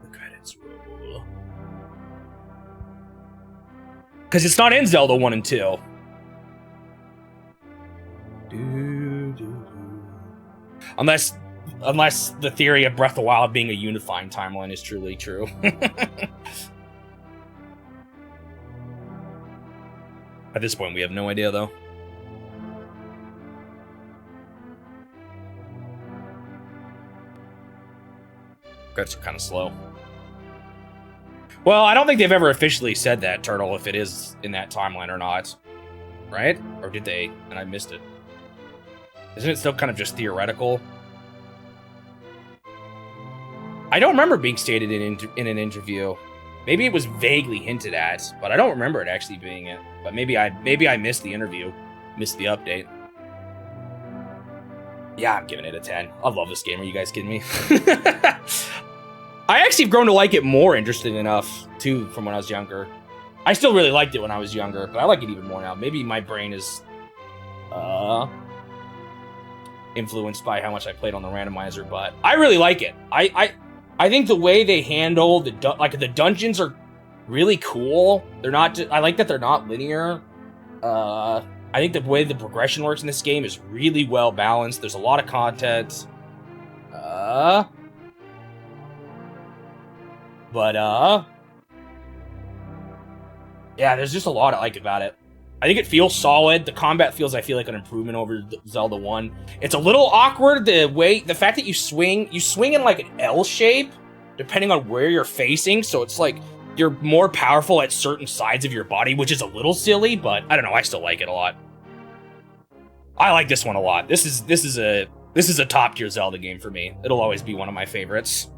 The credits roll. Because it's not in Zelda 1 and 2. Unless the theory of Breath of the Wild being a unifying timeline is truly true. At this point, we have no idea, though. Credits are kind of slow. Well, I don't think they've ever officially said that, Turtle, if it is in that timeline or not. Right? Or did they? And I missed it. Isn't it still kind of just theoretical? I don't remember being stated in an interview. Maybe it was vaguely hinted at, but I don't remember it actually being it. But maybe I missed the interview, missed the update. Yeah, I'm giving it a 10. I love this game. Are you guys kidding me? I actually have grown to like it more, interesting enough, too, from when I was younger. I still really liked it when I was younger, but I like it even more now. Maybe my brain is influenced by how much I played on the randomizer, but I really like it. I think the way they handle the dungeons are really cool. They're not. I like that they're not linear. I think the way the progression works in this game is really well balanced. There's a lot of content. Yeah, there's just a lot I like about it. I think it feels solid. The combat feels, I feel like, an improvement over Zelda 1. It's a little awkward, the fact that you swing in like an L shape, depending on where you're facing, so it's like you're more powerful at certain sides of your body, which is a little silly, but I don't know, I still like it a lot. I like this one a lot. This is a top tier Zelda game for me. It'll always be one of my favorites.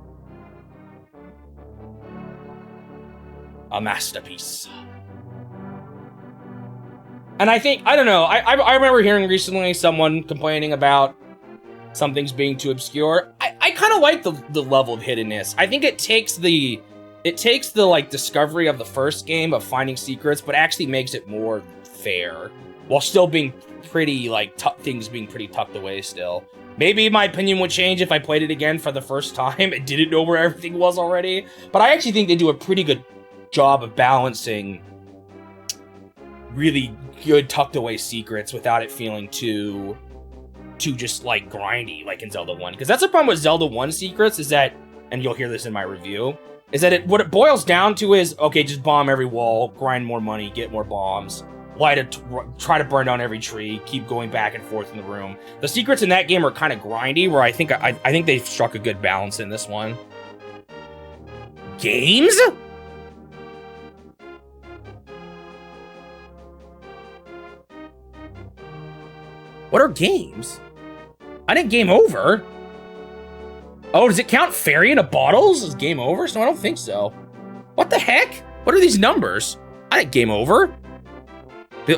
A masterpiece. And I think, I don't know, I remember hearing recently someone complaining about some things being too obscure. I kind of like the level of hiddenness. I think it takes the like discovery of the first game of finding secrets, but actually makes it more fair, while still being pretty, like, things being pretty tucked away still. Maybe my opinion would change if I played it again for the first time and didn't know where everything was already, but I actually think they do a pretty good job of balancing really good tucked away secrets without it feeling too just like grindy like in Zelda 1. Because that's the problem with Zelda 1 secrets, is that, and you'll hear this in my review, is that what it boils down to is, okay, just bomb every wall, grind more money, get more bombs, try to burn down every tree, keep going back and forth in the room. The secrets in that game are kind of grindy, where I think they've struck a good balance in this one. Games? What are games? I didn't game over. Oh, does it count fairy in a bottles as game over? No, I don't think so. What the heck? What are these numbers? I didn't game over.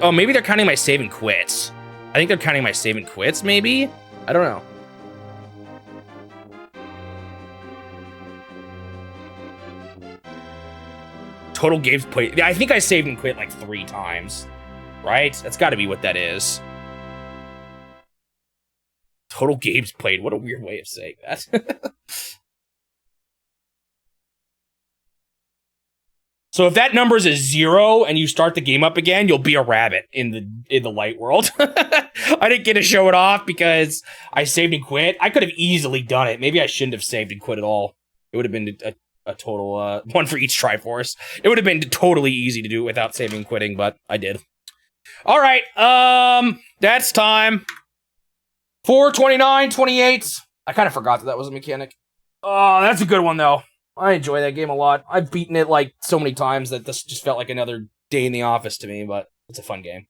Oh, maybe they're counting my save and quits. I think they're counting my save and quits, maybe? I don't know. Total games played. I think I saved and quit like 3 times. Right? That's got to be what that is. Total games played. What a weird way of saying that. So if that number is a 0 and you start the game up again, you'll be a rabbit in the light world. I didn't get to show it off because I saved and quit. I could have easily done it. Maybe I shouldn't have saved and quit at all. It would have been a total one for each Triforce. It would have been totally easy to do it without saving and quitting, but I did. All right, that's time. 429-28. I kind of forgot that was a mechanic. Oh, that's a good one, though. I enjoy that game a lot. I've beaten it, like, so many times that this just felt like another day in the office to me, but it's a fun game.